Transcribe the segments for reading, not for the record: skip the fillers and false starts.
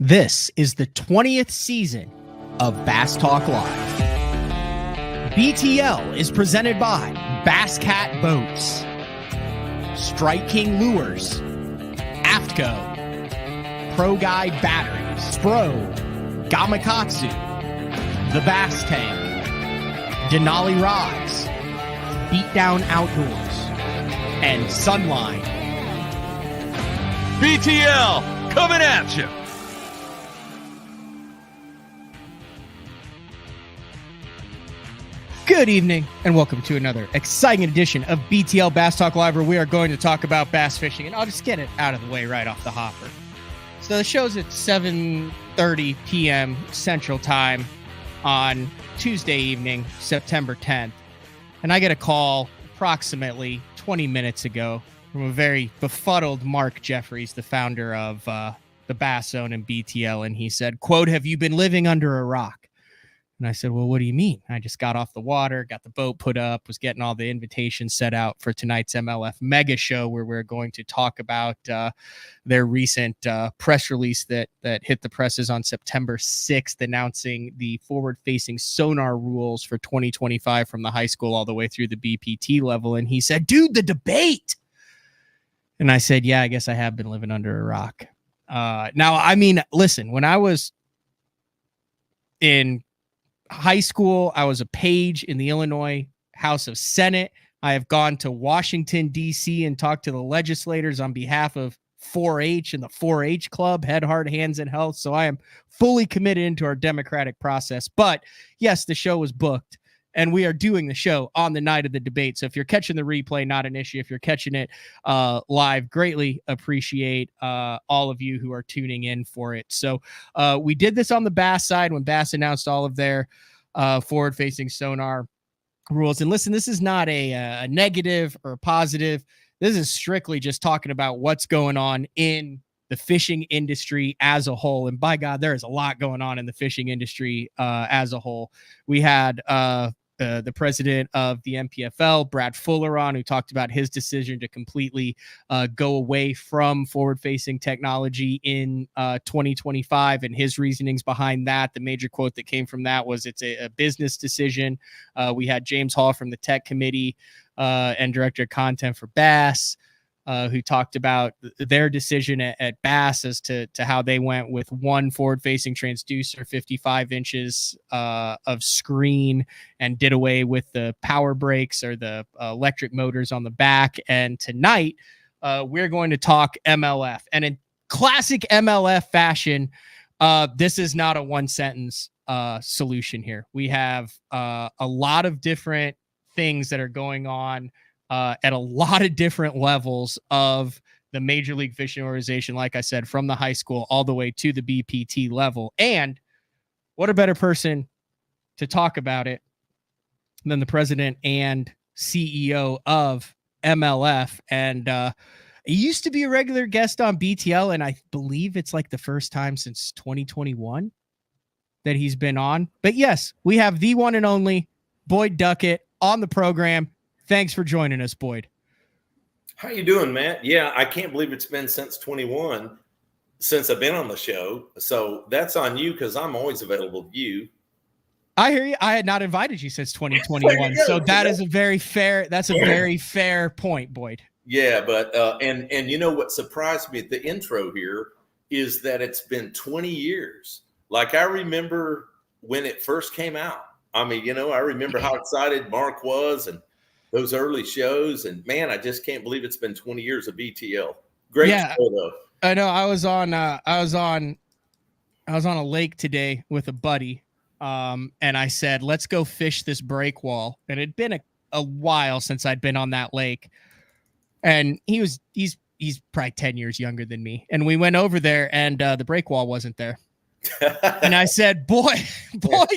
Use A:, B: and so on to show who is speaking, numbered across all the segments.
A: This is the 20th season of Bass Talk Live. BTL is presented by Bass Cat Boats, Strike King Lures, AFTCO, Pro Guide Batteries, Spro, Gamakatsu, The Bass Tank, Denali Rods, Beatdown Outdoors, and Sunline.
B: BTL coming at you.
A: Good evening, and welcome to another exciting edition of BTL Bass Talk Live, where we are going to talk about bass fishing, and I'll just get it out of the way right off the hopper. So the show's at 7:30 p.m. Central Time on Tuesday evening, September 10th, and I get a call approximately 20 minutes ago from a very befuddled Mark Jeffries, the founder of the Bass Zone and BTL, and he said, quote, "Have you been living under a rock?" And I said, well, what do you mean? I just got off the water, got the boat put up, was getting all the invitations set out for tonight's MLF Mega Show, where we're going to talk about their recent press release that hit the presses on September 6th, announcing the forward-facing sonar rules for 2025 from the high school all the way through the BPT level. And he said, dude, the debate. And I said, yeah, I guess I have been living under a rock. Now, I mean, listen, when I was in high school, I was a page in the Illinois House of Senate. I have gone to Washington, D.C. and talked to the legislators on behalf of 4-H and the 4-H Club, Head, Heart, Hands, and Health. So I am fully committed into our democratic process. But yes, the show was booked, and we are doing the show on the night of the debate. So if you're catching the replay, not an issue. If you're catching it live, greatly appreciate all of you who are tuning in for it. So we did this on the Bass side when Bass announced all of their forward-facing sonar rules. And listen, this is not a negative or a positive. This is strictly just talking about what's going on in the fishing industry as a whole. And by God, there is a lot going on in the fishing industry as a whole. We had the president of the MPFL, Brad Fuller, on, who talked about his decision to completely go away from forward-facing technology in 2025 and his reasonings behind that. The major quote that came from that was it's a business decision. We had James Hall from the tech committee and director of content for Bass, who talked about their decision at Bass as to how they went with one forward-facing transducer, 55 inches of screen, and did away with the power brakes or the electric motors on the back. And tonight, we're going to talk MLF. And in classic MLF fashion, this is not a one-sentence solution here. We have a lot of different things that are going on at a lot of different levels of the Major League Fishing Organization, like I said, from the high school all the way to the BPT level. And what a better person to talk about it than the president and CEO of MLF. And he used to be a regular guest on BTL, and I believe it's like the first time since 2021 that he's been on. But yes, we have the one and only Boyd Duckett on the program. Thanks for joining us, Boyd.
C: How you doing, Matt? Yeah, I can't believe it's been since 21 since I've been on the show. So that's on you because I'm always available to you.
A: I hear you. I had not invited you since 2021. So that is a very fair, that's a very fair point, Boyd.
C: Yeah, but and you know what surprised me at the intro here is that it's been 20 years. Like I remember when it first came out. I mean, you know, I remember how excited Mark was and those early shows, and man, I just can't believe it's been 20 years of BTL. Great show, though.
A: I know. I was on a lake today with a buddy, and I said, "Let's go fish this break wall." And it'd been a while since I'd been on that lake, and he's probably 10 years younger than me. And we went over there, and the break wall wasn't there. And I said, boy,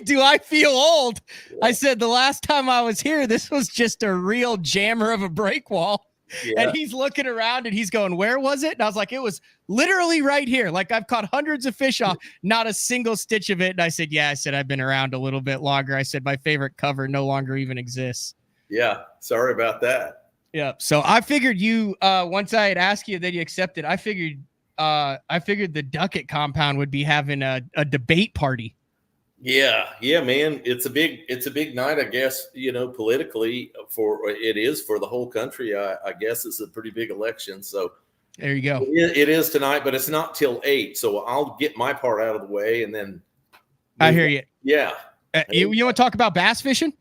A: do I feel old. I said, the last time I was here, this was just a real jammer of a break wall. Yeah. And he's looking around and he's going, where was it? And I was like, it was literally right here. Like I've caught hundreds of fish off, not a single stitch of it. And I said, yeah, I said, I've been around a little bit longer. I said, my favorite cover no longer even exists.
C: Yeah. Sorry about that.
A: Yeah. So I figured you, once I had asked you that you accepted, I figured I figured the Duckett compound would be having a debate party.
C: Yeah, man. It's a big night, I guess, politically it is for the whole country. I guess it's a pretty big election. So
A: there you go.
C: It is tonight, but it's not till 8. So I'll get my part out of the way and then.
A: I hear you.
C: Yeah.
A: You want to talk about bass fishing?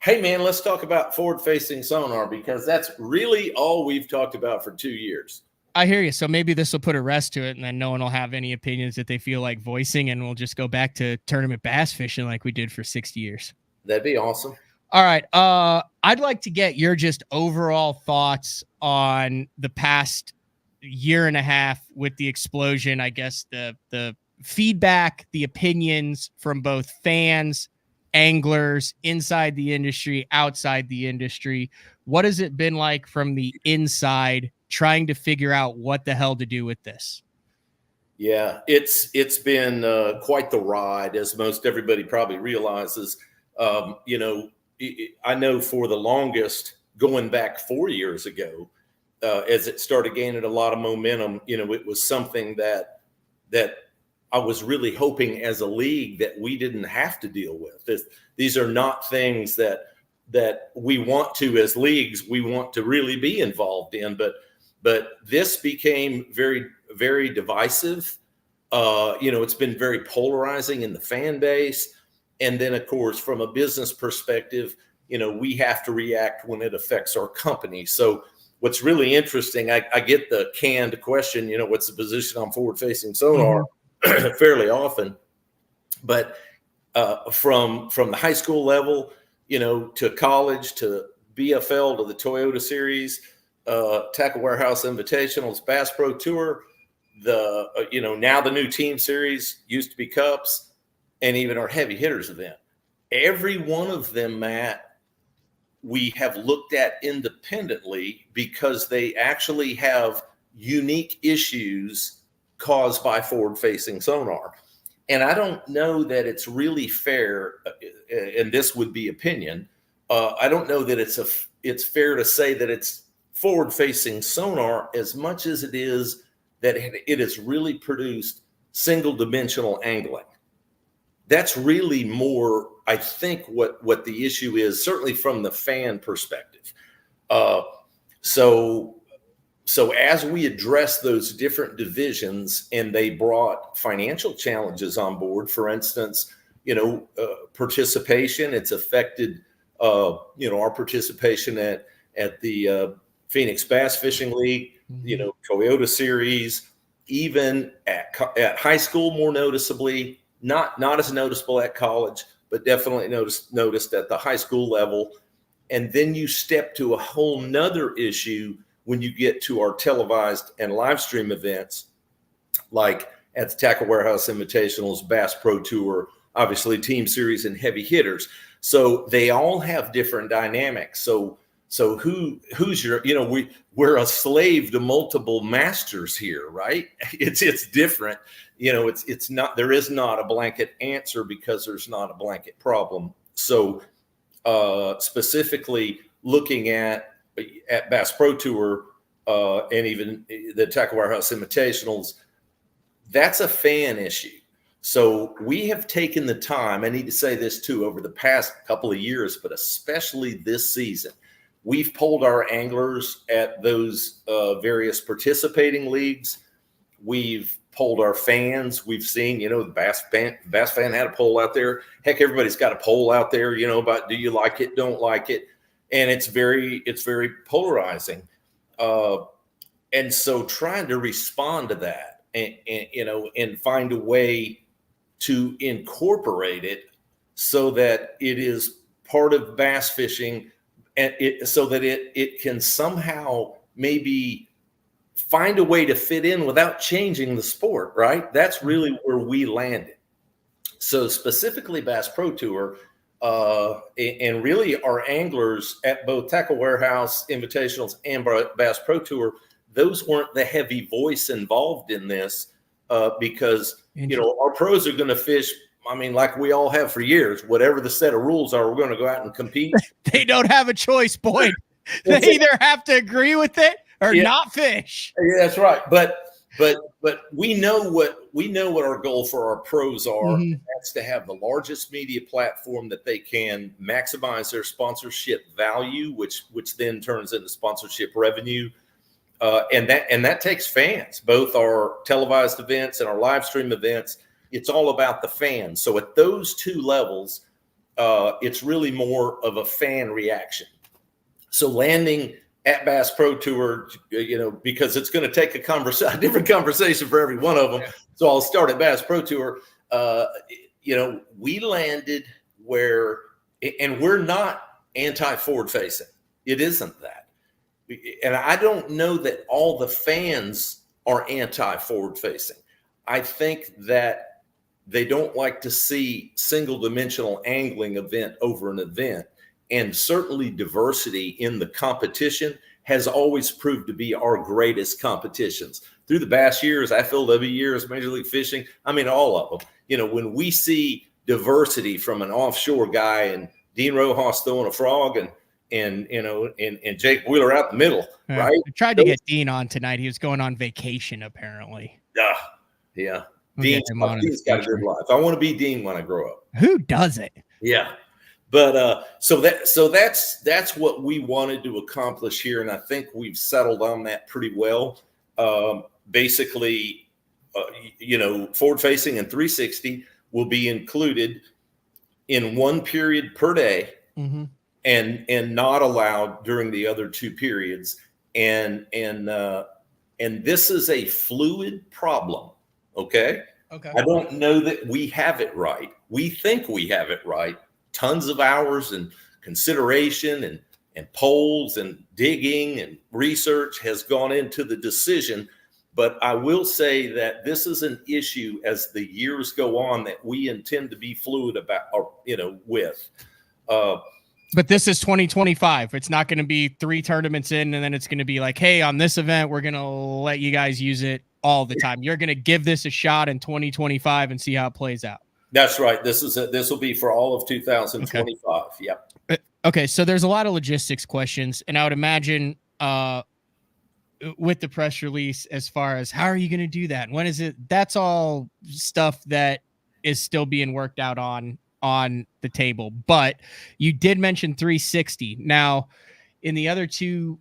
C: Hey man, let's talk about forward-facing sonar, because that's really all we've talked about for 2 years.
A: I hear you. So maybe this will put a rest to it, and then no one will have any opinions that they feel like voicing, and we'll just go back to tournament bass fishing like we did for 60 years.
C: That'd be awesome.
A: All right. I'd like to get your just overall thoughts on the past year and a half with the explosion. I guess the feedback, the opinions from both fans, anglers, inside the industry, outside the industry. What has it been like from the inside, trying to figure out what the hell to do with this?
C: Yeah, it's been quite the ride, as most everybody probably realizes. I know for the longest, going back 4 years ago, as it started gaining a lot of momentum, it was something that I was really hoping as a league that we didn't have to deal with. These are not things that we want to, as leagues, we want to really be involved in, but this became very, very divisive. It's been very polarizing in the fan base. And then, of course, from a business perspective, we have to react when it affects our company. So what's really interesting, I get the canned question, what's the position on forward-facing sonar fairly often. But from the high school level, to college, to BFL, to the Toyota Series, Tackle Warehouse Invitationals, Bass Pro Tour, now the new Team Series, used to be Cups, and even our heavy hitters event. Every one of them, Matt, we have looked at independently because they actually have unique issues caused by forward-facing sonar. And I don't know that it's really fair, and this would be opinion, I don't know that it's fair to say that it's forward-facing sonar as much as it is that it has really produced single-dimensional angling. That's really more, I think, what the issue is, certainly from the fan perspective. So as we address those different divisions, and they brought financial challenges on board, for instance, participation, it's affected, our participation at the Phoenix Bass Fishing League, Toyota Series, even at high school, more noticeably, not as noticeable at college, but definitely noticed at the high school level. And then you step to a whole nother issue when you get to our televised and live stream events, like at the Tackle Warehouse Invitationals, Bass Pro Tour, obviously Team Series, and heavy hitters. So they all have different dynamics. So who's your, we're a slave to multiple masters here, right? It's different. It's not, there is not a blanket answer because there's not a blanket problem. So specifically looking at Bass Pro Tour and even the Tackle Warehouse Invitationals, that's a fan issue. So we have taken the time, I need to say this too, over the past couple of years, but especially this season, we've polled our anglers at those various participating leagues. We've polled our fans. We've seen, the Bass fan had a poll out there. Heck, everybody's got a poll out there, about do you like it, don't like it. And it's very polarizing. And so trying to respond to that and find a way to incorporate it so that it is part of bass fishing, and so that it can somehow maybe find a way to fit in without changing the sport, right? That's really where we landed. So specifically Bass Pro Tour, and really our anglers at both Tackle Warehouse Invitationals and Bass Pro Tour, those weren't the heavy voice involved in this because, our pros are going to fish, like we all have for years. Whatever the set of rules are, we're going to go out and compete.
A: They don't have a choice, Boyd. They either have to agree with it or not fish.
C: Yeah, that's right. But but we know what our goal for our pros are.
A: Mhm.
C: That's to have the largest media platform that they can, maximize their sponsorship value, which then turns into sponsorship revenue. And that takes fans, both our televised events and our live stream events. It's all about the fans. So at those two levels, it's really more of a fan reaction. So landing at Bass Pro Tour, because it's going to take a different conversation for every one of them. So I'll start at Bass Pro Tour. We landed where, and we're not anti-forward facing. It isn't that. And I don't know that all the fans are anti-forward facing. I think that they don't like to see single dimensional angling event over an event. And certainly diversity in the competition has always proved to be our greatest competitions. Through the Bass years, FLW years, Major League Fishing, all of them. When we see diversity from an offshore guy and Dean Rojas throwing a frog and Jake Wheeler out the middle, right?
A: I tried to get Dean on tonight. He was going on vacation, apparently.
C: Yeah.
A: We'll
C: Dean's got a good life. I want to be Dean when I grow up.
A: Who doesn't?
C: Yeah. But so that's what we wanted to accomplish here, and I think we've settled on that pretty well. Basically, forward facing and 360 will be included in one period per day,
A: mm-hmm.
C: and not allowed during the other two periods. And this is a fluid problem. Okay. I don't know that we have it right. We think we have it right. Tons of hours and consideration and polls and digging and research has gone into the decision. But I will say that this is an issue as the years go on that we intend to be fluid about, with.
A: But this is 2025. It's not going to be 3 tournaments in, and then it's going to be like, hey, on this event, we're going to let you guys use it all the time. You're going to give this a shot in 2025 and see how it plays out.
C: That's right. This will be for all of 2025.
A: Okay.
C: Yep.
A: Okay. So there's a lot of logistics questions, and I would imagine with the press release, as far as how are you going to do that? When is it? That's all stuff that is still being worked out on the table. But you did mention 360. Now, in the other two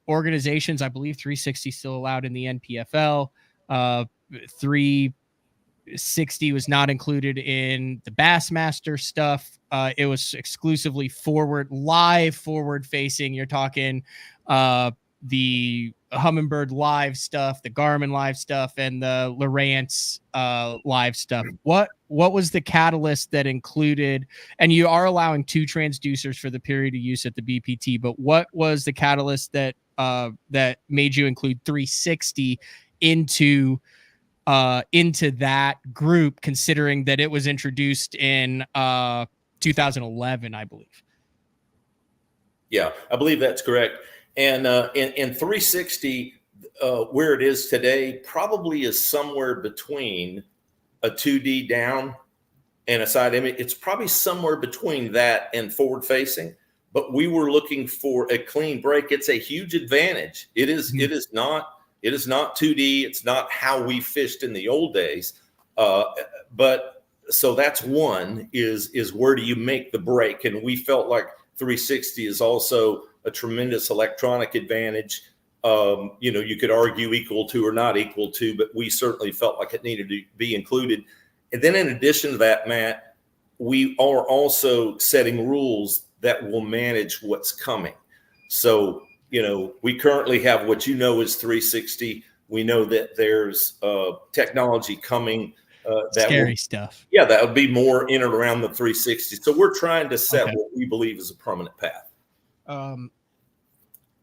A: organizations, I believe 360 is still allowed in the NPFL. 360 was not included in the Bassmaster stuff. It was exclusively live forward facing. You're talking the Humminbird live stuff, the Garmin live stuff, and the Lowrance live stuff. What was the catalyst that included, and you are allowing 2 transducers for the period of use at the BPT, but what was the catalyst that made you include 360 into that group, considering that it was introduced in 2011, I believe?
C: Yeah, I believe that's correct. And in 360, where it is today, probably is somewhere between a 2D down and a side image. It's probably somewhere between that and forward facing. But we were looking for a clean break. It's a huge advantage. It is. Mm-hmm. It is not 2D. It's not how we fished in the old days. But so that's one is where do you make the break? And we felt like 360 is also a tremendous electronic advantage. You could argue equal to or not equal to, but we certainly felt like it needed to be included. And then in addition to that, Matt, we are also setting rules that will manage what's coming. So, we currently have what is 360. We know that there's technology coming.
A: Scary stuff.
C: Yeah, that would be more in and around the 360. So we're trying to set what we believe is a permanent path.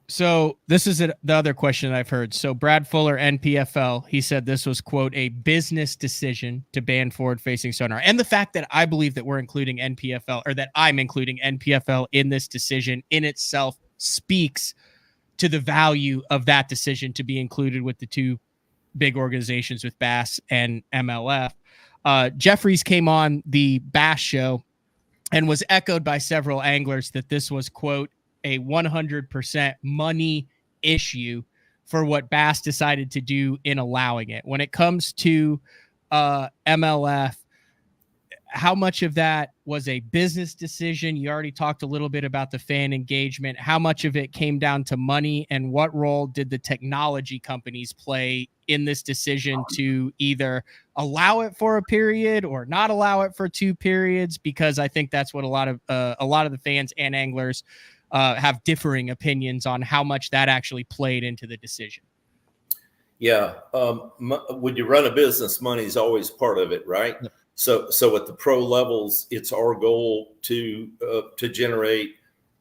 A: So this is the other question that I've heard. So Brad Fuller, NPFL, he said this was, quote, a business decision to ban forward-facing sonar. And the fact that I believe that we're including NPFL, or that I'm including NPFL in this decision in itself, speaks to the value of that decision to be included with the 2 big organizations with Bass and MLF. Jeffries came on the Bass show and was echoed by several anglers that this was, quote, a 100% money issue for what Bass decided to do in allowing it. When it comes to MLF, how much of that was a business decision? You already talked a little bit about the fan engagement. How much of it came down to money, and what role did the technology companies play in this decision to either allow it for a period or not allow it for 2 periods? Because I think that's what a lot of the fans and anglers have differing opinions on how much that actually played into the decision.
C: Yeah. When you run a business, money is always part of it, right?
A: Yep.
C: So at the pro levels, it's our goal to generate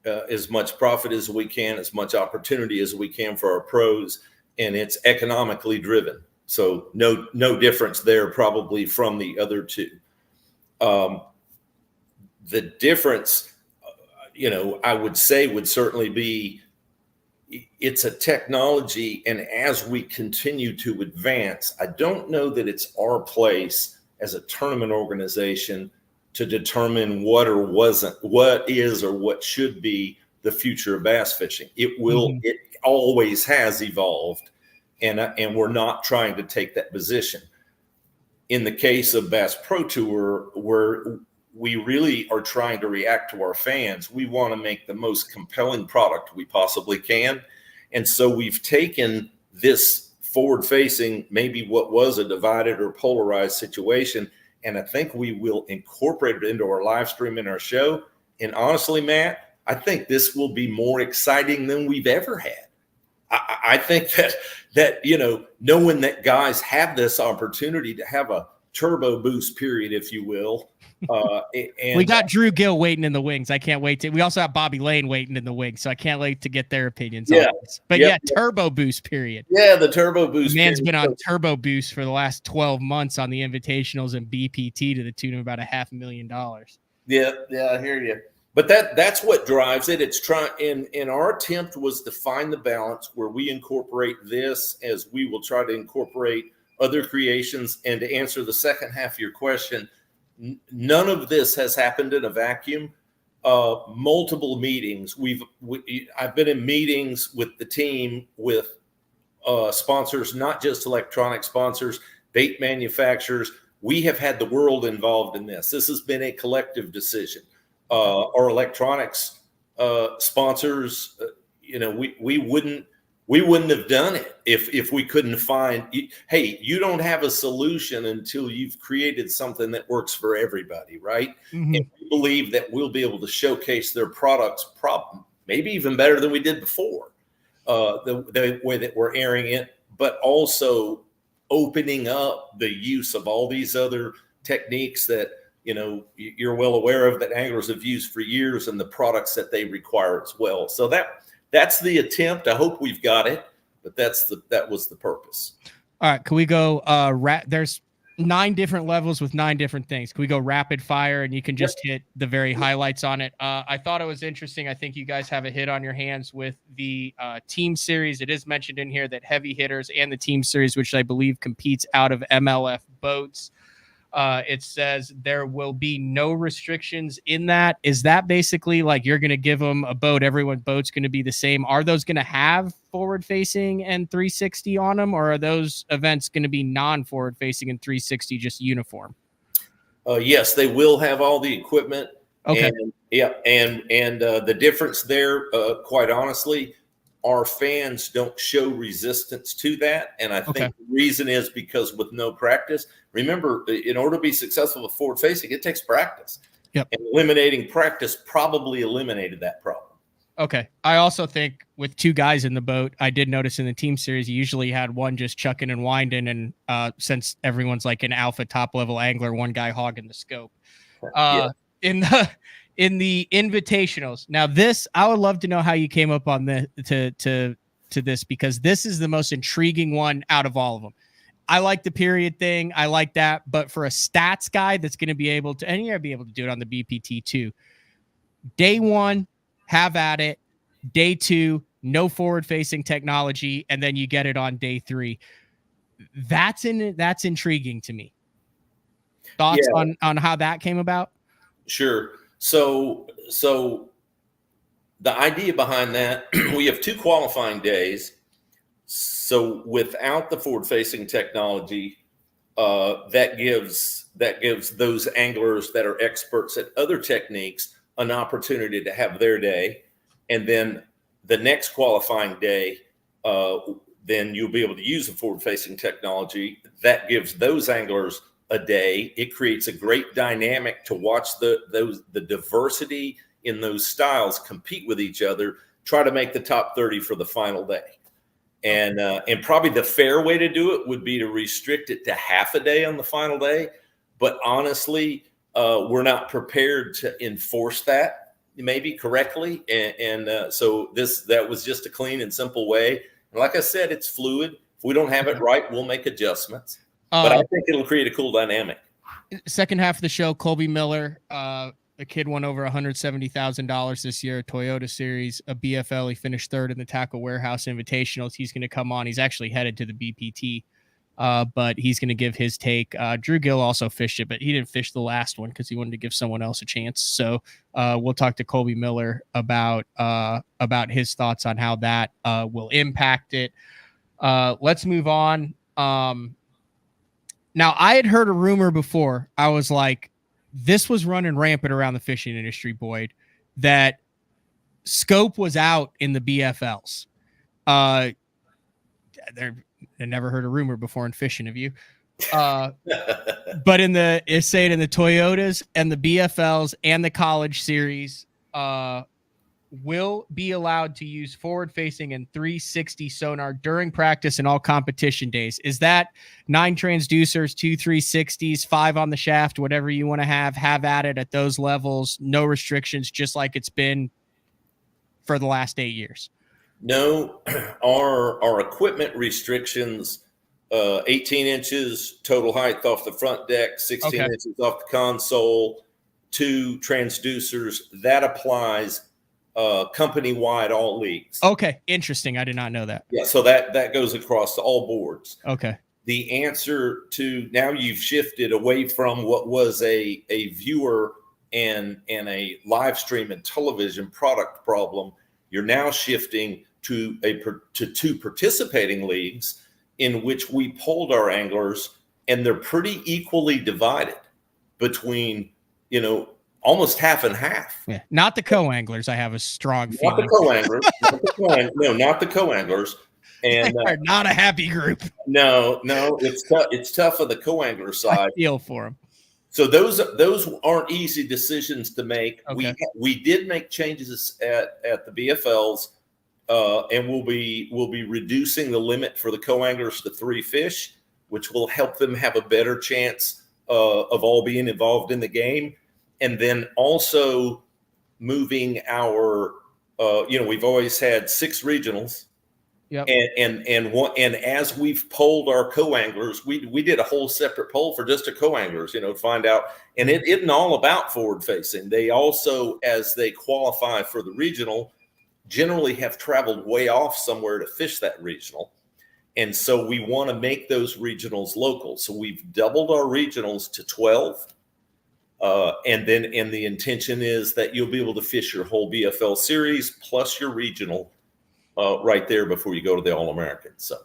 C: as much profit as we can, as much opportunity as we can for our pros, and it's economically driven. So no difference there probably from the other two. The difference, I would say would certainly be it's a technology, and as we continue to advance, I don't know that it's our place as a tournament organization to determine what is or what should be the future of bass fishing. It will, it always has evolved, and we're not trying to take that position. In the case of Bass Pro Tour, where we really are trying to react to our fans, we want to make the most compelling product we possibly can. And so we've taken this forward-facing, maybe what was a divided or polarized situation, and I think we will incorporate it into our live stream and our show. And honestly, Matt, I think this will be more exciting than we've ever had. I think that knowing that guys have this opportunity to have a turbo boost period, if you will. And
A: we got Drew Gill waiting in the wings. I can't wait to. We also have Bobby Lane waiting in the wings, so I can't wait to get their opinions on this. But turbo boost period.
C: Yeah, the turbo boost.
A: The man's been on turbo boost for the last 12 months on the invitationals and BPT to the tune of about $500,000.
C: Yeah, I hear you. But that's what drives it. It's trying, and our attempt was to find the balance where we incorporate this as we will try to incorporate other creations. And to answer the second half of your question, none of this has happened in a vacuum. Multiple meetings. I've been in meetings with the team, with sponsors, not just electronic sponsors, bait manufacturers. We have had the world involved in this. This has been a collective decision. Our electronics sponsors, we wouldn't have done it if we couldn't find, hey, you don't have a solution until you've created something that works for everybody, right? Mm-hmm. And we believe that we'll be able to showcase their products maybe even better than we did before, the way that we're airing it, but also opening up the use of all these other techniques that, you're well aware of, that anglers have used for years, and the products that they require as well. So that's the attempt. I hope we've got it, but that was the purpose.
A: All right. Can we go, there's 9 different levels with 9 different things. Can we go rapid fire and you can just hit the very highlights on it? I thought it was interesting. I think you guys have a hit on your hands with the team series. It is mentioned in here that heavy hitters and the team series, which I believe competes out of MLF boats. It says there will be no restrictions in that. Is that basically like you're going to give them a boat? Everyone's boat's going to be the same. Are those going to have forward facing and 360 on them, or are those events going to be non-forward facing and 360 just uniform?
C: Yes, they will have all the equipment.
A: Okay.
C: And the difference there, quite honestly, our fans don't show resistance to that. And I think the reason is because with no practice, remember, in order to be successful with forward facing, it takes practice. Yep. And eliminating practice probably eliminated that problem.
A: Okay. I also think with 2 guys in the boat, I did notice in the team series, you usually had one just chucking and winding. And since everyone's like an alpha top level angler, one guy hogging the scope. In the invitationals. Now this, I would love to know how you came up on to this, because this is the most intriguing one out of all of them. I like the period thing. I like that. But for a stats guy that's going to be able to, and you're going to be able to do it on the BPT too. Day 1, have at it. Day 2, no forward facing technology. And then you get it on day 3. That's intriguing to me. Thoughts on how that came about?
C: Sure. So the idea behind that, we have 2 qualifying days. So without the forward-facing technology, that gives those anglers that are experts at other techniques an opportunity to have their day, and then the next qualifying day, then you'll be able to use the forward-facing technology. That gives those anglers a day. It creates a great dynamic to watch the diversity in those styles compete with each other, try to make the top 30 for the final day. And probably the fair way to do it would be to restrict it to half a day on the final day. But honestly, we're not prepared to enforce that maybe correctly. So that was just a clean and simple way. And like I said, it's fluid. If we don't have it right, we'll make adjustments. But I think it'll create a cool dynamic.
A: Second half of the show, Colby Miller, the kid won over $170,000 this year, Toyota Series, a BFL. He finished third in the Tackle Warehouse Invitationals. He's going to come on. He's actually headed to the BPT, but he's going to give his take. Drew Gill also fished it, but he didn't fish the last one because he wanted to give someone else a chance. So we'll talk to Colby Miller about his thoughts on how that will impact it. Let's move on. Now, I had heard a rumor before. I was like, this was running rampant around the fishing industry, Boyd, that scope was out in the BFLs. I never heard a rumor before in fishing of you. But in the Toyotas and the BFLs and the college series, will be allowed to use forward-facing and 360 sonar during practice and all competition days. Is that 9 transducers, 2 360s, 5 on the shaft, whatever you want to have at it at those levels, no restrictions, just like it's been for the last 8 years?
C: No, our equipment restrictions, 18 inches total height off the front deck, 16 inches off the console, 2 transducers, that applies company-wide, all leagues.
A: Okay, interesting. I did not know that.
C: Yeah, so that goes across all boards.
A: Okay.
C: The answer to now, you've shifted away from what was a viewer and a live stream and television product problem. You're now shifting to 2 participating leagues in which we polled our anglers, and they're pretty equally divided between, almost half and half.
A: Yeah, not the co-anglers. I have a strong feeling.
C: Not the co-anglers. Not the co-anglers. And
A: they're not a happy group.
C: No, it's tough on the co-angler side.
A: I feel for them.
C: So those aren't easy decisions to make.
A: Okay.
C: We did make changes at the BFLs, and we'll be reducing the limit for the co-anglers to 3 fish, which will help them have a better chance of all being involved in the game. And then also moving our, we've always had 6 regionals. Yep. And as we've polled our co-anglers, we did a whole separate poll for just the co-anglers, to find out. And it isn't all about forward facing. They also, as they qualify for the regional, generally have traveled way off somewhere to fish that regional. And so we want to make those regionals local. So we've doubled our regionals to 12. And the intention is that you'll be able to fish your whole BFL series plus your regional right there before you go to the All-American. So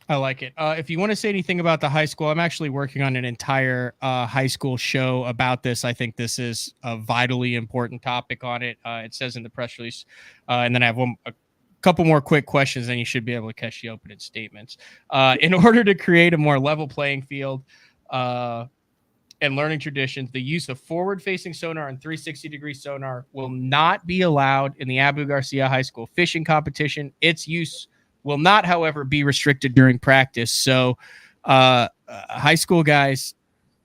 A: I like it. If you want to say anything about the high school, I'm actually working on an entire high school show about this. I think this is a vitally important topic on it. It says in the press release. And then I have a couple more quick questions, and you should be able to catch the opening statements. In order to create a more level playing field, and learning traditions, the use of forward-facing sonar and 360-degree sonar will not be allowed in the Abu Garcia High School fishing competition. Its use will not, however, be restricted during practice. So high school guys,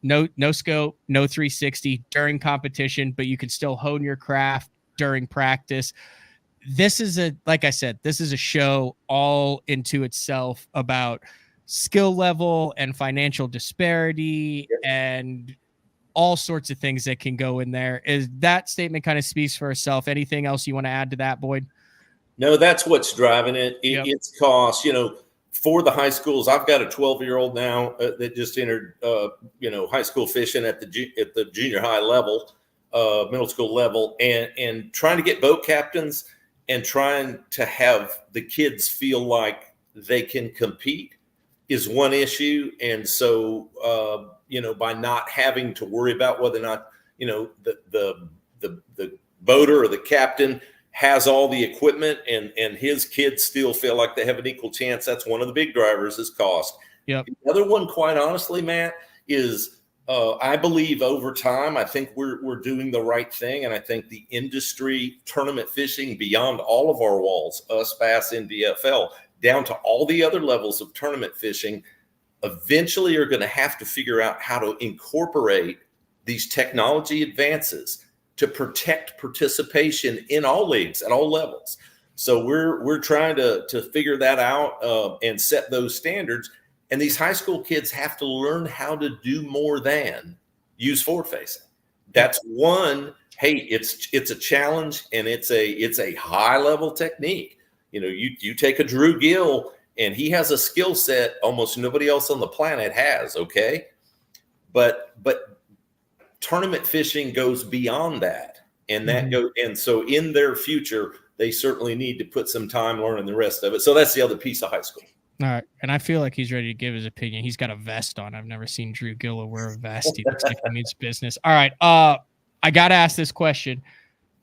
A: no scope, no 360 during competition, but you can still hone your craft during practice. This is like I said, this is a show all into itself about skill level and financial disparity and all sorts of things that can go in there. Is that statement kind of speaks for itself? Anything else you want to add to that, Boyd?
C: No, that's what's driving it.
A: Yep.
C: It's cost, for the high schools. I've got a 12-year-old now that just entered, high school fishing at the junior high level, middle school level, and trying to get boat captains and trying to have the kids feel like they can compete is one issue. And so, by not having to worry about whether or not, the boater or the captain has all the equipment and his kids still feel like they have an equal chance. That's one of the big drivers is cost.
A: Yep.
C: The other one, quite honestly, Matt, is I believe over time, I think we're doing the right thing. And I think the industry, tournament fishing beyond all of our walls, us, Bass, NDFL, down to all the other levels of tournament fishing, eventually are going to have to figure out how to incorporate these technology advances to protect participation in all leagues at all levels. So we're trying to figure that out and set those standards. And these high school kids have to learn how to do more than use forward facing. That's one. Hey, it's a challenge, and it's a high level technique. You take a Drew Gill, and he has a skill set almost nobody else on the planet has. Okay, but tournament fishing goes beyond that, and and so in their future, they certainly need to put some time learning the rest of it. So that's the other piece of high school.
A: All right. And I feel like he's ready to give his opinion. He's got a vest on. I've never seen Drew Gill wear a vest. He looks like he means business. All right. I got to ask this question.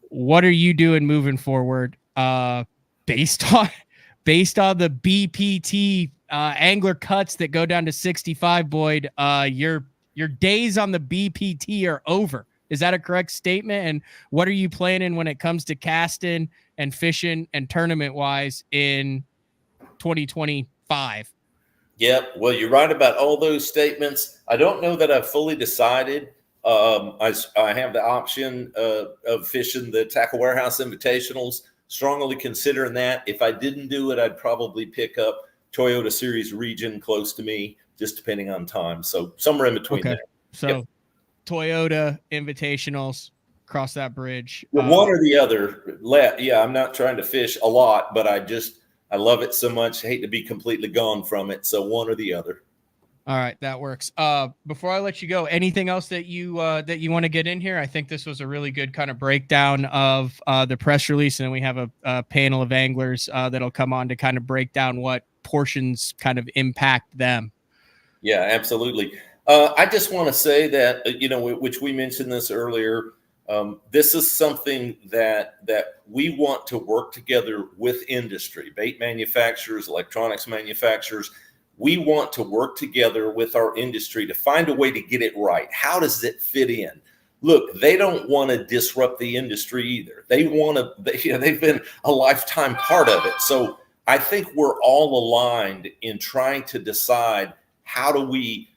A: What are you doing moving forward? Based on the BPT angler cuts that go down to 65, Boyd, your days on the BPT are over. Is that a correct statement? And what are you planning when it comes to casting and fishing and tournament wise in 2025?
C: Yep. Well, you're right about all those statements. I don't know that I've fully decided. I have the option of fishing the Tackle Warehouse Invitationals, strongly considering that. If I didn't do it, I'd probably pick up Toyota Series Region close to me, just depending on time. So somewhere in between there.
A: So yep. Toyota Invitationals, cross that bridge.
C: One or the other. Yeah, I'm not trying to fish a lot, but I love it so much. I hate to be completely gone from it. So one or the other.
A: All right, that works. Before I let you go, anything else that you want to get in here? I think this was a really good kind of breakdown of the press release, and then we have a panel of anglers that'll come on to kind of break down what portions kind of impact them.
C: Yeah, absolutely. I just want to say that, which we mentioned this earlier, this is something that we want to work together with industry, bait manufacturers, electronics manufacturers. We want to work together with our industry to find a way to get it right. How does it fit in? Look, they don't want to disrupt the industry either. They want to, they've been a lifetime part of it. So I think we're all aligned in trying to decide how do we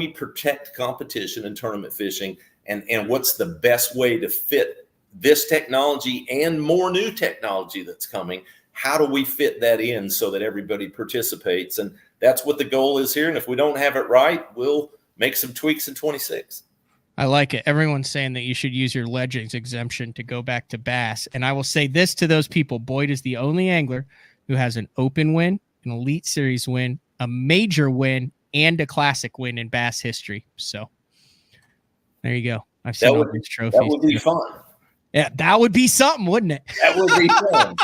C: protect competition in tournament fishing, and what's the best way to fit this technology and more new technology that's coming. How do we fit that in so that everybody participates? And that's what the goal is here. And if we don't have it right, we'll make some tweaks in 26.
A: I like it. Everyone's saying that you should use your Legends exemption to go back to Bass. And I will say this to those people. Boyd is the only angler who has an Open win, an Elite Series win, a major win, and a Classic win in Bass history. So there you go. I've seen all these trophies.
C: That would be fun.
A: Yeah, that would be something, wouldn't it?
C: That would be fun.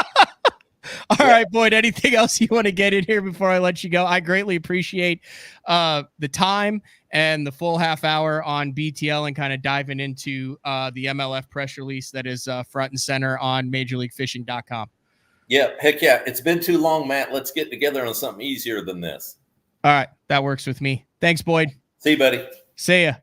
A: All right, Boyd, anything else you want to get in here before I let you go? I greatly appreciate the time and the full half hour on BTL and kind of diving into the MLF press release that is front and center on MajorLeagueFishing.com.
C: Yeah, heck yeah. It's been too long, Matt. Let's get together on something easier than this.
A: All right, that works with me. Thanks, Boyd.
C: See you, buddy.
A: See ya.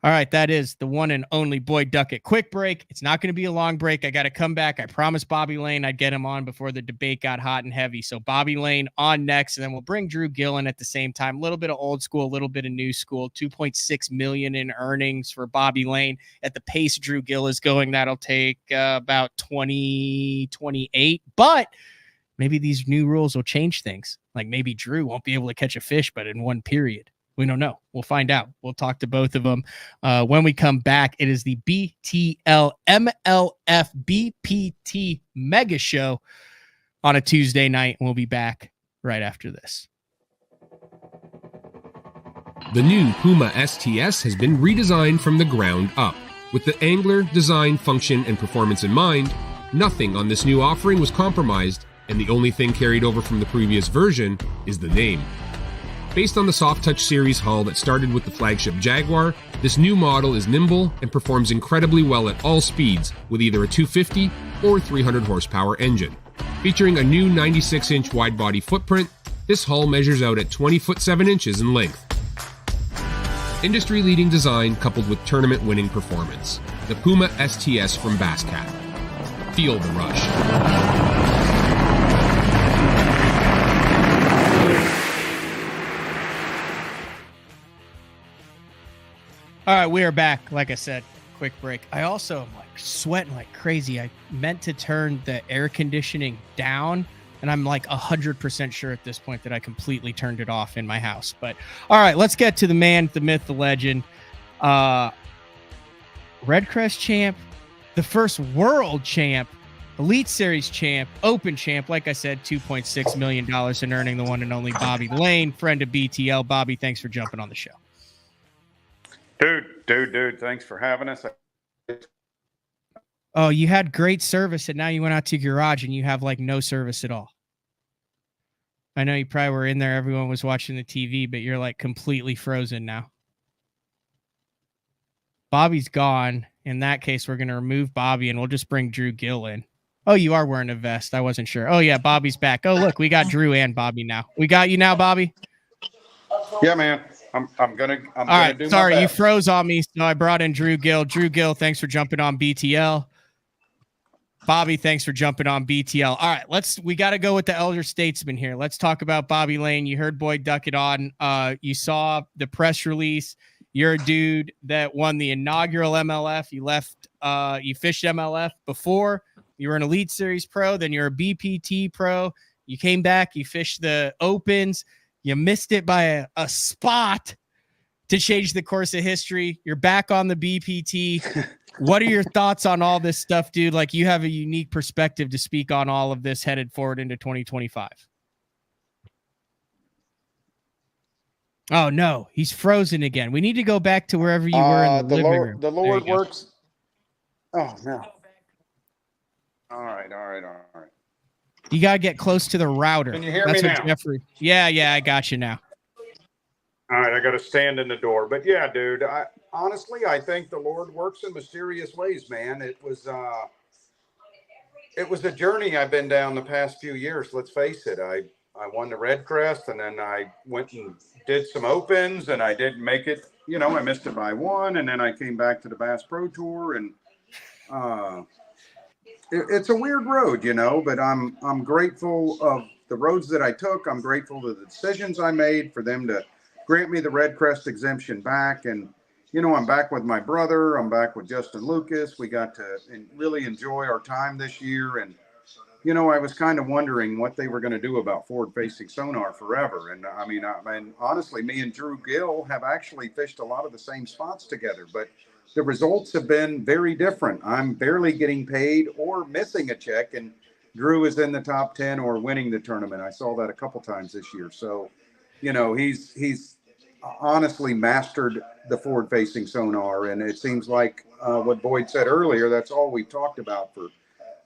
A: All right, that is the one and only Boyd Duckett. Quick break. It's not going to be a long break. I got to come back. I promised Bobby Lane I'd get him on before the debate got hot and heavy. So Bobby Lane on next, and then we'll bring Drew Gill in at the same time. A little bit of old school, a little bit of new school. $2.6 million in earnings for Bobby Lane. At the pace Drew Gill is going, that'll take about 2028. But maybe these new rules will change things. Like maybe Drew won't be able to catch a fish, but in one period. We don't know. We'll find out. We'll talk to both of them when we come back. It is the BTL MLF BPT Mega Show on a Tuesday night. We'll be back right after this.
D: The new Puma STS has been redesigned from the ground up. With the angler, design, function, and performance in mind, nothing on this new offering was compromised, and the only thing carried over from the previous version is the name. Based on the Soft Touch series hull that started with the flagship Jaguar, this new model is nimble and performs incredibly well at all speeds with either a 250 or 300 horsepower engine. Featuring a new 96-inch wide-body footprint, this hull measures out at 20 foot 7 inches in length. Industry-leading design coupled with tournament-winning performance. The Puma STS from Basscat. Feel the rush.
A: All right, we are back. Like I said, quick break. I also am like sweating like crazy. I meant to turn the air conditioning down, and I'm like 100% sure at this point that I completely turned it off in my house. But all right, let's get to the man, the myth, the legend. Red Crest champ, the first world champ, Elite Series champ, Open champ. Like I said, $2.6 million in earning, the one and only Bobby Lane, friend of BTL. Bobby, thanks for jumping on the show.
E: Dude, thanks for having us.
A: Oh, you had great service, and now you went out to your garage and you have like no service at all. I know you probably were in there. Everyone was watching the TV, but you're like completely frozen now. Bobby's gone. In that case, we're going to remove Bobby and we'll just bring Drew Gill in. Oh, you are wearing a vest. I wasn't sure. Oh yeah, Bobby's back. Oh, look, we got Drew and Bobby now. We got you now, Bobby.
E: Yeah, man. I'm gonna
A: all right,
E: do
A: sorry,
E: my
A: you
E: best.
A: froze on me, so I brought in Drew Gill. Drew Gill, thanks for jumping on BTL. Bobby, thanks for jumping on BTL. All right, we got to go with the elder statesman here. Let's talk about Bobby Lane. You heard Boyd Duckett on. You saw the press release. You're a dude that won the inaugural MLF. You fished MLF before. You were an Elite Series pro. Then you're a BPT pro. You came back. You fished the Opens. You missed it by a spot to change the course of history. You're back on the BPT. What are your thoughts on all this stuff, dude? Like, you have a unique perspective to speak on all of this headed forward into 2025. Oh, no, he's frozen again. We need to go back to wherever you were in the living room.
E: The Lord works. Oh, no. All right.
A: You got to get close to the router.
E: Can you hear me now?
A: Jeffrey. Yeah, I got you now.
E: All right, I got to stand in the door. But yeah, dude, honestly, I think the Lord works in mysterious ways, man. It was a journey I've been down the past few years. Let's face it. I won the Red Crest, and then I went and did some Opens, and I didn't make it. You know, I missed it by one, and then I came back to the Bass Pro Tour, and it's a weird road, you know. But I'm grateful of the roads that I took. I'm grateful to the decisions I made for them to grant me the Red Crest exemption back. And, you know, I'm back with my brother. I'm back with Justin Lucas. We got to really enjoy our time this year. And, you know, I was kind of wondering what they were going to do about forward-facing sonar forever. And, I mean, honestly, me and Drew Gill have actually fished a lot of the same spots together. But the results have been very different. I'm barely getting paid or missing a check. And Drew is in the top 10 or winning the tournament. I saw that a couple times this year. So, you know, he's honestly mastered the forward-facing sonar, and it seems like what Boyd said earlier, that's all we've talked about for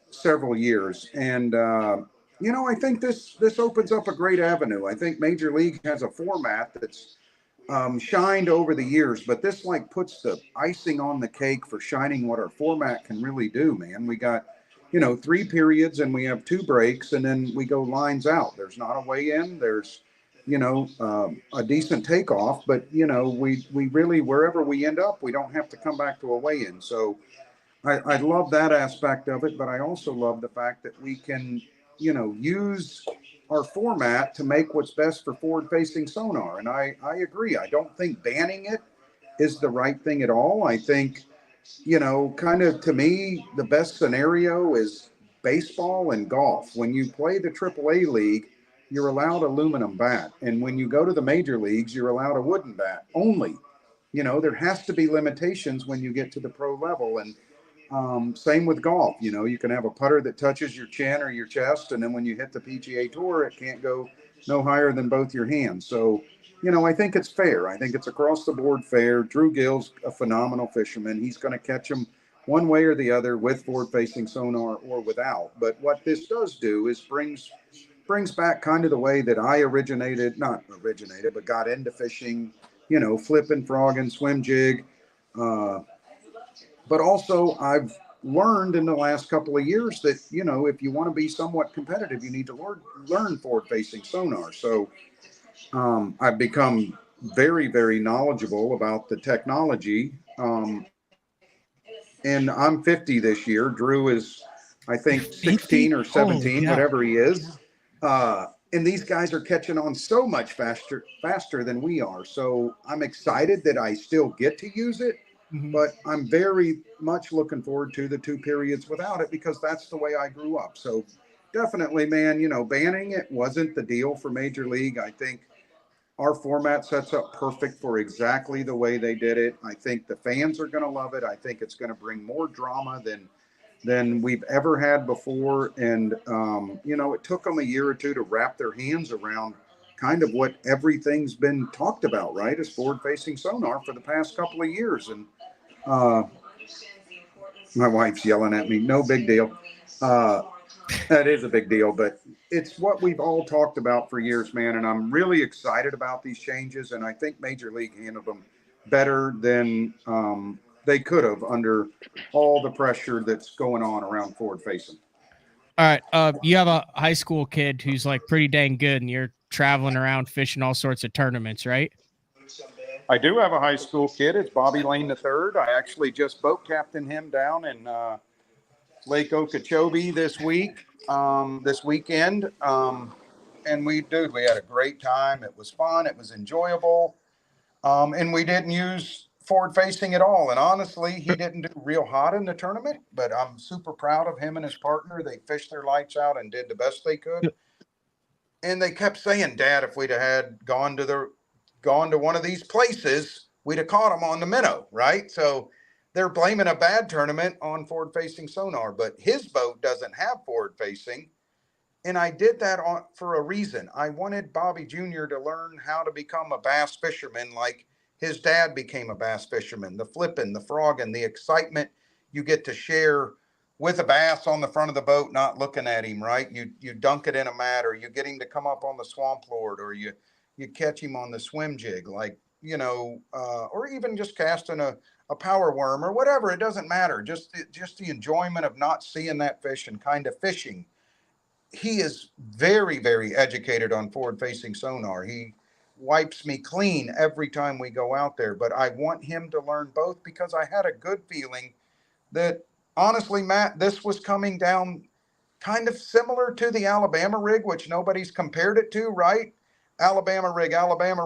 E: several years. And you know, I think this opens up a great avenue. I think Major League has a format that's shined over the years, but this like puts the icing on the cake for shining what our format can really do, man. We got, you know, 3 periods, and we have 2 breaks, and then we go lines out. There's not a weigh in. There's, you know, a decent takeoff, but, you know, we really, wherever we end up, we don't have to come back to a weigh-in. So I love that aspect of it, but I also love the fact that we can, you know, use our format to make what's best for forward-facing sonar. And I agree. I don't think banning it is the right thing at all. I think, you know, kind of to me, the best scenario is baseball and golf. When you play the AAA league, you're allowed aluminum bat. And when you go to the major leagues, you're allowed a wooden bat only. You know, there has to be limitations when you get to the pro level. And same with golf. You know, you can have a putter that touches your chin or your chest, and then when you hit the PGA Tour, it can't go no higher than both your hands. So, you know, I think it's fair. I think it's across the board fair. Drew Gill's a phenomenal fisherman. He's going to catch them one way or the other, with forward-facing sonar or without. But what this does do is brings back kind of the way that I not originated, but got into fishing, flipping, frogging, swim jig. But also I've learned in the last couple of years that, if you want to be somewhat competitive, you need to learn forward-facing sonar. So I've become very, very knowledgeable about the technology. And I'm 50 this year. Drew is, I think, 16 or 17, whatever he is. And these guys are catching on so much faster than we are. So I'm excited that I still get to use it, but I'm very much looking forward to the 2 periods without it, because that's the way I grew up. So definitely, man, banning it wasn't the deal for Major League. I think our format sets up perfect for exactly the way they did it. I think the fans are going to love it. I think it's going to bring more drama than we've ever had before. And, it took them a year or two to wrap their hands around kind of what everything's been talked about, right, as forward-facing sonar for the past couple of years. And my wife's yelling at me. No big deal. That is a big deal, but it's what we've all talked about for years, man. And I'm really excited about these changes. And I think Major League handled them better than they could have under all the pressure that's going on around forward facing.
A: All right. You have a high school kid who's like pretty dang good, and you're traveling around fishing all sorts of tournaments, right?
E: I do have a high school kid. It's Bobby Lane III. I actually just boat captained him down in Lake Okeechobee this weekend. And we had a great time. It was fun. It was enjoyable. And we didn't use forward facing at all. And honestly, he didn't do real hot in the tournament, but I'm super proud of him and his partner. They fished their lights out and did the best they could. And they kept saying, Dad, if we'd had gone to one of these places, we'd have caught them on the minnow, right? So they're blaming a bad tournament on forward-facing sonar, but his boat doesn't have forward-facing. And I did that for a reason. I wanted Bobby Jr. to learn how to become a bass fisherman like his dad became a bass fisherman. The flipping, the frogging, the excitement you get to share with a bass on the front of the boat, not looking at him, right? You dunk it in a mat, or you get him to come up on the swamp lord, or you catch him on the swim jig, like, or even just casting a power worm or whatever. It doesn't matter. Just the enjoyment of not seeing that fish and kind of fishing. He is very, very educated on forward-facing sonar. He wipes me clean every time we go out there, but I want him to learn both, because I had a good feeling that, honestly, Matt, this was coming down kind of similar to the Alabama rig, which nobody's compared it to, right? Alabama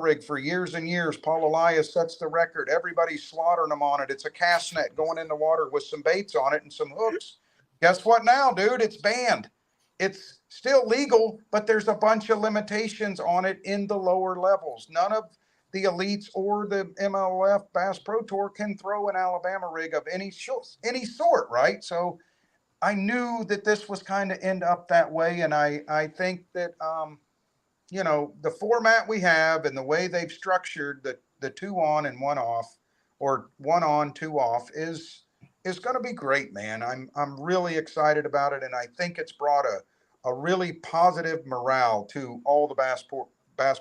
E: rig for years and years. Paul Elias sets the record. Everybody's slaughtering them on it. It's a cast net going in the water with some baits on it and some hooks. Guess what now, dude? It's banned. It's still legal, but there's a bunch of limitations on it in the lower levels. None of the elites or the MLF Bass Pro Tour can throw an Alabama rig of any sort, right? So I knew that this was kind of end up that way. And I think that, the format we have and the way they've structured the 2 on and 1 off, or 1 on, 2 off, is going to be great, man. I'm really excited about it. And I think it's brought a really positive morale to all the Bass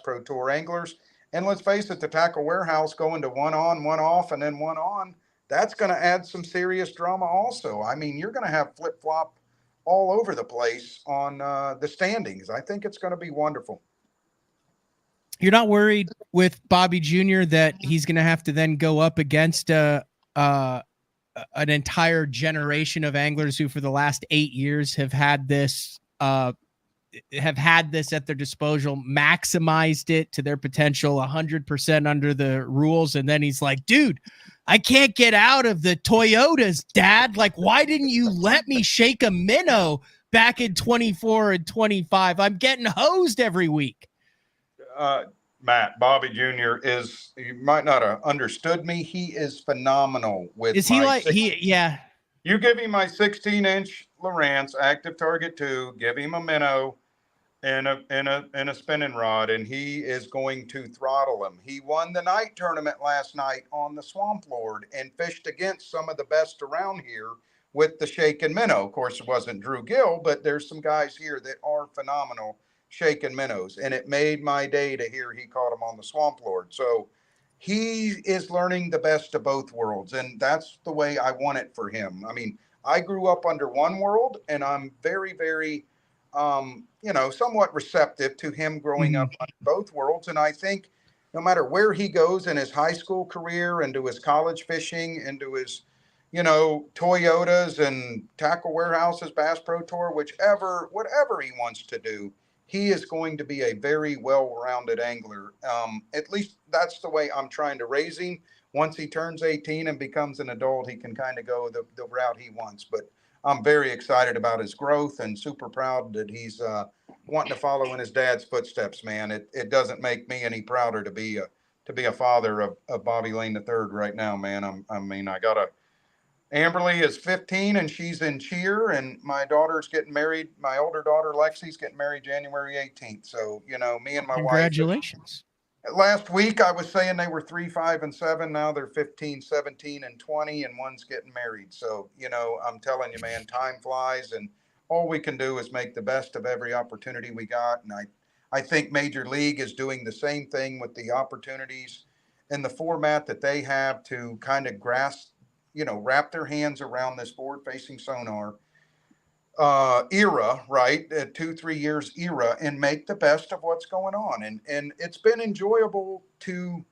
E: Pro Tour anglers. And let's face it, the Tackle Warehouse going to 1 on, 1 off, and then 1 on, that's going to add some serious drama also. I mean, you're going to have flip-flop all over the place on the standings. I think it's going to be wonderful.
A: You're not worried with Bobby Jr. that he's going to have to then go up against an entire generation of anglers who for the last 8 years have had this at their disposal, maximized it to their potential 100% under the rules. And then he's like, dude, I can't get out of the Toyotas, Dad. Like, why didn't you let me shake a minnow back in 24 and 25? I'm getting hosed every week.
E: Matt, Bobby Jr. is, you might not have understood me. He is phenomenal with.
A: Is he like, yeah.
E: You give him my 16-inch Lowrance active target 2, give him a minnow. in a spinning rod, and he is going to throttle him. He won the night tournament last night on the Swamp Lord and fished against some of the best around here with the shaken minnow. Of course, it wasn't Drew Gill, but there's some guys here that are phenomenal shaken minnows, and it made my day to hear he caught him on the Swamp Lord. So he is learning the best of both worlds, and that's the way I want it for him. I mean, I grew up under one world, and I'm very, very somewhat receptive to him growing
A: Mhm.
E: up on both worlds. And I think no matter where he goes in his high school career, into his college fishing, into his, Toyotas and tackle warehouses, Bass Pro Tour, whatever he wants to do, he is going to be a very well-rounded angler. At least that's the way I'm trying to raise him. Once he turns 18 and becomes an adult, he can kind of go the route he wants. But I'm very excited about his growth and super proud that he's wanting to follow in his dad's footsteps, man. It doesn't make me any prouder to be a father of Bobby Lane III right now, man. I got a Amberly is 15 and she's in cheer, and my daughter's getting married. My older daughter Lexi's getting married January 18th. So, me and my wife,
A: Congratulations.
E: last week I was saying they were 3, 5, and 7. Now they're 15, 17, and 20, and one's getting married. So, I'm telling you, man, time flies, and all we can do is make the best of every opportunity we got. And I think Major League is doing the same thing with the opportunities in the format that they have to kind of grasp, wrap their hands around this forward facing sonar era, right? 2, 3 years era, and make the best of what's going on. And it's been enjoyable to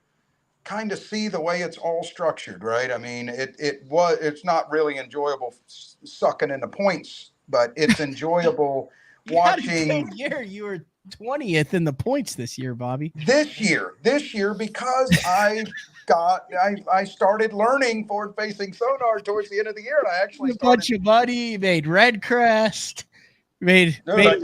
E: kind of see the way it's all structured, right? I mean, it's not really enjoyable sucking in the points, but it's enjoyable
A: You had a
E: watching
A: good year. You were 20th in the points this year, Bobby.
E: this year because I started learning forward facing sonar towards the end of the year. And I actually
A: A
E: started.
A: bunch of money, made Red Crest, made
E: Dude,
A: made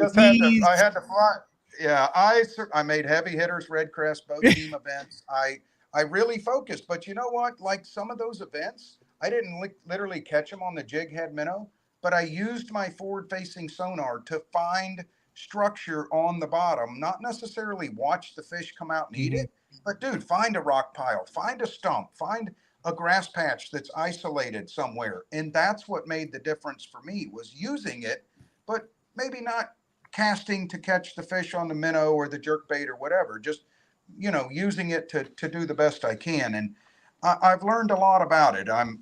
E: I had to fly. Yeah, I made heavy hitters, Red Crest, both team events. I really focused, but you know what? Like some of those events, I didn't literally catch them on the jig head minnow, but I used my forward facing sonar to find structure on the bottom, not necessarily watch the fish come out and eat
A: Mhm.
E: it, but dude, find a rock pile, find a stump, find a grass patch that's isolated somewhere. And that's what made the difference for me, was using it, but maybe not casting to catch the fish on the minnow or the jerk bait or whatever, just using it to do the best I can. And I've learned a lot about it. I'm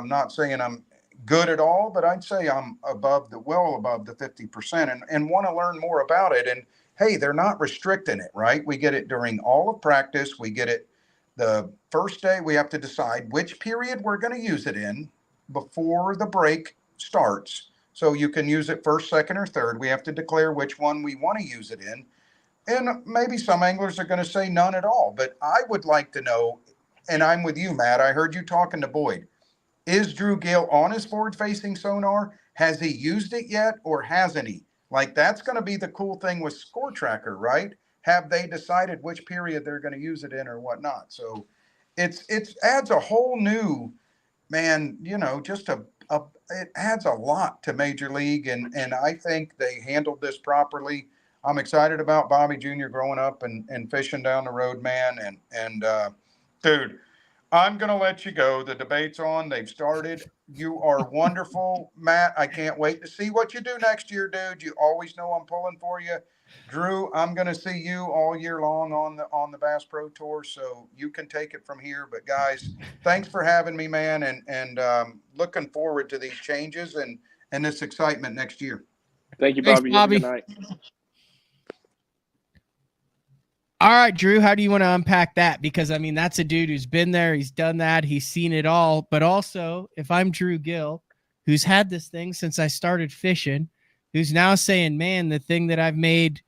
E: not saying I'm good at all, but I'd say I'm well above the 50%, and want to learn more about it. And hey, they're not restricting it, right? We get it during all of practice. We get it the first day. We have to decide which period we're going to use it in before the break starts. So you can use it first, second, or third. We have to declare which one we want to use it in. And maybe some anglers are going to say none at all. But I would like to know, and I'm with you, Matt. I heard you talking to Boyd. Is Drew Gill on his forward facing sonar? Has he used it yet, or hasn't he? Like, that's going to be the cool thing with Score Tracker, right? Have they decided which period they're going to use it in or whatnot? So it adds a whole new, man, just it adds a lot to Major League, and I think they handled this properly. I'm excited about Bobby Jr. growing up and fishing down the road, man. And dude, I'm gonna let you go. The debate's on. They've started. You are wonderful, Matt. I can't wait to see what you do next year, dude. You always know I'm pulling for you. Drew, I'm going to see you all year long on the Bass Pro Tour, so you can take it from here. But guys, thanks for having me, man, and looking forward to these changes and this excitement next year.
F: Thank you,
A: Thanks,
F: Bobby. Have a
A: Bobby.
F: good night.
A: All right, Drew, how do you want to unpack that? Because, I mean, that's a dude who's been there. He's done that. He's seen it all. But also, if I'm Drew Gill, who's had this thing since I started fishing, who's now saying, man, the thing that I've made,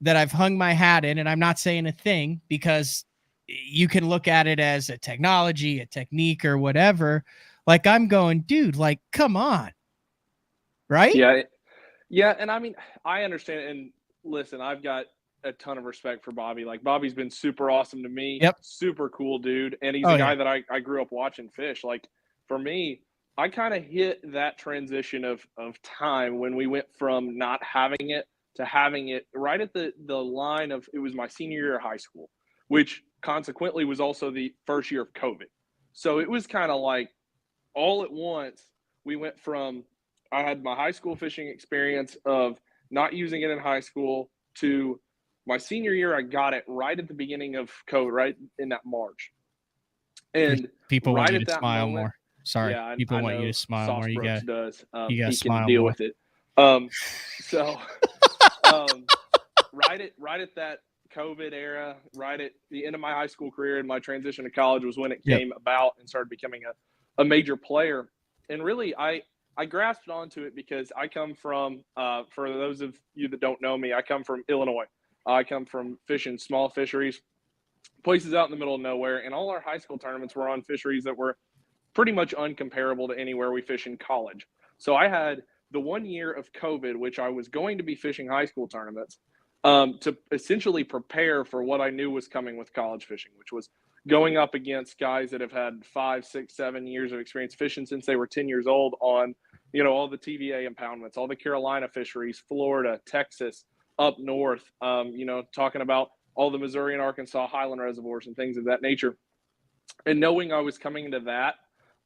A: that I've hung my hat in, and I'm not saying a thing because you can look at it as a technology, a technique, or whatever. Like, I'm going, dude, like, come on. Right?
F: Yeah. Yeah. And I mean, I understand. And listen, I've got a ton of respect for Bobby. Like, Bobby's been super awesome to me.
A: Yep.
F: Super cool dude. And he's a guy that I grew up watching fish. Like, for me, I kind of hit that transition of time when we went from not having it to having it right at the line of, it was my senior year of high school, which consequently was also the first year of COVID. So it was kind of like all at once, we went from, I had my high school fishing experience of not using it in high school to my senior year. I got it right at the beginning of COVID, right in that March. And
A: people
F: right
A: want you
F: at
A: to
F: that
A: smile
F: moment,
A: more. Sorry,
F: yeah,
A: people
F: I
A: want
F: know
A: you to smile
F: Sauce
A: more. You
F: Brooks
A: got
F: does.
A: you got to
F: He
A: smile
F: can deal
A: more.
F: with it. So right at that COVID era, right at the end of my high school career and my transition to college was when it came about and started becoming a major player. And really, I grasped onto it because I come from, for those of you that don't know me, I come from Illinois. I come from fishing small fisheries, places out in the middle of nowhere, and all our high school tournaments were on fisheries that were pretty much uncomparable to anywhere we fish in college. So I had the 1 year of COVID, which I was going to be fishing high school tournaments, to essentially prepare for what I knew was coming with college fishing, which was going up against guys that have had 5, 6, 7 years of experience fishing since they were 10 years old on, you know, all the TVA impoundments, all the Carolina fisheries, Florida, Texas, up north, you know, talking about all the Missouri and Arkansas highland reservoirs and things of that nature. And knowing I was coming into that,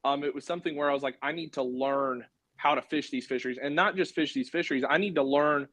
F: it was something where I was like, I need to learn how to fish these fisheries, and not just fish these fisheries. I need to learn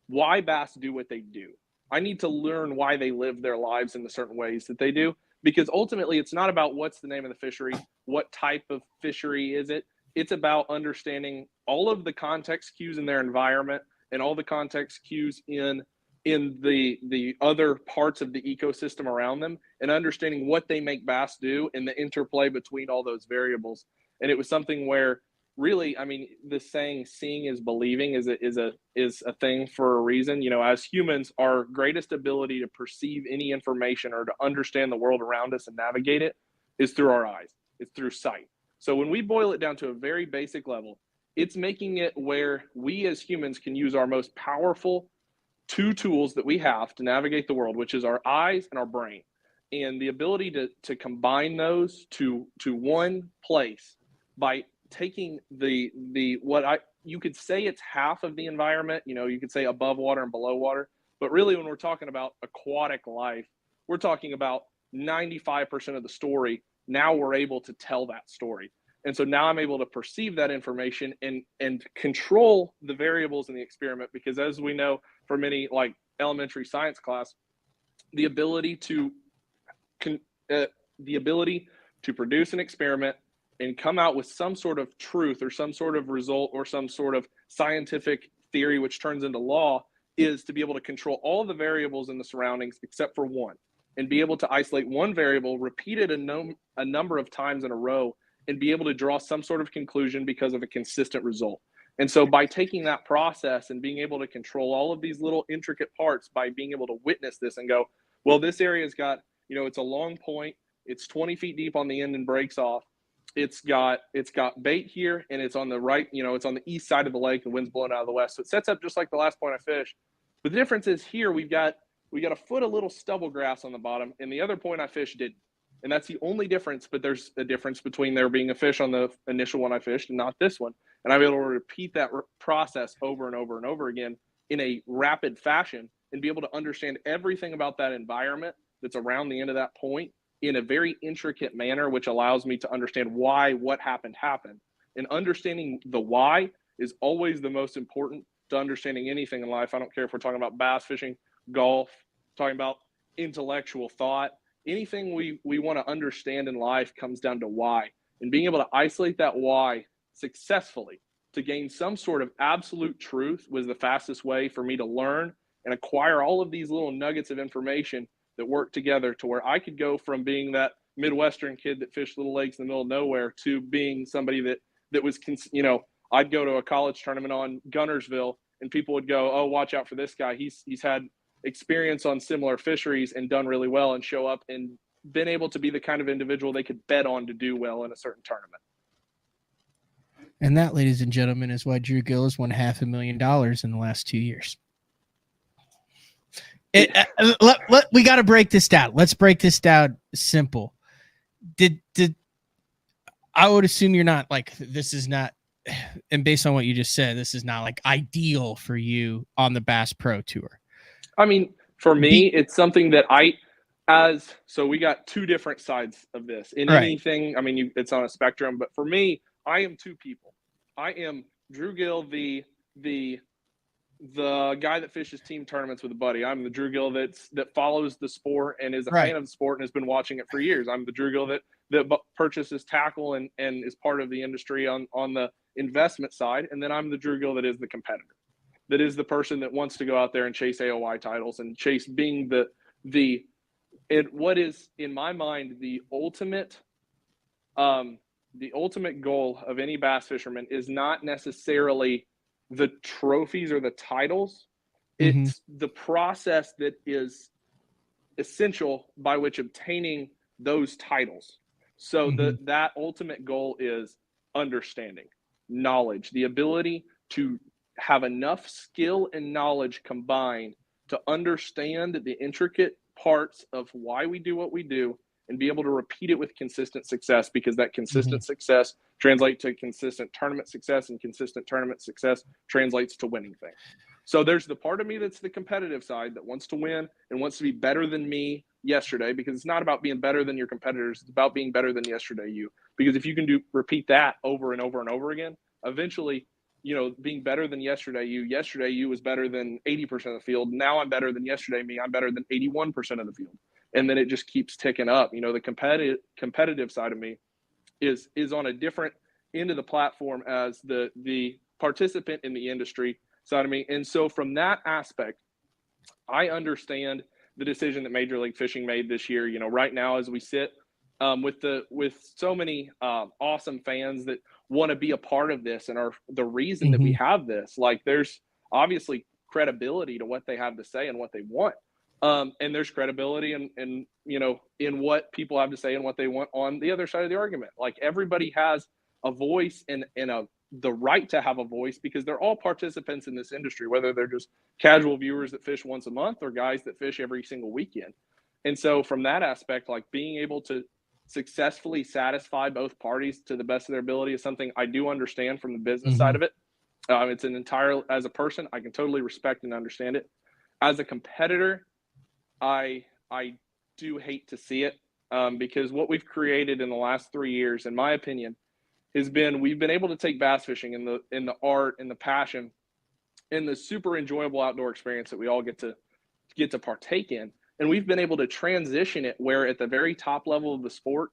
F: why bass do what they do. I need to learn why they live their lives in the certain ways that they do, because ultimately it's not about what's the name of the fishery, what type of fishery is it. It's about understanding all of the context cues in their environment and all the context cues in the other parts of the ecosystem around them, and understanding what they make bass do and the interplay between all those variables. And it was something where really, I mean, the saying "seeing is believing" is a thing for a reason. You know, as humans, our greatest ability to perceive any information or to understand the world around us and navigate it is through our eyes. It's through sight. So when we boil it down to a very basic level, it's making it where we as humans can use our most powerful two tools that we have to navigate the world, which is our eyes and our brain, and the ability to combine those to one place by taking you could say it's half of the environment. You know, you could say above water and below water, but really when we're talking about aquatic life, we're talking about 95% of the story. Now we're able to tell that story. And so now I'm able to perceive that information and control the variables in the experiment, because as we know from any like elementary science class, the ability to produce an experiment and come out with some sort of truth or some sort of result or some sort of scientific theory which turns into law is to be able to control all the variables in the surroundings except for one, and be able to isolate one variable, repeat it a number of times in a row, and be able to draw some sort of conclusion because of a consistent result. And so by taking that process and being able to control all of these little intricate parts, by being able to witness this and go, well, this area's got, you know, it's a long point, it's 20 feet deep on the end and breaks off. It's got bait here, and it's on the right, you know, it's on the east side of the lake, the wind's blowing out of the west. So it sets up just like the last point I fished. But the difference is here we got a foot of little stubble grass on the bottom, and the other point I fished didn't. And that's the only difference, but there's a difference between there being a fish on the initial one I fished and not this one. And I'm able to repeat that process over and over and over again in a rapid fashion, and be able to understand everything about that environment that's around the end of that point in a very intricate manner, which allows me to understand why what happened. And understanding the why is always the most important to understanding anything in life. I don't care if we're talking about bass fishing, golf, talking about intellectual thought. Anything we want to understand in life comes down to why, and being able to isolate that why successfully to gain some sort of absolute truth was the fastest way for me to learn and acquire all of these little nuggets of information that work together to where I could go from being that Midwestern kid that fished little lakes in the middle of nowhere to being somebody that was, you know, I'd go to a college tournament on Gunnersville and people would go, oh, watch out for this guy. He's had experience on similar fisheries and done really well, and show up and been able to be the kind of individual they could bet on to do well in a certain tournament.
A: And that, ladies and gentlemen, is why Drew Gill has won $500,000 in the last 2 years. We got to break this down. Let's break this down simple. Did I would assume you're not like, this is not and based on what you just said, this is not like ideal for you on the Bass Pro Tour.
F: I mean, for me, it's something that so we got two different sides of this. In
A: Right.
F: anything, I mean, it's on a spectrum, but for me, I am two people. I am Drew Gill, the guy that fishes team tournaments with a buddy. I'm the Drew Gill that follows the sport and is a fan of the sport and has been watching it for years. I'm the Drew Gill that purchases tackle and is part of the industry on the investment side. And then I'm the Drew Gill that is the competitor, that is the person that wants to go out there and chase AOY titles and chase being what is, in my mind, the ultimate goal of any bass fisherman is not necessarily the trophies or the titles. It's the process that is essential by which obtaining those titles. So that ultimate goal is understanding, knowledge, the ability to have enough skill and knowledge combined to understand the intricate parts of why we do what we do and be able to repeat it with consistent success, because that consistent success translates to consistent tournament success, and consistent tournament success translates to winning things. So there's the part of me that's the competitive side that wants to win and wants to be better than me yesterday, because it's not about being better than your competitors. It's about being better than yesterday you. Because if you can repeat that over and over and over again, eventually, being better than yesterday you was better than 80% of the field. Now I'm better than yesterday me. I'm better than 81% of the field. And then it just keeps ticking up. The competitive side of me is on a different end of the platform as the participant in the industry side of me. And so from that aspect, I understand the decision that Major League Fishing made this year. Right now as we sit with so many awesome fans that want to be a part of this and are the reason that we have this, like there's obviously credibility to what they have to say and what they want. And there's credibility in what people have to say and what they want on the other side of the argument. Like everybody has a voice and the right to have a voice, because they're all participants in this industry, whether they're just casual viewers that fish once a month or guys that fish every single weekend. And so from that aspect, like being able to successfully satisfy both parties to the best of their ability is something I do understand from the business side of it. It's as a person, I can totally respect and understand it. As a competitor, I do hate to see it, because what we've created in the last 3 years, in my opinion, we've been able to take bass fishing in the art and the passion and the super enjoyable outdoor experience that we all get to partake in. And we've been able to transition it where at the very top level of the sport,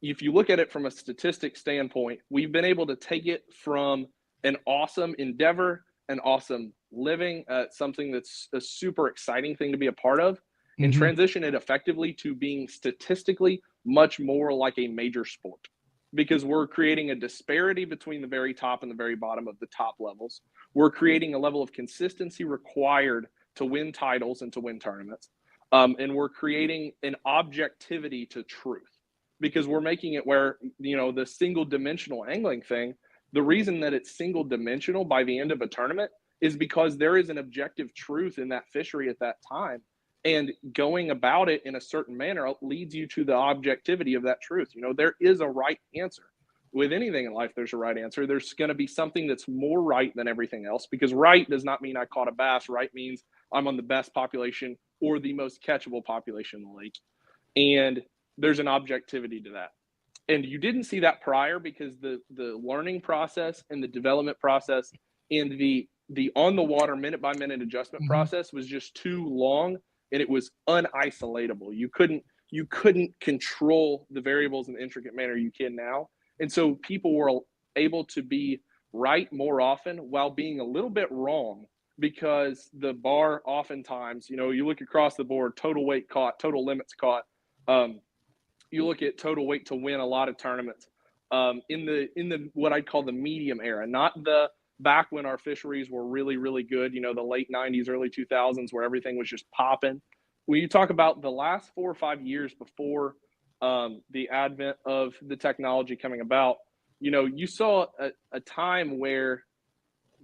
F: if you look at it from a statistic standpoint, we've been able to take it from an awesome endeavor, an awesome living, something that's a super exciting thing to be a part of, and transition it effectively to being statistically much more like a major sport, because we're creating a disparity between the very top and the very bottom of the top levels. We're creating a level of consistency required to win titles and to win tournaments. And we're creating an objectivity to truth, because we're making it where, the single dimensional angling thing, the reason that it's single dimensional by the end of a tournament is because there is an objective truth in that fishery at that time. And going about it in a certain manner leads you to the objectivity of that truth. There is a right answer. With anything in life, there's a right answer. There's going to be something that's more right than everything else, because right does not mean I caught a bass. Right means I'm on the best population or the most catchable population in the lake. And there's an objectivity to that. And you didn't see that prior, because the learning process and the development process and the on the water minute by minute adjustment process was just too long, and it was unisolatable. You couldn't control the variables in the intricate manner you can now. And so people were able to be right more often while being a little bit wrong, because the bar oftentimes, you look across the board, total weight caught, total limits caught. You look at total weight to win a lot of tournaments in the what I'd call the medium era, not the back when our fisheries were really, really good, the late 90s, early 2000s, where everything was just popping. When you talk about the last 4 or 5 years before the advent of the technology coming about, you saw a time where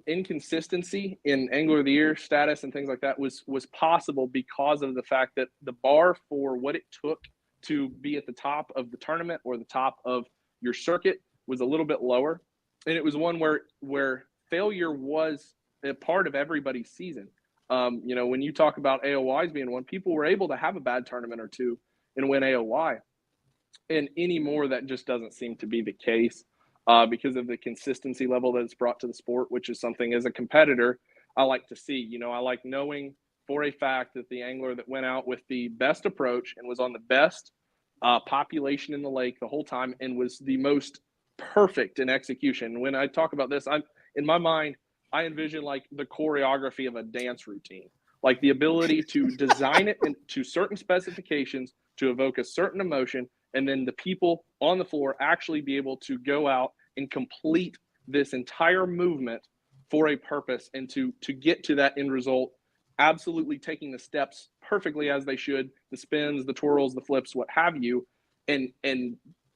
F: inconsistency in angler of the year status and things like that was possible, because of the fact that the bar for what it took to be at the top of the tournament or the top of your circuit was a little bit lower. and it was one where failure was a part of everybody's season. When you talk about AOYs being one, people were able to have a bad tournament or two and win AOY. And anymore, that just doesn't seem to be the case because of the consistency level that it's brought to the sport, which is something as a competitor I like to see. I like knowing for a fact that the angler that went out with the best approach and was on the best population in the lake the whole time and was the most perfect in execution. When I talk about this, in my mind, I envision like the choreography of a dance routine, like the ability to design it into certain specifications to evoke a certain emotion, and then the people on the floor actually be able to go out and complete this entire movement for a purpose and to get to that end result, absolutely taking the steps perfectly as they should, the spins, the twirls, the flips, what have you, and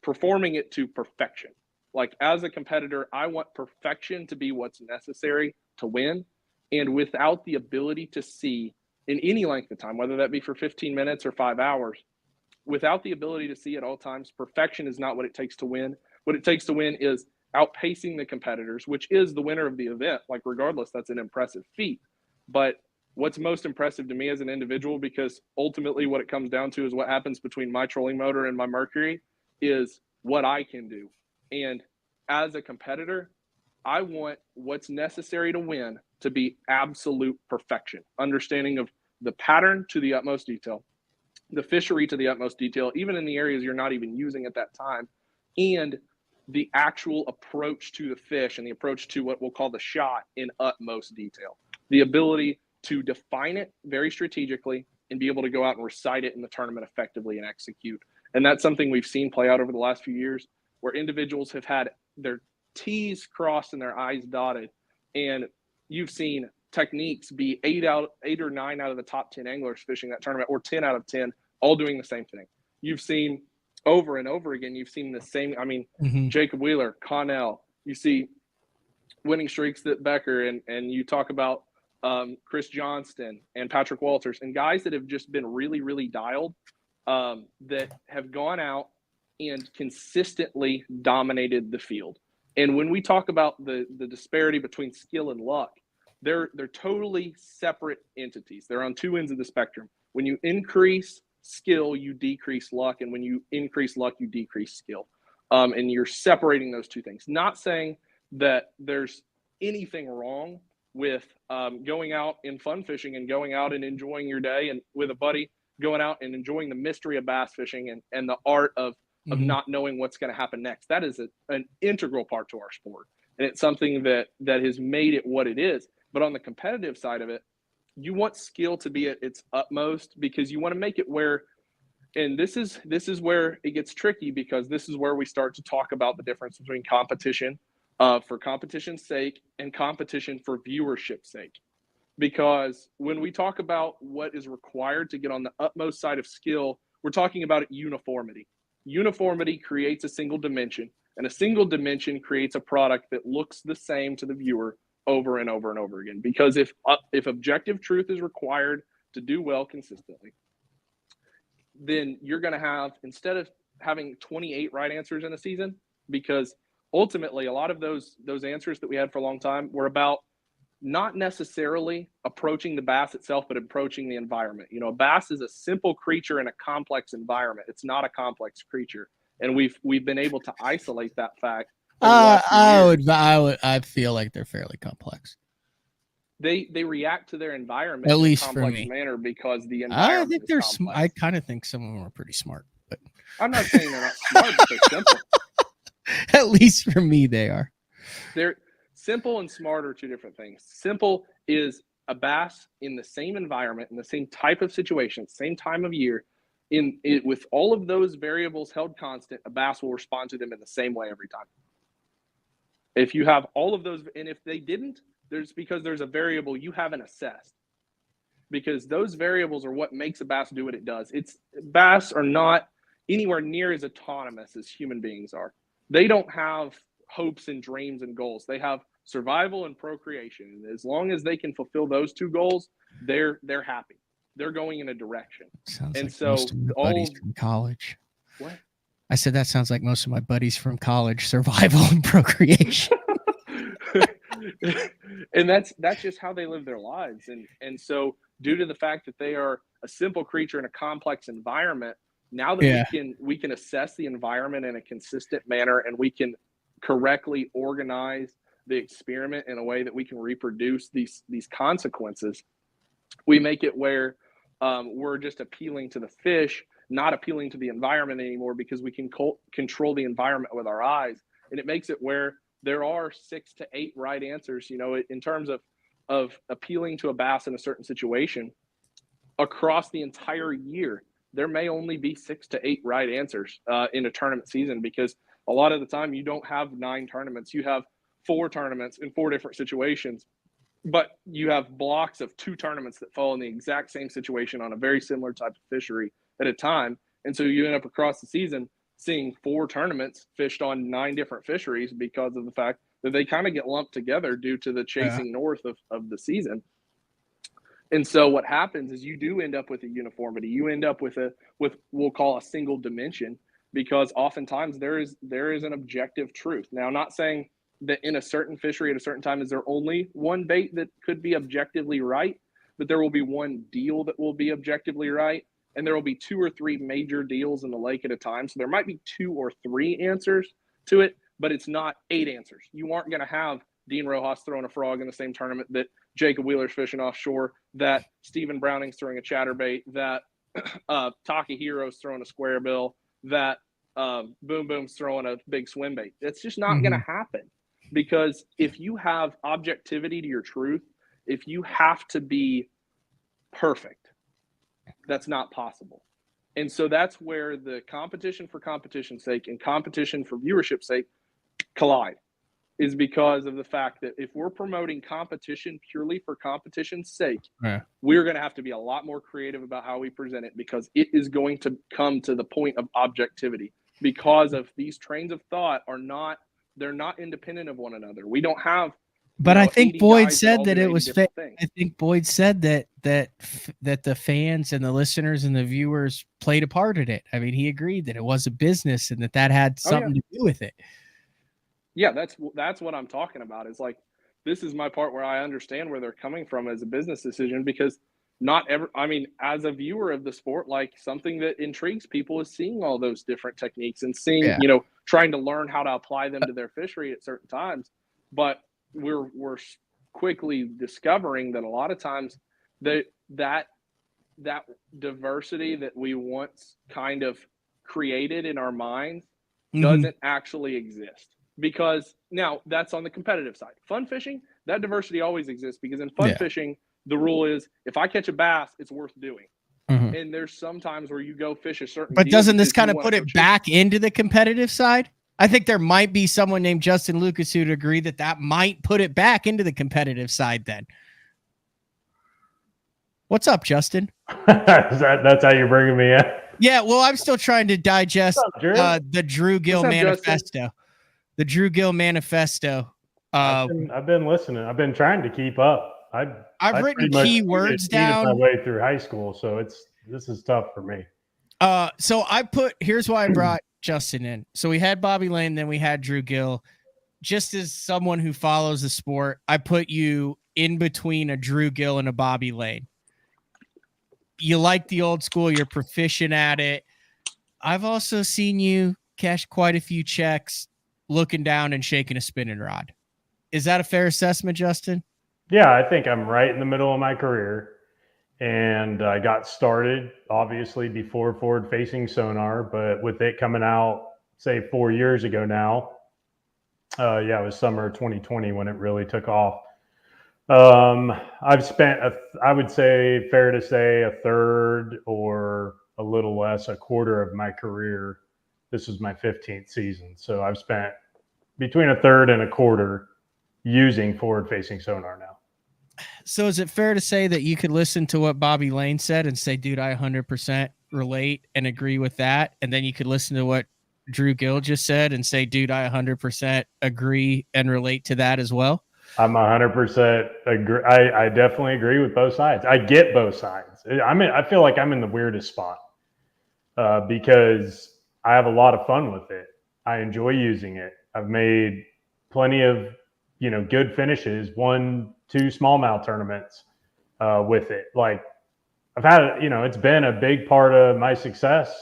F: performing it to perfection. Like as a competitor, I want perfection to be what's necessary to win. And without the ability to see in any length of time, whether that be for 15 minutes or 5 hours, without the ability to see at all times, perfection is not what it takes to win. What it takes to win is outpacing the competitors, which is the winner of the event. Like regardless, that's an impressive feat. But what's most impressive to me as an individual, because ultimately what it comes down to is what happens between my trolling motor and my Mercury, is what I can do. And as a competitor, I want what's necessary to win to be absolute perfection, understanding of the pattern to the utmost detail, the fishery to the utmost detail, even in the areas you're not even using at that time, and the actual approach to the fish and the approach to what we'll call the shot in utmost detail. The ability to define it very strategically and be able to go out and recite it in the tournament effectively and execute. And that's something we've seen play out over the last few years, where individuals have had their T's crossed and their I's dotted. And you've seen techniques be 8 or 9 out of the top 10 anglers fishing that tournament, or 10 out of 10, all doing the same thing. You've seen over and over again, you've seen the same, Jacob Wheeler, Connell, you see winning streaks that Becker, and you talk about Chris Johnston and Patrick Walters, and guys that have just been really, really dialed, that have gone out and consistently dominated the field. And when we talk about the disparity between skill and luck, they're totally separate entities. They're on two ends of the spectrum. When you increase skill, you decrease luck. And when you increase luck, you decrease skill. And you're separating those two things. Not saying that there's anything wrong with going out and fun fishing and going out and enjoying your day and with a buddy, going out and enjoying the mystery of bass fishing and the art of not knowing what's going to happen next. That is an integral part to our sport. And it's something that has made it what it is. But on the competitive side of it, you want skill to be at its utmost, because you want to make it where, and this is where it gets tricky, because this is where we start to talk about the difference between competition for competition's sake and competition for viewership's sake. Because when we talk about what is required to get on the utmost side of skill, we're talking about uniformity. Uniformity creates a single dimension, and a single dimension creates a product that looks the same to the viewer over and over and over again. Because if objective truth is required to do well consistently, then you're going to have, instead of having 28 right answers in a season, because ultimately a lot of those answers that we had for a long time were about not necessarily approaching the bass itself, but approaching the environment. A bass is a simple creature in a complex environment. It's not a complex creature. And we've been able to isolate that fact.
A: I feel like they're fairly complex.
F: They react to their environment
A: at least
F: in a complex
A: for me
F: manner, because the environment
A: I think they're
F: complex.
A: I kind of think some of them are pretty smart, but
F: I'm not saying they're not smart, but they're simple.
A: At least for me, they are.
F: They're simple and smart are two different things. Simple is a bass in the same environment, in the same type of situation, same time of year, with all of those variables held constant, a bass will respond to them in the same way every time. If you have all of those, and if they didn't, because there's a variable you haven't assessed. Because those variables are what makes a bass do what it does. Bass are not anywhere near as autonomous as human beings are. They don't have hopes and dreams and goals. They have survival and procreation. And as long as they can fulfill those two goals, they're happy. They're going in a direction.
A: Sounds
F: and
A: like
F: so
A: most of my buddies from college.
F: What?
A: I said that sounds like most of my buddies from college, survival and procreation.
F: And that's just how they live their lives. And so due to the fact that they are a simple creature in a complex environment, now that we can assess the environment in a consistent manner, and we can correctly organize the experiment in a way that we can reproduce these consequences, we make it where we're just appealing to the fish, not appealing to the environment anymore, because we can control the environment with our eyes. And it makes it where there are 6 to 8 right answers, in terms of appealing to a bass in a certain situation. Across the entire year, there may only be 6 to 8 right answers in a tournament season, because a lot of the time you don't have 9 tournaments. You have 4 tournaments in 4 different situations, but you have blocks of 2 tournaments that fall in the exact same situation on a very similar type of fishery at a time. And so you end up across the season seeing 4 tournaments fished on 9 different fisheries, because of the fact that they kind of get lumped together due to the chasing north of the season. And so what happens is you do end up with a uniformity. You end up with we'll call a single dimension, because oftentimes there is an objective truth. Now, I'm not saying that in a certain fishery at a certain time is there only one bait that could be objectively right, but there will be one deal that will be objectively right, and there will be 2 or 3 major deals in the lake at a time. So there might be 2 or 3 answers to it, but it's not 8 answers. You aren't going to have Dean Rojas throwing a frog in the same tournament that Jacob Wheeler's fishing offshore, that Stephen Browning's throwing a chatterbait, that Takehiro's throwing a square bill, that Boom Boom's throwing a big swim bait. It's just not going to happen, because if you have objectivity to your truth, if you have to be perfect, that's not possible. And so that's where the competition for competition's sake and competition for viewership's sake collide, is because of the fact that if we're promoting competition purely for competition's sake, we're going to have to be a lot more creative about how we present it, because it is going to come to the point of objectivity, because of these trains of thought they're not independent of one another. We don't have.
A: But I think Boyd said that it was fake. I think Boyd said that the fans and the listeners and the viewers played a part in it. I mean, he agreed that it was a business and that had something to do with it.
F: Yeah, that's what I'm talking about. Is like, this is my part where I understand where they're coming from as a business decision, because as a viewer of the sport, like, something that intrigues people is seeing all those different techniques and seeing, trying to learn how to apply them to their fishery at certain times. But we're quickly discovering that a lot of times that diversity that we once kind of created in our minds doesn't actually exist. Because now that's on the competitive side. Fun fishing, that diversity always exists, because in fun fishing, the rule is if I catch a bass, it's worth doing. And there's some times where you go fish a certain.
A: But doesn't this kind of put it back into the competitive side? I think there might be someone named Justin Lucas who'd agree that might put it back into the competitive side then. What's up, Justin?
G: That's how you're bringing me in?
A: Yeah, well, I'm still trying to digest the Drew Gill manifesto. Justin? The Drew Gill manifesto.
G: I've been listening. I've been trying to keep up.
A: I've written keywords down
G: my way through high school, so this is tough for me.
A: So here's why I brought Justin in. So we had Bobby Lane, then we had Drew Gill. Just as someone who follows the sport, I put you in between a Drew Gill and a Bobby Lane. You like the old school, you're proficient at it. I've also seen you cash quite a few checks looking down and shaking a spinning rod. Is that a fair assessment, Justin?
G: Yeah, I think I'm right in the middle of my career. And I got started, obviously, before forward-facing sonar, but with it coming out, say, 4 years ago now, it was summer 2020 when it really took off. I've spent, I would say, fair to say, a third or a little less, a quarter of my career. This is my 15th season. So I've spent between a third and a quarter using forward-facing sonar now.
A: So is it fair to say that you could listen to what Bobby Lane said and say, dude, I 100% relate and agree with that? And then you could listen to what Drew Gill just said and say, dude, I 100% agree and relate to that as well?
G: I'm 100% agree. I definitely agree with both sides. I get both sides. I feel like I'm in the weirdest spot because I have a lot of fun with it. I enjoy using it. I've made plenty of good finishes, 1-2 smallmouth tournaments with it. Like I've had it, it's been a big part of my success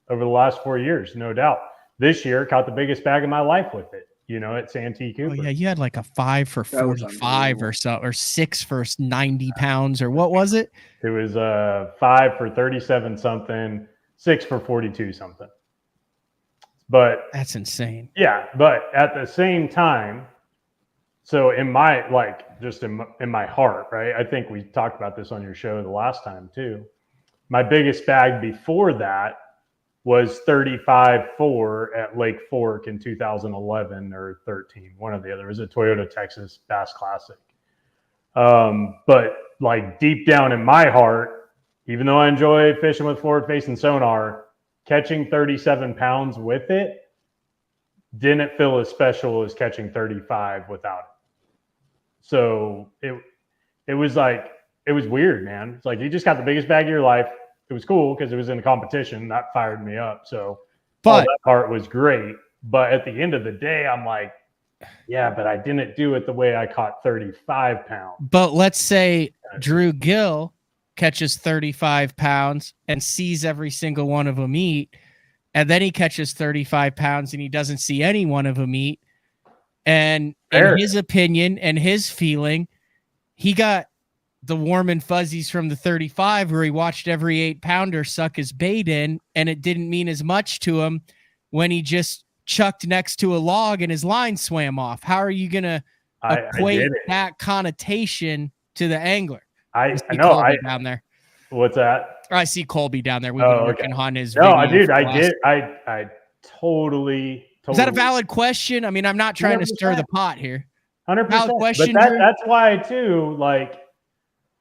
G: over the last 4 years, no doubt. This year, caught the biggest bag of my life with it, at Santee Cooper.
A: Oh yeah, you had like a 5 for 45 or so, or 6 for 90 pounds, or what was it?
G: It was 5 for 37 something, 6 for 42 something. But
A: that's insane.
G: Yeah, but at the same time, so in my in my heart, right? I think we talked about this on your show the last time too. My biggest bag before that was 35-4 at Lake Fork in 2011 or 13, one or the other. It was a Toyota Texas Bass Classic. But like deep down in my heart, even though I enjoy fishing with forward-facing sonar, catching 37 pounds with it didn't feel as special as catching 35 without it. So it was weird, man. It's like you just got the biggest bag of your life. It was cool because it was in a competition. That fired me up. So all that part was great. But at the end of the day, I'm like, yeah, but I didn't do it the way I caught 35 pounds.
A: But let's say Drew Gill catches 35 pounds and sees every single one of them eat. And then he catches 35 pounds and he doesn't see any one of them eat. And in his opinion and his feeling, he got the warm and fuzzies from the 35 where he watched every 8-pounder suck his bait in, and it didn't mean as much to him when he just chucked next to a log and his line swam off. How are you going to equate that connotation to the angler?
G: I know.
A: Down there.
G: What's that?
A: I see Colby down there. We've been working on his
G: video. No, dude, I totally.
A: Is that a valid question? I mean, I'm not trying 100%. To stir the pot here.
G: 100%. Valid question, but that's why too, like,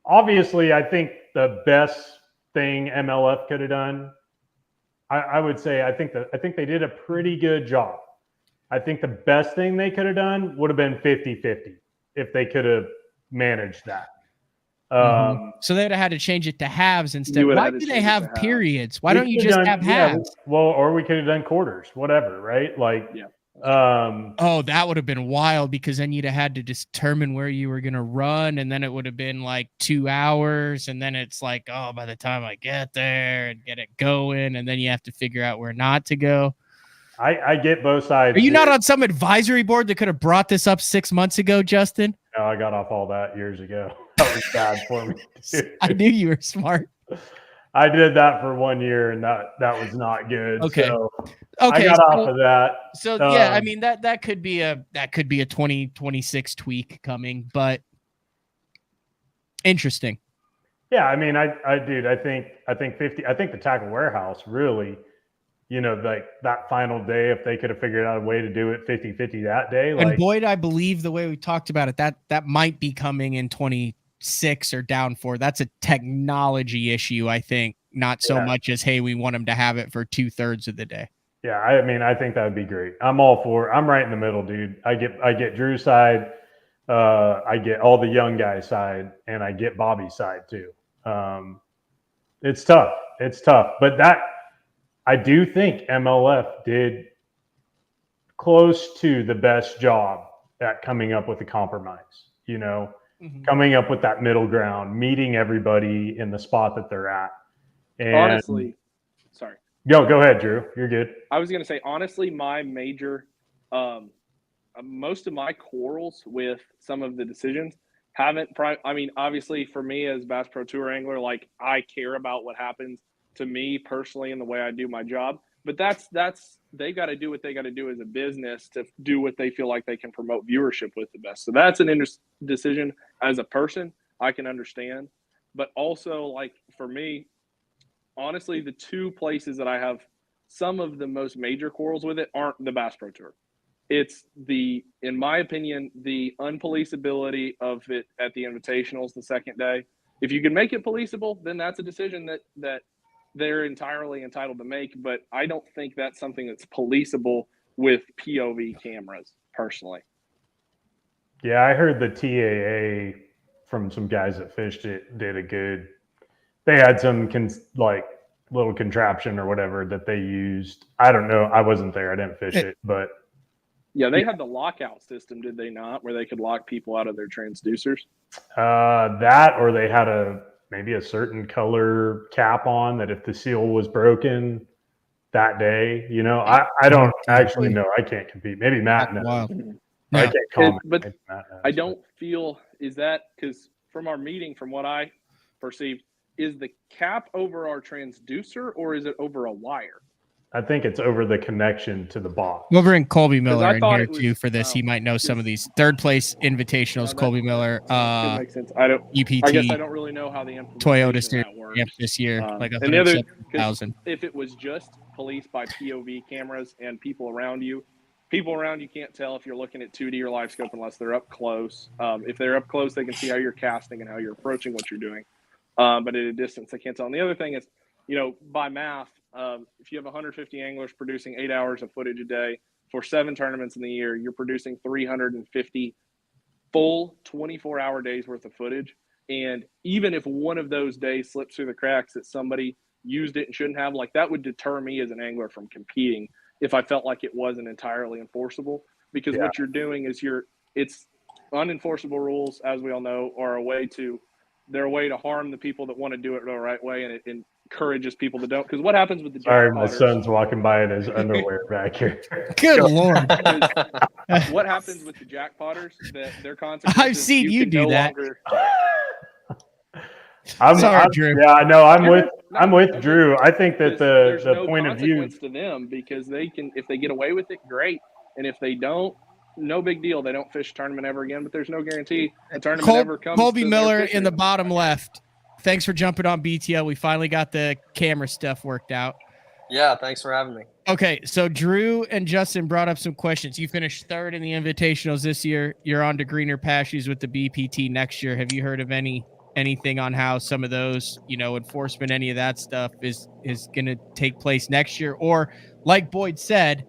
G: obviously I think the best thing MLF could have done, I would say, I think they did a pretty good job. I think the best thing they could have done would have been 50-50 if they could have managed that.
A: So they'd have had to change it to halves instead. Why do they have periods? Why don't you just have halves?
G: Well, or we could have done quarters, whatever, right? Like,
A: that would have been wild because then you'd have had to determine where you were going to run. And then it would have been like 2 hours. And then it's like, by the time I get there and get it going, and then you have to figure out where not to go.
G: I get both sides.
A: Are you not on some advisory board that could have brought this up 6 months ago, Justin?
G: No, I got off all that years ago. That was bad for me.
A: I knew you were smart.
G: I did that for 1 year, and that was not good.
A: Okay.
G: So I got off of that.
A: So yeah, I mean that could be a 2026 tweak coming, but interesting.
G: Yeah, I mean, I think 50. I think the Tackle Warehouse really, like that final day, if they could have figured out a way to do it 50-50 that day.
A: And Boyd, I believe the way we talked about it, that might be coming in 26 or down 4. That's a technology issue, I think, not so much as, hey, we want them to have it for 2/3 of the day.
G: Yeah, I mean, I think that would be great. I'm all for it. I'm right in the middle, dude. I get Drew's side, I get all the young guys' side, and I get Bobby's side too. It's tough. But I do think MLF did close to the best job at coming up with a compromise, coming up with that middle ground, meeting everybody in the spot that they're at. And
F: honestly, sorry.
G: Go ahead, Drew. You're good.
F: I was going to say, honestly, my major, most of my quarrels with some of the decisions obviously for me as Bass Pro Tour angler, like I care about what happens to me personally and the way I do my job, but that's they got to do what they got to do as a business to do what they feel like they can promote viewership with the best. So that's an decision as a person I can understand, but also like for me, honestly, the two places that I have some of the most major quarrels with it aren't the Bass Pro Tour. It's in my opinion, the unpoliceability of it at the invitationals the second day. If you can make it policeable, then that's a decision that they're entirely entitled to make. But I don't think that's something that's policeable with POV cameras, personally.
G: Yeah, I heard the TAA from some guys that fished it did a good. They had some little contraption or whatever that they used. I don't know. I wasn't there. I didn't fish it, but
F: Yeah, they had the lockout system, did they not, where they could lock people out of their transducers?
G: That, or they had maybe a certain color cap on that if the seal was broken that day, I don't actually know. I can't compete. Maybe Matt knows.
A: Wow.
G: I
A: No.
G: can't comment.
F: But
G: Maybe Matt knows,
F: I don't feel, is that because from our meeting, from what I perceived, is the cap over our transducer or is it over a wire?
G: I think it's over the connection to the box.
A: We'll bring Colby Miller
F: I
A: in
F: thought
A: here
F: it was-
A: too for this. He might know some of these third place invitationals.
F: that-
A: Colby Miller,
F: Could make sense. I
A: UPT,
F: guess I don't really know how the
A: Toyota
F: implementation
A: Series
F: of that works.
A: this year, like
F: and the other,
A: 107,000.
F: if it was just police by POV cameras and people around you can't tell if you're looking at 2D or live scope unless they're up close. If they're up close, they can see how you're casting and how you're approaching what you're doing. But at a distance, they can't tell. And the other thing is, by math, if you have 150 anglers producing 8 hours of footage a day for 7 tournaments in the year, you're producing 350 full 24-hour days worth of footage. And even if one of those days slips through the cracks that somebody used it and shouldn't have, like that would deter me as an angler from competing if I felt like it wasn't entirely enforceable. Because what you're doing is it's unenforceable rules, as we all know, are they're a way to harm the people that want to do it the right way, and it encourages people that don't. Because what happens with the
G: Sorry, my
F: jackpotters?
G: son's walking by in his underwear back here.
A: Good Lord.
F: What happens with the jackpotters? That their consequences.
A: I've seen you
F: can
A: do
F: no
A: that.
F: longer-
A: Sorry, Drew.
G: Yeah, no, I'm with
F: No,
G: Drew. I think that
F: there's
G: the
F: no
G: point of view.
F: consequence to them because they can, if they get away with it, great, and if they don't, no big deal. They don't fish a tournament ever again, but there's no guarantee a tournament ever comes.
A: Colby
F: to
A: Miller
F: their
A: in the
F: fishing.
A: bottom left. Thanks for jumping on BTL. We finally got the camera stuff worked out.
H: Yeah, thanks for having me.
A: Okay, so Drew and Justin brought up some questions. You finished third in the invitationals this year. You're on to greener pastures with the BPT next year. Have you heard of anything on how some of those, enforcement, any of that stuff is going to take place next year? Or like Boyd said,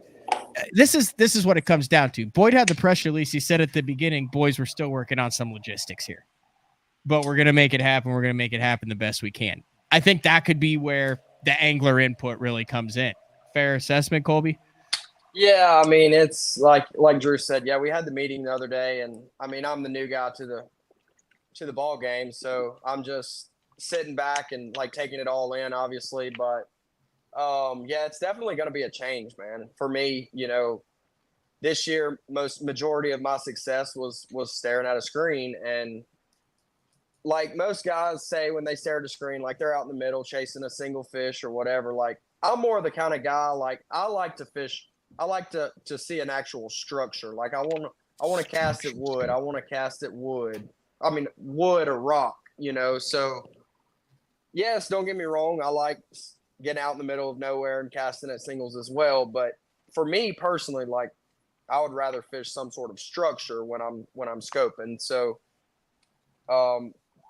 A: this is what it comes down to. Boyd had the press release. He said at the beginning, boys, we're still working on some logistics here, but we're going to make it happen. We're going to make it happen the best we can. I think that could be where the angler input really comes in. Fair assessment, Colby?
H: Yeah, I mean, it's like Drew said. Yeah, we had the meeting the other day, and I mean, I'm the new guy to the ball game, so I'm just sitting back and like taking it all in, obviously. But yeah, it's definitely going to be a change, man. For me, this year, majority of my success was staring at a screen, and like most guys say when they stare at a screen, like they're out in the middle chasing a single fish or whatever. Like I'm more the kind of guy, like I like to fish. I like to see an actual structure. Like I want to cast at wood. I want to cast at wood. I mean, wood or rock, So yes, don't get me wrong. I like getting out in the middle of nowhere and casting at singles as well. But for me personally, like I would rather fish some sort of structure when I'm scoping. So,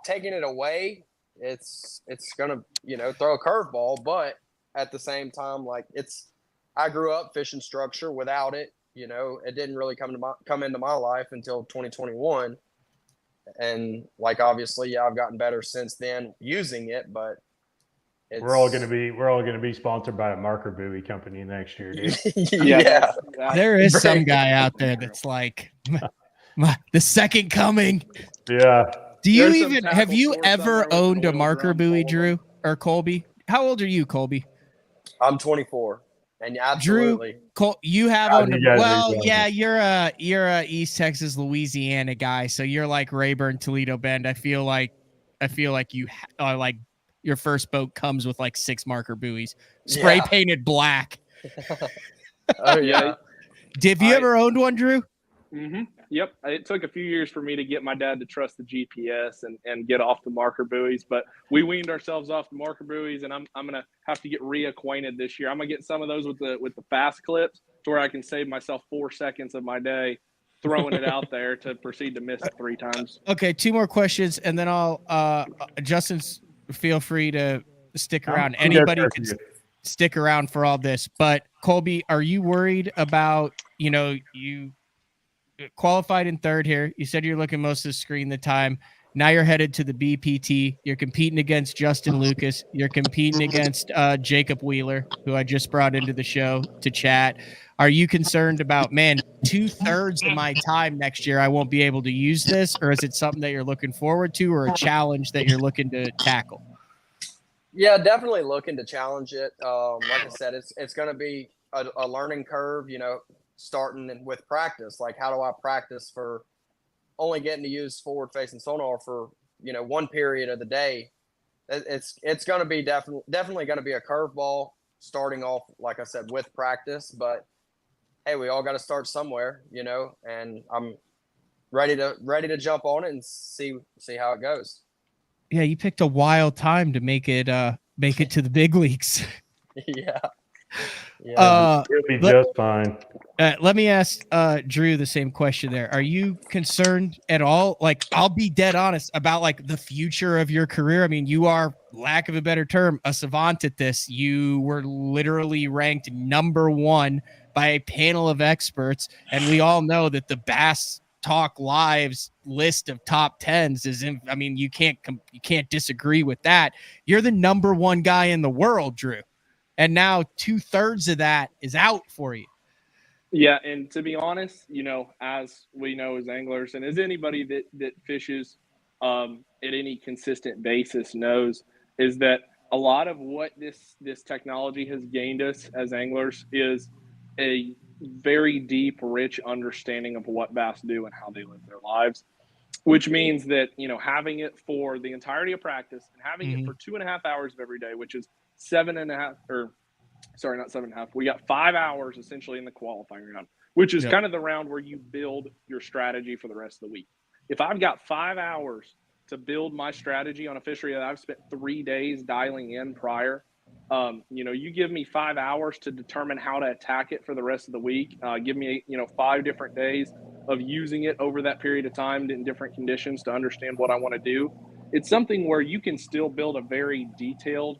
H: taking it away, it's gonna throw a curveball, but at the same time, like I grew up fishing structure without it. It didn't really come into my life until 2021, and like obviously, yeah, I've gotten better since then using it. But
G: we're all gonna be sponsored by a marker buoy company next year, dude.
H: Yeah.
A: There is some guy out there that's like the second coming.
G: Yeah.
A: Have you ever owned a marker buoy, Drew or Colby? How old are you, Colby?
H: I'm 24, and absolutely.
A: Drew, you have owned.
G: Yeah,
A: you're a East Texas, Louisiana guy, so you're like Rayburn, Toledo Bend. I feel like you like your first boat comes with like 6 marker buoys, spray painted black.
H: Oh yeah.
A: Have you ever owned one, Drew?
F: Mm-hmm. Yep. It took a few years for me to get my dad to trust the GPS and get off the marker buoys, but we weaned ourselves off the marker buoys, and I'm going to have to get reacquainted this year. I'm going to get some of those with the fast clips to where I can save myself 4 seconds of my day throwing it out there to proceed to miss it 3 times.
A: Okay, 2 more questions, and then I'll Justin's feel free to stick around. Anybody can stick around for all this, but Colby, are you worried about, you qualified in third here. You said you're looking most of the screen the time. Now you're headed to the BPT. You're competing against Justin Lucas. You're competing against Jacob Wheeler, who I just brought into the show to chat. Are you concerned about, man, 2/3 of my time next year I won't be able to use this? Or is it something that you're looking forward to, or a challenge that you're looking to tackle?
H: Yeah, definitely looking to challenge it. Like I said, it's going to be a learning curve, starting with practice. Like, how do I practice for only getting to use forward facing sonar for, one period of the day? It's going to be definitely going to be a curveball starting off, like I said, with practice. But hey, we all got to start somewhere, and I'm ready to jump on it and see how it goes.
A: Yeah, you picked a wild time to make it to the big leagues.
H: Yeah.
G: It'll be just fine.
A: Let me ask Drew the same question there. Are you concerned at all? Like, I'll be dead honest about like the future of your career. I mean, you are, lack of a better term, a savant at this. You were literally ranked #1 by a panel of experts. And we all know that the Bass Talk Live's list of top 10s is in, I mean, you can't disagree with that. You're the #1 guy in the world, Drew. And now 2/3 of that is out for you.
F: Yeah, and to be honest, as we know as anglers, and as anybody that fishes at any consistent basis knows, is that a lot of what this technology has gained us as anglers is a very deep, rich understanding of what bass do and how they live their lives. Which means that, having it for the entirety of practice and having it for 2.5 hours of every day, which is 7.5, or sorry, not 7.5. We got 5 hours essentially in the qualifying round, which is kind of the round where you build your strategy for the rest of the week. If I've got 5 hours to build my strategy on a fishery that I've spent 3 days dialing in prior, you give me 5 hours to determine how to attack it for the rest of the week. Give me, 5 different days of using it over that period of time in different conditions to understand what I want to do. It's something where you can still build a very detailed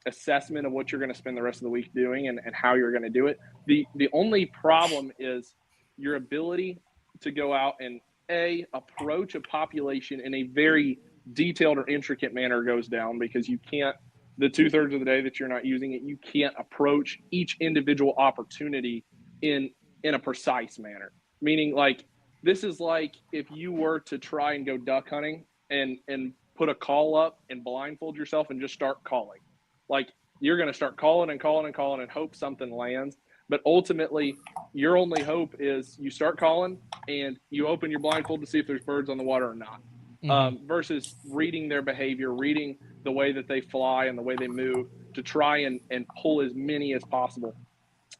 F: assessment of what you're going to spend the rest of the week doing and how you're going to do it. The only problem is your ability to go out and approach a population in a very detailed or intricate manner goes down, because you can't, the 2/3 of the day that you're not using it, you can't approach each individual opportunity in a precise manner. Meaning, like, this is like if you were to try and go duck hunting and put a call up and blindfold yourself and just start calling. Like, you're going to start calling and calling and calling and hope something lands. But ultimately, your only hope is you start calling and you open your blindfold to see if there's birds on the water or not. Versus reading their behavior, reading the way that they fly and the way they move to try and pull as many as possible,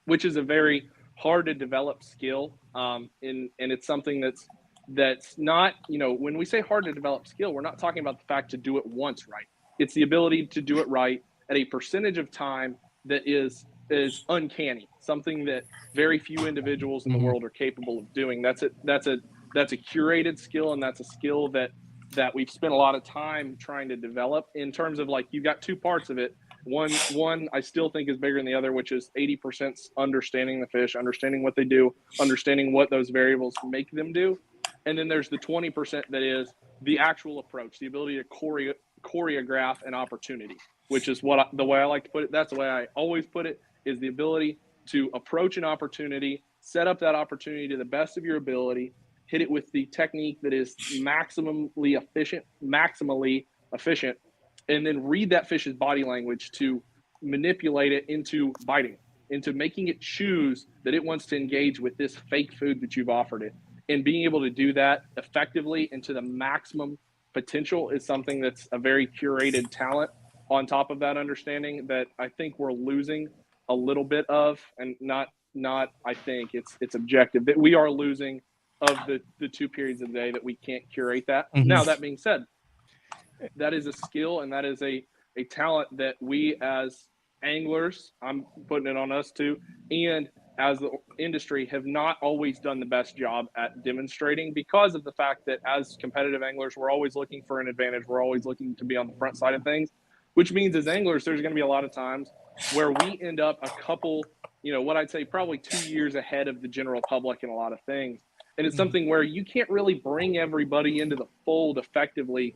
F: which is a very hard to develop skill. And it's something that's not, when we say hard to develop skill, we're not talking about the fact to do it once right. It's the ability to do it right at a percentage of time that is uncanny, something that very few individuals in the world are capable of doing. That's a curated skill, and that's a skill that we've spent a lot of time trying to develop. In terms of, like, you've got two parts of it. One I still think is bigger than the other, which is 80% understanding the fish, understanding what they do, understanding what those variables make them do. And then there's the 20% that is the actual approach, the ability to choreograph an opportunity, which is the way I like to put it. That's the way I always put it, is the ability to approach an opportunity, set up that opportunity to the best of your ability, hit it with the technique that is maximally efficient, and then read that fish's body language to manipulate it into biting, into making it choose that it wants to engage with this fake food that you've offered it. And being able to do that effectively and to the maximum potential is something that's a very curated talent on top of that understanding that I think we're losing a little bit of, and not I think it's objective that we are losing of the 2 periods of the day that we can't curate that. Now, that being said, that is a skill and that is a talent that we as anglers, I'm putting it on us too, and as the industry have not always done the best job at demonstrating, because of the fact that as competitive anglers, we're always looking for an advantage. We're always looking to be on the front side of things, which means as anglers, there's going to be a lot of times where we end up a couple, what I'd say probably 2 years ahead of the general public in a lot of things. And it's something where you can't really bring everybody into the fold effectively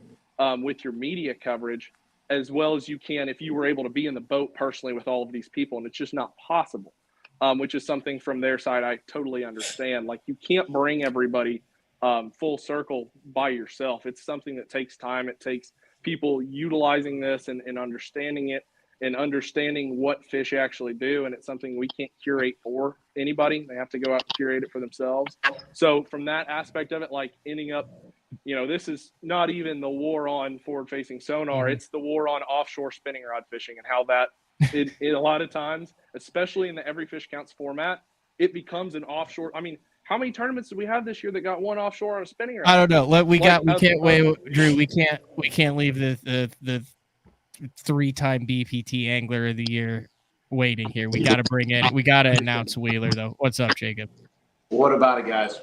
F: with your media coverage as well as you can if you were able to be in the boat personally with all of these people. And it's just not possible, which is something from their side I totally understand. Like, you can't bring everybody full circle by yourself. It's something that takes time. It takes people utilizing this and understanding it and understanding what fish actually do. And it's something we can't curate for anybody. They have to go out and curate it for themselves. So from that aspect of it, like ending up, this is not even the war on forward-facing sonar. It's the war on offshore spinning rod fishing, and how that, it a lot of times, especially in the every fish counts format, it becomes an offshore. I mean, how many tournaments did we have this year that got one offshore on a spinning rod?
A: I don't know. We can't wait, Drew. We can't leave the 3-time BPT Angler of the Year waiting here. We got to announce Wheeler though. What's up, Jacob?
I: What about it, guys?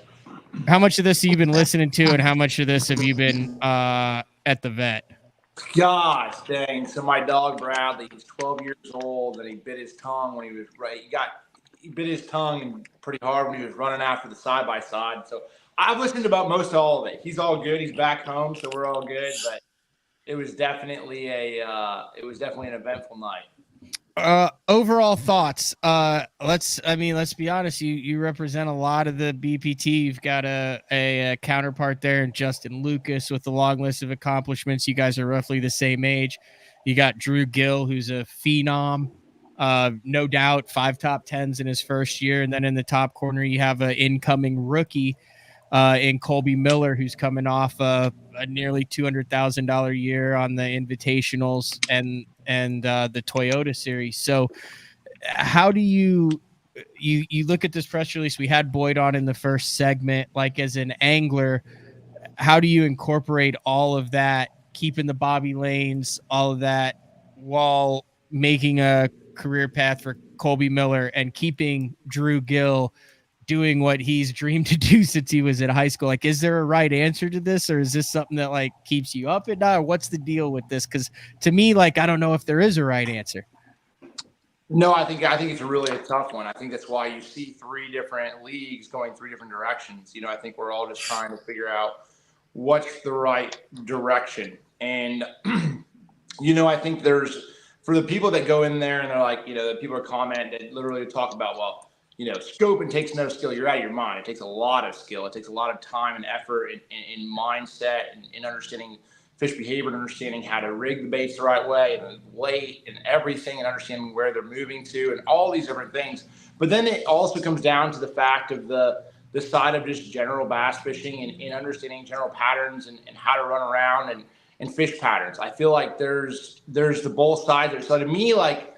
A: How much of this have you been listening to, and how much of this have you been at the vet?
I: Gosh dang. So my dog Bradley, he's 12 years old, and he bit his tongue when he was he bit his tongue pretty hard when he was running after the side-by-side. So I've listened to about most all of it. He's all good. He's back home, so we're all good. But it was definitely an eventful night.
A: Overall thoughts. Let's be honest. You represent a lot of the BPT. You've got a counterpart there in Justin Lucas with a long list of accomplishments. You guys are roughly the same age. You got Drew Gill, who's a phenom. No doubt 5 top 10s in his first year. And then in the top corner, you have an incoming rookie in Colby Miller, who's coming off a nearly $200,000 year on the invitationals and the Toyota series. So how do you look at this press release? We had Boyd on in the first segment. Like, as an angler, how do you incorporate all of that, keeping the bobby lanes, all of that, while making a career path for Colby Miller and keeping Drew Gill doing what he's dreamed to do since he was in high school? Like, is there a right answer to this, or is this something that like keeps you up at night? Or what's the deal with this? Because to me, like, I don't know if there is a right answer.
I: No, I think it's really a tough one. I think that's why you see 3 different leagues going 3 different directions. I think we're all just trying to figure out what's the right direction. And I think there's, for the people that go in there and they're like, the people are comment that literally talk about, well, scoping takes no skill. You're out of your mind. It takes a lot of skill. It takes a lot of time and effort and mindset and understanding fish behavior and understanding how to rig the baits the right way and weight and everything and understanding where they're moving to and all these different things. But then it also comes down to the fact of the side of just general bass fishing and understanding general patterns and how to run around and fish patterns. I feel like there's the both sides there. So to me, like,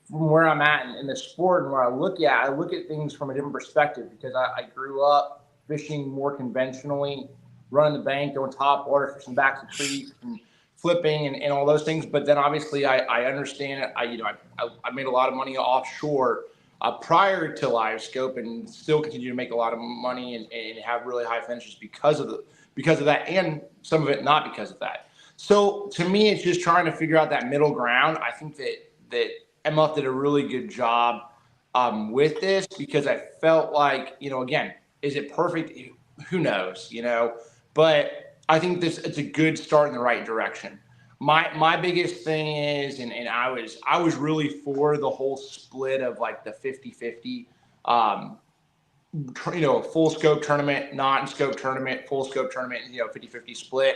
I: from where I'm at in the sport and where I look at things from a different perspective, because I grew up fishing more conventionally, running the bank, going top water, fishing back to creek and flipping and all those things. But then obviously I understand it. I made a lot of money offshore prior to live scope and still continue to make a lot of money and have really high finishes because of that, and some of it not because of that. So to me, it's just trying to figure out that middle ground. I think that MF did a really good job with this, because I felt like, again, is it perfect? Who knows, but I think it's a good start in the right direction. My biggest thing is, and I was really for the whole split of like the 50-50, full scope tournament, not in scope tournament, full scope tournament, 50-50 split.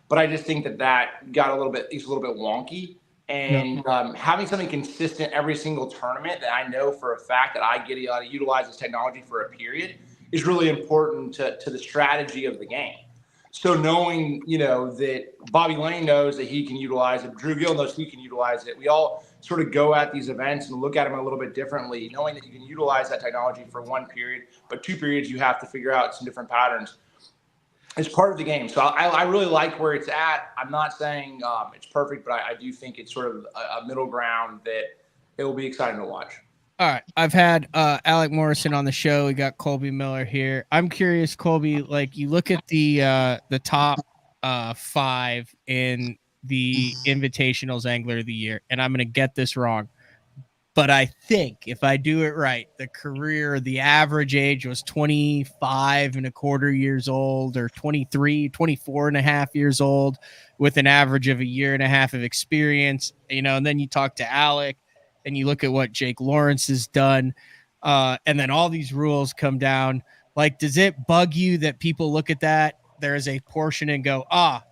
I: But I just think that got a little bit wonky. And having something consistent every single tournament that I know for a fact that I get to utilize this technology for a period is really important to the strategy of the game. So knowing, that Bobby Lane knows that he can utilize it, Drew Gill knows he can utilize it. We all sort of go at these events and look at them a little bit differently, knowing that you can utilize that technology for one period, but 2 periods you have to figure out some different patterns. It's part of the game. So I really like where it's at. I'm not saying it's perfect, but I do think it's sort of a middle ground that it will be exciting to watch.
A: All right. I've had Alec Morrison on the show. We got Colby Miller here. I'm curious, Colby, like, you look at the top 5 in the Invitationals Angler of the Year, and I'm going to get this wrong. but I think if I do it right, the average age was 25 and a quarter years old, or 24 and a half years old, with an average of a year and a half of experience, and then you talk to Alec and you look at what Jake Lawrence has done. And then all these rules come down. Like, does it bug you that people look at that? There's a portion and go,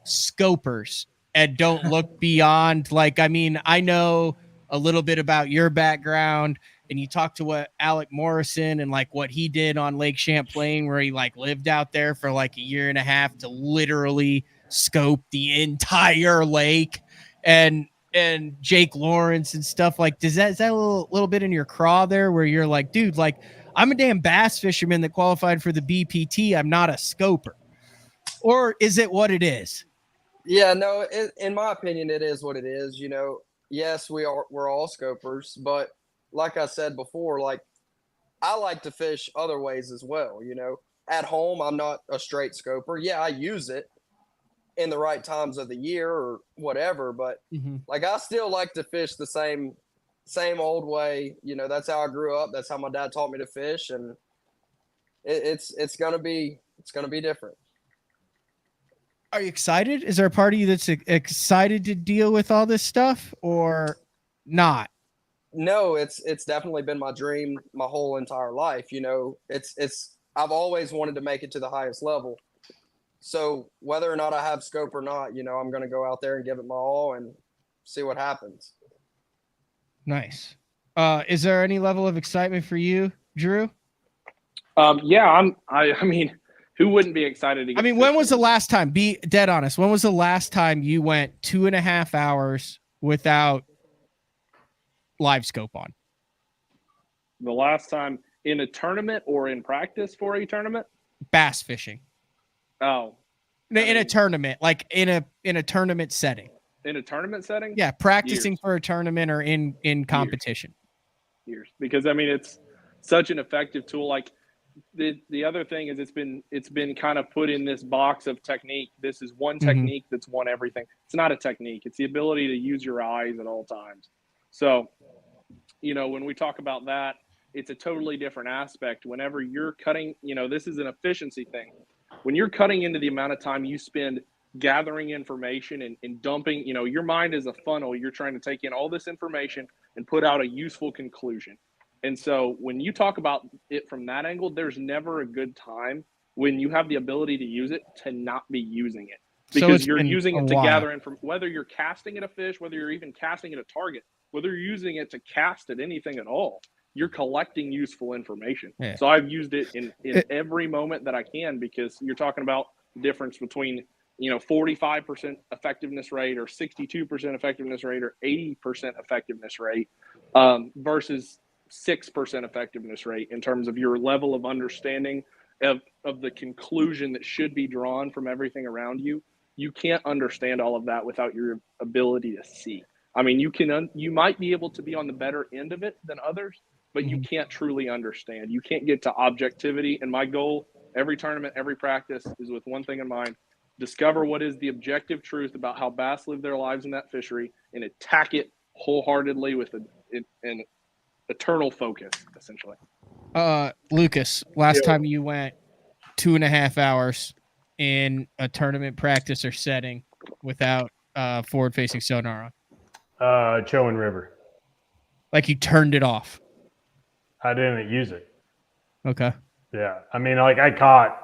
A: scopers, and don't look beyond. Like, I mean, I know a little bit about your background, and you talk to what Alec Morrison and like what he did on Lake Champlain, where he like lived out there for like a year and a half to literally scope the entire lake, and Jake Lawrence and stuff. Like, is that a little bit in your craw there, where you're like, dude, like, I'm a damn bass fisherman that qualified for the BPT. I'm not a scoper. Or is it what it is?
H: Yeah, no, in my opinion, it is what it is. Yes, we're all scopers, but like I said before, like, I like to fish other ways as well. At home, I'm not a straight scoper. Yeah, I use it in the right times of the year or whatever, but like, I still like to fish the same old way. That's how I grew up. That's how my dad taught me to fish, and it's gonna be different.
A: Are you excited? Is there a part of you that's excited to deal with all this stuff, or not?
H: No, it's definitely been my dream my whole entire life. I've always wanted to make it to the highest level. So whether or not I have scope or not, I'm going to go out there and give it my all and see what happens.
A: Nice. Is there any level of excitement for you, Drew?
F: Yeah, I mean, who wouldn't be excited to get
A: when was the last time, be dead honest, when was the last time you went 2.5 hours without live scope on?
F: The last time in a tournament or in practice for a tournament?
A: Bass fishing.
F: Oh.
A: In a tournament, like in a tournament setting.
F: In a tournament setting?
A: Yeah, practicing for a tournament or in competition.
F: Years. Because it's such an effective tool. Like, the other thing is it's been kind of put in this box of technique. This is one technique that's won everything. It's not a technique. It's the ability to use your eyes at all times. So, when we talk about that, it's a totally different aspect. Whenever you're cutting, this is an efficiency thing. When you're cutting into the amount of time you spend gathering information and dumping, your mind is a funnel. You're trying to take in all this information and put out a useful conclusion. And so when you talk about it from that angle, there's never a good time when you have the ability to use it to not be using it, because you're using it to gather information, whether you're casting at a fish, whether you're even casting at a target, whether you're using it to cast at anything at all, you're collecting useful information. Yeah. So I've used it in every moment that I can, because you're talking about the difference between, 45% effectiveness rate or 62% effectiveness rate or 80% effectiveness rate versus 6% effectiveness rate in terms of your level of understanding of the conclusion that should be drawn from everything around you. You can't understand all of that without your ability to see. You might be able to be on the better end of it than others, but you can't truly understand. You can't get to objectivity. And my goal, every tournament, every practice, is with one thing in mind: discover what is the objective truth about how bass live their lives in that fishery, and attack it wholeheartedly with an eternal focus, essentially.
A: Lucas, last time you went 2.5 hours in a tournament practice or setting without forward-facing sonar
G: on? Chowan River.
A: Like, you turned it off? I
G: didn't use it.
A: Okay.
G: Yeah. I caught.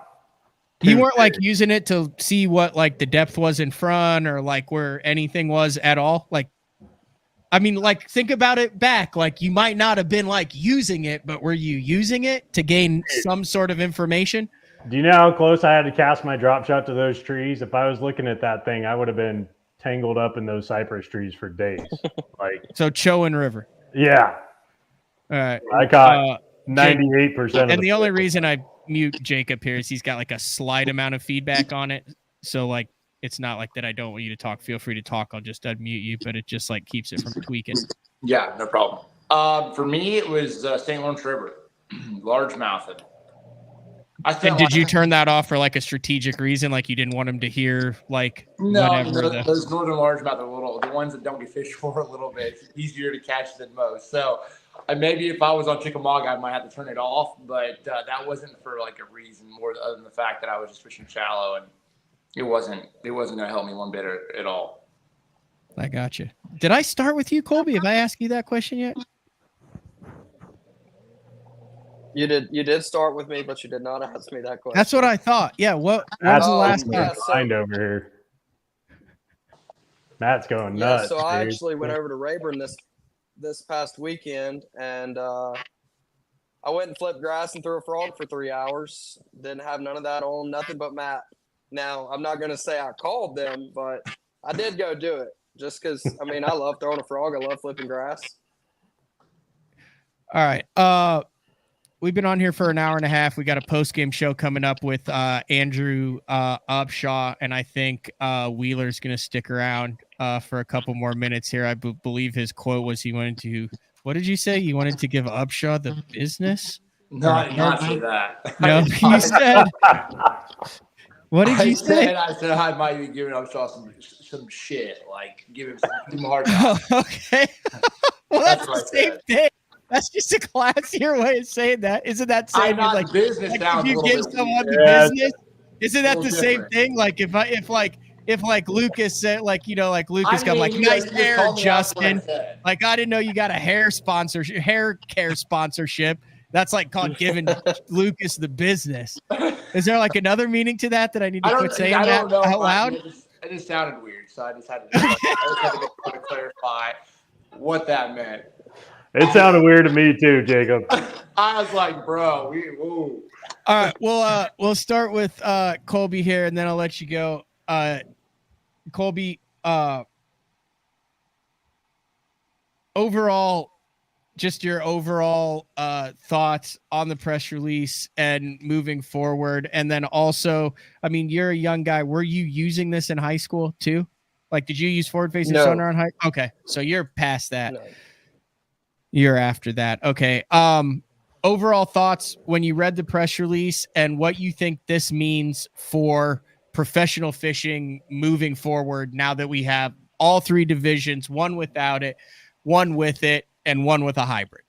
A: You weren't using it to see what the depth was in front, or where anything was at all? Think about it back. You might not have been using it, but were you using it to gain some sort of information?
G: Do you know how close I had to cast my drop shot to those trees? If I was looking at that thing, I would have been tangled up in those cypress trees for days.
A: So Chowan River.
G: Yeah.
A: All right.
G: I caught 98%.
A: And the only reason I mute Jacob here is he's got a slight amount of feedback on it. So it's not that I don't want you to talk. Feel free to talk. I'll just unmute you, but it just keeps it from tweaking.
I: Yeah, no problem. For me, it was St. Lawrence River, largemouth.
A: And did you turn that off for a strategic reason? You didn't want him to hear
I: no, those northern largemouth are the ones that don't get fished for a little bit. It's easier to catch than most. So maybe if I was on Chickamauga, I might have to turn it off, but that wasn't for like a reason more other than the fact that I was just fishing shallow, and it wasn't going to help me one bit at all.
A: I got you. Did I start with you, Colby? Have I asked you that question yet?
H: You did start with me, but you did not ask me that question.
A: That's what I thought. Yeah. What was the last time?
H: Yeah,
G: Mind over here. Matt's going nuts.
H: So I
G: dude.
H: actually went over to Rayburn this past weekend, and I went and flipped grass and threw a frog for 3 hours. Didn't have none of that on, nothing but Matt. Now, I'm not going to say I called them, but I did go do it just because, I mean, I love throwing a frog. I love flipping grass.
A: All right. We've been on here for an hour and a half. We got a post-game show coming up with Andrew Upshaw, and I think Wheeler's going to stick around for a couple more minutes here. I believe his quote was he wanted to – what did you say? You wanted to give Upshaw the business?
I: No, I did not say that.
A: No, you said – what did you say?
I: I said I might be giving Upshaw some shit, like give him some hard time.
A: Okay. Well, that's the same thing. That's just a classier way of saying that. Isn't that saying like
I: business?
A: Like
I: sounds
A: if you
I: a little
A: give
I: bit
A: someone
I: weird.
A: the business, isn't that the
I: Little
A: same
I: different.
A: thing? Like if Lucas said like Lucas got like
I: you
A: nice
I: just
A: hair,
I: called me out for what I
A: Justin.
I: said.
A: Like I didn't know you got a hair care sponsorship. That's like called giving Lucas the business. Is there like another meaning to that I need to quit saying
I: I
A: that
I: don't know
A: out loud?
I: It just sounded weird, so I just had to clarify what that meant.
G: It sounded weird to me too, Jacob.
I: I was like, bro, whoa.
A: All right, we'll start with Colby here, and then I'll let you go. Colby, overall, just your overall thoughts on the press release and moving forward, and then also, I mean, you're a young guy. Were you using this in high school too? Like, did you use forward-facing sonar on high? Okay, so you're past that.
H: No.
A: You're after that. Okay. Overall thoughts when you read the press release and what you think this means for professional fishing moving forward now that we have all three divisions, one without it, one with it, and one with a hybrid.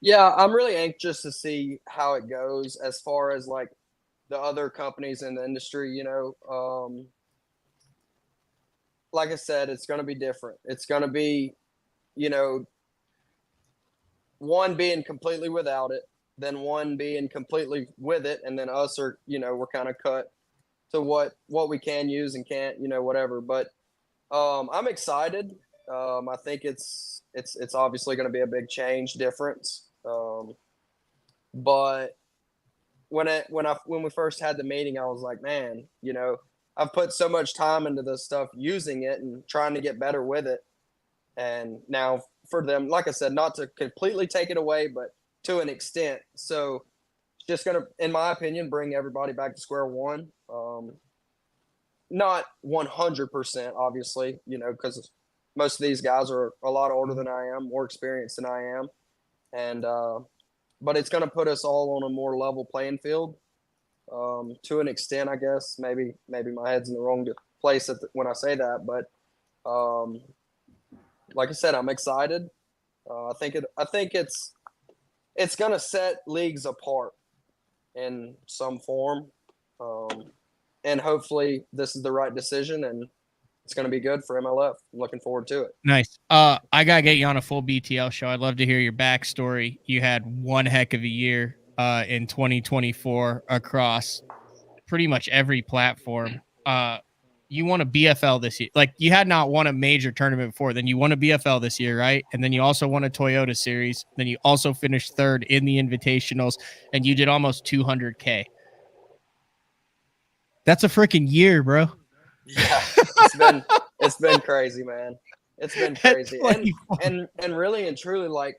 H: Yeah, I'm really anxious to see how it goes as far as like the other companies in the industry, like I said, it's going to be different. It's going to be, one being completely without it, then one being completely with it, and then us are, we're kind of cut to what we can use and can't, whatever. But I'm excited. I think it's obviously going to be a big change difference. But when we first had the meeting, I was like, man, I've put so much time into this stuff, using it and trying to get better with it. And now for them, like I said, not to completely take it away, but to an extent. So just going to, in my opinion, bring everybody back to square one. Not 100%, obviously, because most of these guys are a lot older than I am, more experienced than I am. And, but it's going to put us all on a more level playing field. To an extent, I guess. Maybe my head's in the wrong place when I say that, but like I said, I'm excited. I think it's going to set leagues apart in some form, and hopefully this is the right decision, and it's going to be good for MLF. I'm looking forward to it.
A: Nice. I gotta get you on a full BTL show. I'd love to hear your backstory. You had one heck of a year in 2024 across pretty much every platform. You won a BFL this year. Like, you had not won a major tournament before. Then you won a BFL this year, right? And then you also won a Toyota Series. Then you also finished third in the Invitationals, and you did almost 200K. That's a freaking year, bro.
H: Yeah, it's been crazy, man. It's been crazy, and really and truly, like,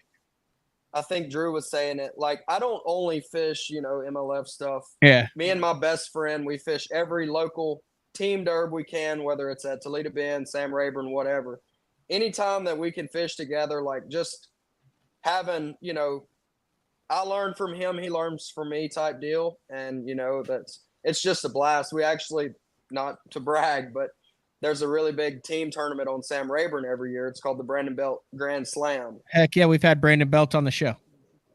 H: I think Drew was saying it. Like, I don't only fish, MLF stuff.
A: Yeah.
H: Me and my best friend, we fish every local team derb we can, whether it's at Toledo Bend, Sam Rayburn, whatever. Anytime that we can fish together, like, just having, I learn from him, he learns from me type deal. And, it's just a blast. We actually, not to brag, but there's a really big team tournament on Sam Rayburn every year. It's called the Brandon Belt Grand Slam.
A: Heck yeah, we've had Brandon Belt on the show.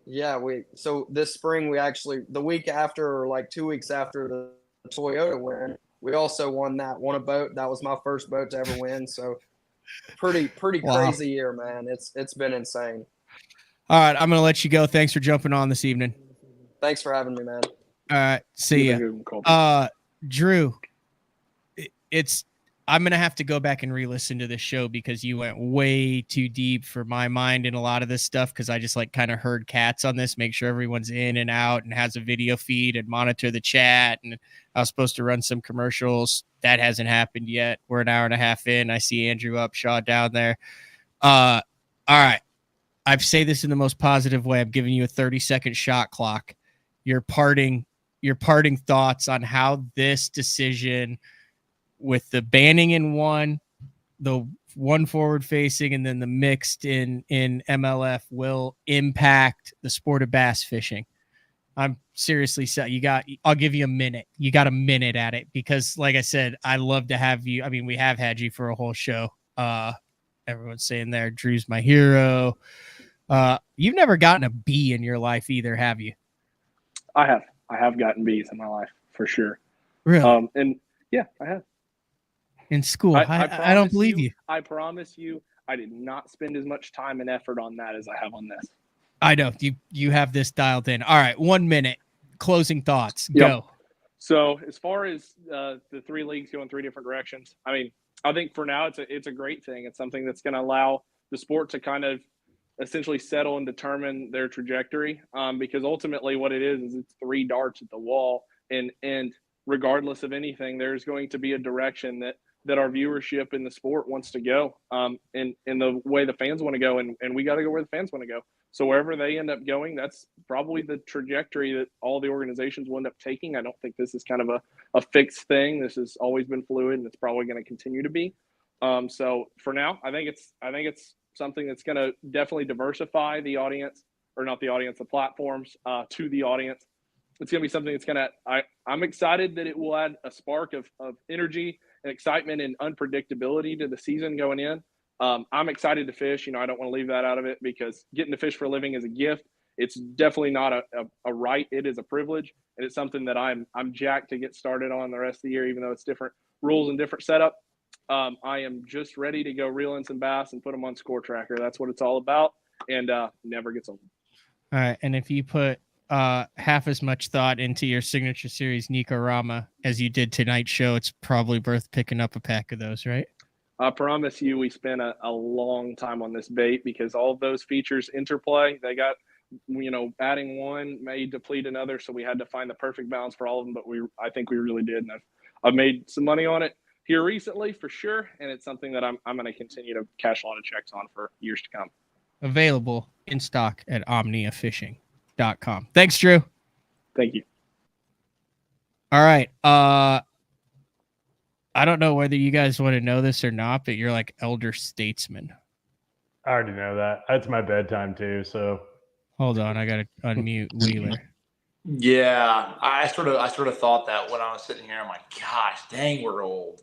H: Yeah, so this spring we actually, the week after, or like 2 weeks after the Toyota win, we also won a boat. That was my first boat to ever win. So pretty
A: Wow.
H: crazy year, man. It's been insane.
A: All right, I'm gonna let you go. Thanks for jumping on this evening.
H: Thanks for having me, man.
A: All right, see ya. Drew, I'm gonna have to go back and re-listen to this show because you went way too deep for my mind in a lot of this stuff, because I just like kind of herd cats on this, make sure everyone's in and out and has a video feed and monitor the chat. And I was supposed to run some commercials. That hasn't happened yet. We're an hour and a half in. I see Andrew Upshaw down there. All right. I say this in the most positive way. I'm giving you a 30-second shot clock. Your parting thoughts on how this decision with the banning in one, the one forward facing, and then the mixed in MLF will impact the sport of bass fishing. I'm seriously I'll give you a minute. You got a minute at it, because like I said, I love to have you. I mean, we have had you for a whole show. Everyone's saying there, Drew's my hero. You've never gotten a B in your life either, have you?
F: I have gotten B's in my life for sure.
A: Really?
F: And yeah, I have.
A: In school, I don't believe you.
F: I promise you, I did not spend as much time and effort on that as I have on this.
A: I know you have this dialed in. All right, 1 minute. Closing thoughts.
F: Yep.
A: Go.
F: So as far as the three leagues go in three different directions, I mean, I think for now it's a great thing. It's something that's going to allow the sport to kind of essentially settle and determine their trajectory. Because ultimately, what it is it's three darts at the wall, and regardless of anything, there's going to be a direction that our viewership in the sport wants to go, in the way the fans want to go, and we got to go where the fans want to go. So wherever they end up going, that's probably the trajectory that all the organizations will end up taking. I don't think this is kind of a fixed thing. This has always been fluid, and it's probably going to continue to be. So for now, I think it's something that's going to definitely diversify the audience, or not the audience, the platforms to the audience. It's going to be something that's going to, I'm excited that it will add a spark of energy and excitement and unpredictability to the season going in. I'm excited to fish. I don't want to leave that out of it, because getting to fish for a living is a gift. It's definitely not a right. It is a privilege. And it's something that I'm jacked to get started on the rest of the year, even though it's different rules and different setup. I am just ready to go reel in some bass and put them on Score Tracker. That's what it's all about, and never gets old.
A: All right. And if you put half as much thought into your signature series Nikorama as you did tonight's show, it's probably worth picking up a pack of those, right?
F: I promise you, we spent a long time on this bait, because all of those features interplay. They got, adding one may deplete another, so we had to find the perfect balance for all of them. But I think we really did, and I've made some money on it here recently for sure, and it's something that I'm going to continue to cash a lot of checks on for years to come.
A: Available in stock at omniafishing.com. Thanks, Drew.
F: Thank you.
A: All right. I don't know whether you guys want to know this or not, but you're like elder statesman.
G: I already know that. That's my bedtime too. So
A: hold on, I gotta unmute Wheeler.
I: Yeah, I sort of thought that when I was sitting here. I'm like, gosh, dang, we're old.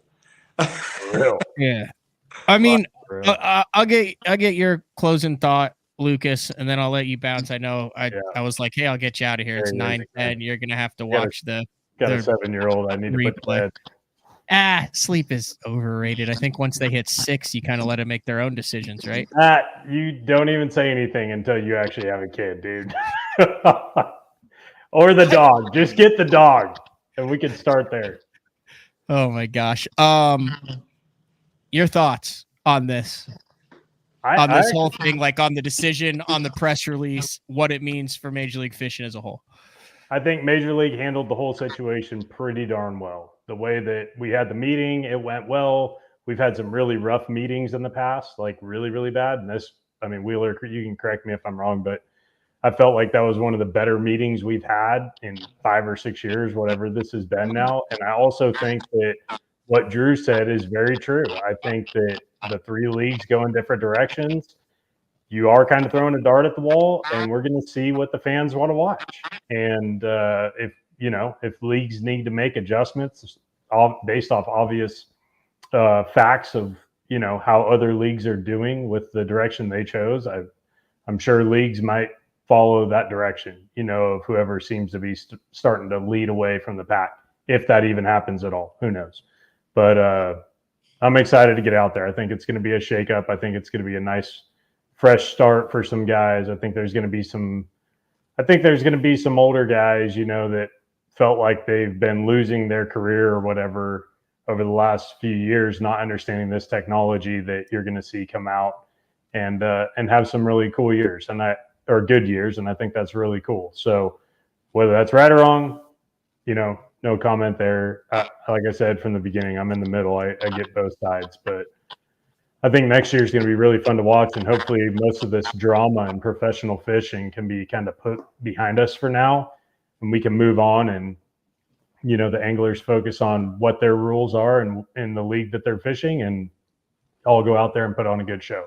G: real.
A: Yeah, I mean, I'll get your closing thought, Lucas, and then I'll let you bounce. I know I was like, hey, I'll get you out of here. It's 9:10. You're gonna have to watch got
G: a 7-year-old. I need to put to bed.
A: Sleep is overrated. I think once they hit 6, you kind of let them make their own decisions, right?
G: You don't even say anything until you actually have a kid, dude. Or the dog. Just get the dog, and we can start there.
A: Oh my gosh. Your thoughts on this? On this whole thing, like on the decision, on the press release, what it means for Major League Fishing as a whole.
G: I think Major League handled the whole situation pretty darn well. The way that we had the meeting, it went well. We've had some really rough meetings in the past, like really, really bad. And Wheeler, you can correct me if I'm wrong, but I felt like that was one of the better meetings we've had in 5 or 6 years, whatever this has been now. And I also think that what Drew said is very true. I think that the 3 leagues go in different directions. You are kind of throwing a dart at the wall, and we're going to see what the fans want to watch. And if leagues need to make adjustments based off obvious facts of, how other leagues are doing with the direction they chose. I'm sure leagues might follow that direction, of whoever seems to be starting to lead away from the pack, if that even happens at all. Who knows? But I'm excited to get out there. I think it's going to be a shakeup. I think it's going to be a nice, fresh start for some guys. I think there's going to be some older guys, that felt like they've been losing their career or whatever over the last few years, not understanding this technology that you're going to see come out and have some really cool years or good years. And I think that's really cool. So whether that's right or wrong, no comment there. Like I said from the beginning, I'm in the middle. I get both sides, but I think next year is going to be really fun to watch, and hopefully most of this drama and professional fishing can be kind of put behind us for now, and we can move on, and the anglers focus on what their rules are and in the league that they're fishing, and all go out there and put on a good show.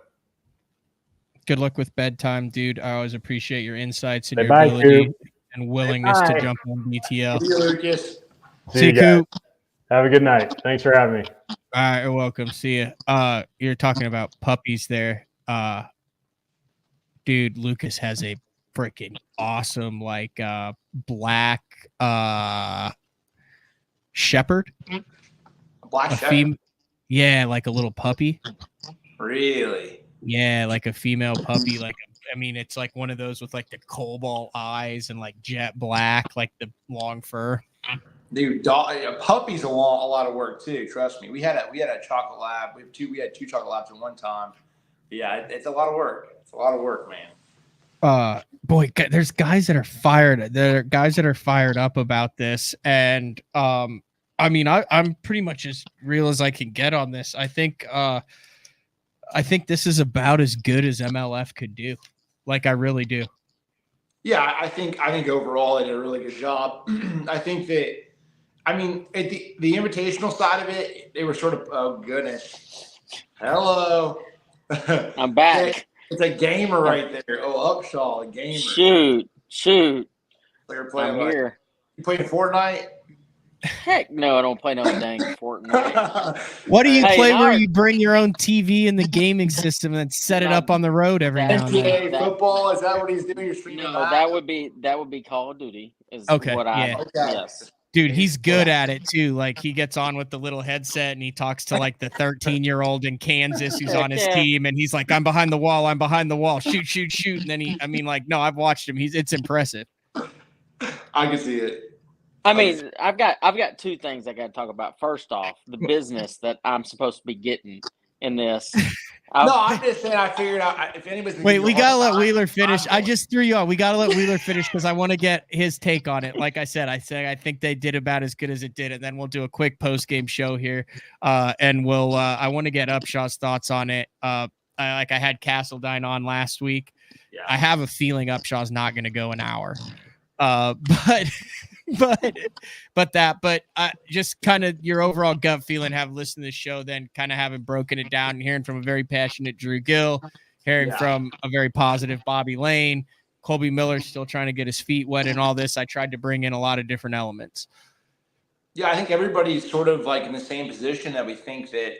A: Good luck with bedtime, dude. I always appreciate your insights and your ability and willingness to jump on BTL.
I: See you, Lucas.
A: See you, Coop.
G: Have a good night. Thanks for having me.
A: All right, you're welcome. See you. You're talking about puppies there. Dude, Lucas has a freaking awesome black shepherd.
I: Black shepherd.
A: Yeah, like a little puppy.
I: Really?
A: Yeah, like a female puppy. It's like one of those with like the cobalt eyes and like jet black, like the long fur.
I: Dude, puppies a lot of work too. Trust me. We had a chocolate lab. We had two chocolate labs at one time. Yeah, it's a lot of work. It's a lot of work, man.
A: Boy, there's guys that are fired. There are guys that are fired up about this, and I'm pretty much as real as I can get on this. I think this is about as good as MLF could do. I really do.
I: Yeah, I think overall they did a really good job. I think that. At the invitational side of it, they were sort of, oh goodness. Hello.
J: I'm back.
I: It's a gamer right there. Oh, Upshaw, a gamer.
J: Shoot.
I: They're playing
J: I'm here.
I: You playing Fortnite?
J: Heck no, I don't play no dang Fortnite.
A: What do you play where you bring your own TV and the gaming system and then set it up on the road every now and then?
I: NBA football, is that what he's doing? You're streaming?
J: No, that would be Call of Duty. Yes.
A: Dude, he's good at it too. He gets on with the little headset and he talks to the 13-year-old in Kansas who's on his team, and he's like, I'm behind the wall. Shoot. And then no, I've watched him. It's impressive.
I: I can see it.
J: I've got two things I got to talk about. First off, the business that I'm supposed to be getting in this.
I: I'm just saying. I figured out if anybody's.
A: Wait, we gotta let Wheeler finish. I just threw you on. We gotta let Wheeler finish because I want to get his take on it. Like I said, I think they did about as good as it did, and then we'll do a quick post game show here, and we'll. I want to get Upshaw's thoughts on it. I had Castledine on last week. Yeah. I have a feeling Upshaw's not going to go an hour, but just kind of your overall gut feeling, have listened to the show, then kind of having broken it down and hearing from a very passionate Drew Gill, hearing from a very positive Bobby Lane, Colby Miller still trying to get his feet wet and all this. I tried to bring in a lot of different elements.
I: Yeah, I think everybody's sort of in the same position that we think that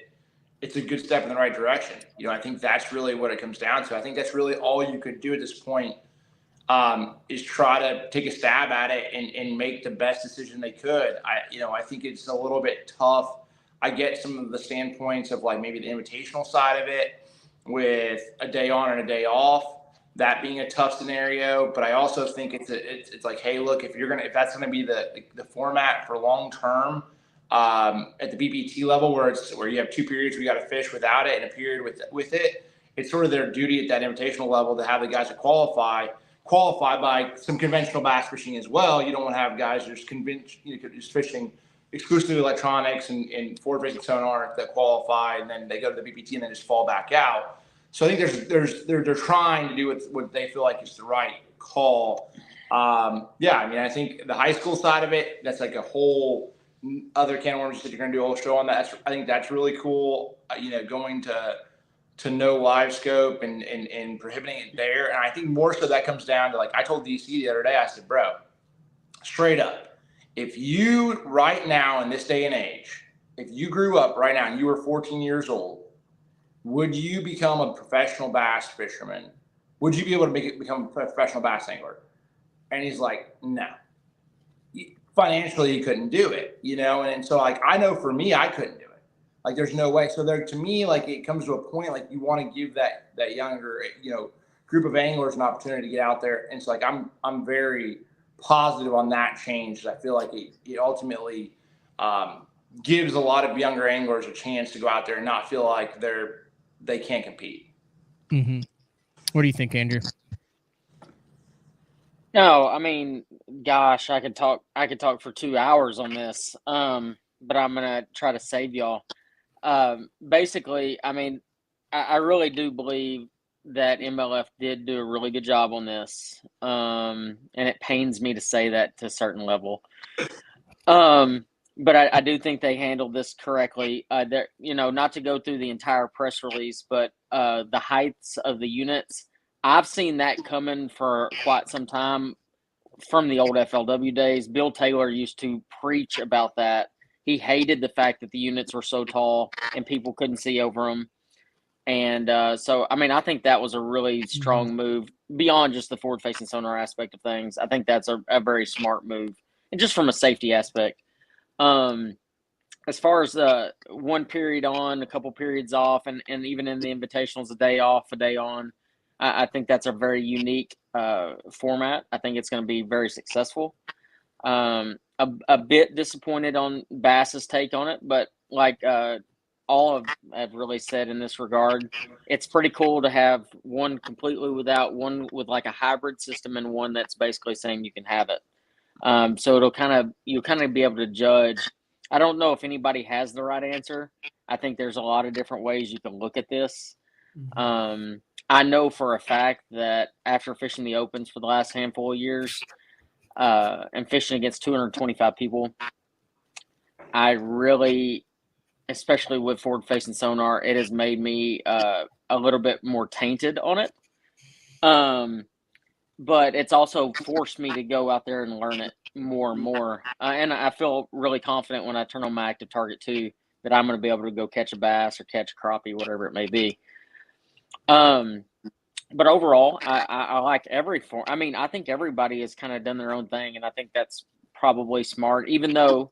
I: it's a good step in the right direction. I think that's really what it comes down to. I think that's really all you could do at this point. Is try to take a stab at it and make the best decision they could. I think it's a little bit tough. I get some of the standpoints of maybe the invitational side of it with a day on and a day off, that being a tough scenario. But I also think it's like, hey, look, if that's going to be the format for long term at the BBT level, where you have 2 periods where you got to fish without it and a period with it, it's sort of their duty at that invitational level to have the guys that qualify by some conventional bass fishing as well. You don't want to have guys just just fishing exclusively electronics and forward-facing sonar that qualify, and then they go to the BPT and then just fall back out. So I think they're trying to do what they feel like is the right call. I think the high school side of it, that's a whole other can of worms that you're going to do a whole show on that. I think that's really cool. Going to no live scope and prohibiting it there. And I think more so that comes down to I told DC the other day, I said, bro, straight up, if you right now in this day and age if you grew up right now and you were 14 years old, would you become a professional bass fisherman? Would you be able to become a professional bass angler? And he's like, no. Financially, he couldn't do it, you know? And so, like, I know for me, I couldn't do it. Like, there's no way. So there, to me, like, it comes to a point, like, you want to give that younger, you know, group of anglers an opportunity to get out there. And so, like, I'm very positive on that change. I feel like it ultimately gives a lot of younger anglers a chance to go out there and not feel like they can't compete.
A: Mm-hmm. What do you think, Andrew?
J: No, I mean, gosh, I could talk for 2 hours on this. But I'm gonna try to save y'all. Basically, I mean, I really do believe that MLF did do a really good job on this. And it pains me to say that to a certain level. But I do think they handled this correctly. There, you know, not to go through the entire press release, but the heights of the units, I've seen that coming for quite some time from the old FLW days. Bill Taylor used to preach about that. He hated the fact that the units were so tall and people couldn't see over them. And so, I mean, I think that was a really strong move beyond just the forward-facing sonar aspect of things. I think that's a very smart move, and just from a safety aspect. As far as one period on, a couple periods off, and even in the invitationals, a day off, a day on, I think that's a very unique format. I think it's going to be very successful. A bit disappointed on Bass's take on it, but like all have really said in this regard, it's pretty cool to have one completely without, one with like a hybrid system, and one that's basically saying you can have it. So you'll kind of be able to judge. I don't know if anybody has the right answer. I think there's a lot of different ways you can look at this. I know for a fact that after fishing the opens for the last handful of years, and fishing against 225 people, I really, especially with forward-facing sonar, it has made me a little bit more tainted on it. But it's also forced me to go out there and learn it more and more. And I feel really confident when I turn on my active target too, that I'm going to be able to go catch a bass or catch a crappie, whatever it may be. But overall, I like every form. I mean, I think everybody has kind of done their own thing, and I think that's probably smart, even though,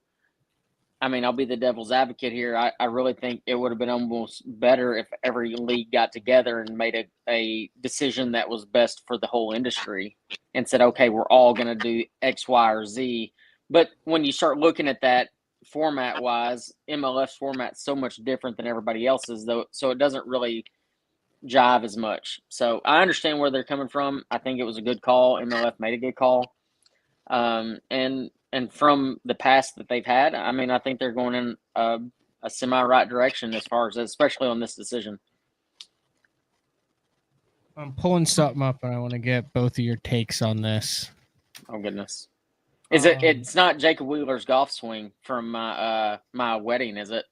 J: I mean, I'll be the devil's advocate here. I really think it would have been almost better if every league got together and made a decision that was best for the whole industry and said, okay, we're all going to do X, Y, or Z. But when you start looking at that format-wise, MLF's format's so much different than everybody else's, though, so it doesn't really jive as much. So I understand where they're coming from. I think it was a good call. MLF made a good call. And from the past that they've had, I mean, I think they're going in a semi-right direction as far as, especially on this decision.
A: I'm pulling something up, and I want to get both of your takes on this.
J: Oh goodness, is it? It's not Jacob Wheeler's golf swing from my wedding, is it?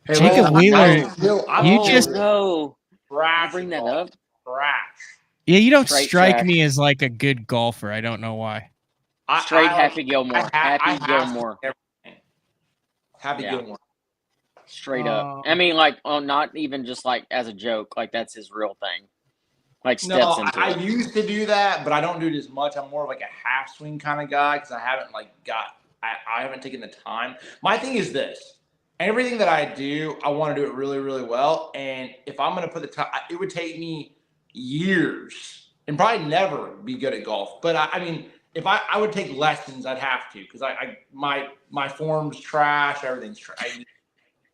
A: Hey, Jacob Wheeler, you just
J: no. Bring that up.
A: Yeah, you don't strike me as like a good golfer. I don't know why.
J: Straight Happy Gilmore. Happy Gilmore.
I: Happy Gilmore.
J: Straight up. I mean, like, not even just like as a joke. Like, that's his real thing. Like, steps into it.
I: I used to do that, but I don't do it as much. I'm more of like a half swing kind of guy because I haven't I haven't taken the time. My thing is this. Everything that I do, I want to do it really, really well. And if I'm going to put the time, it would take me years and probably never be good at golf. But I mean, if I would take lessons, I'd have to, because my form's trash, everything's trash.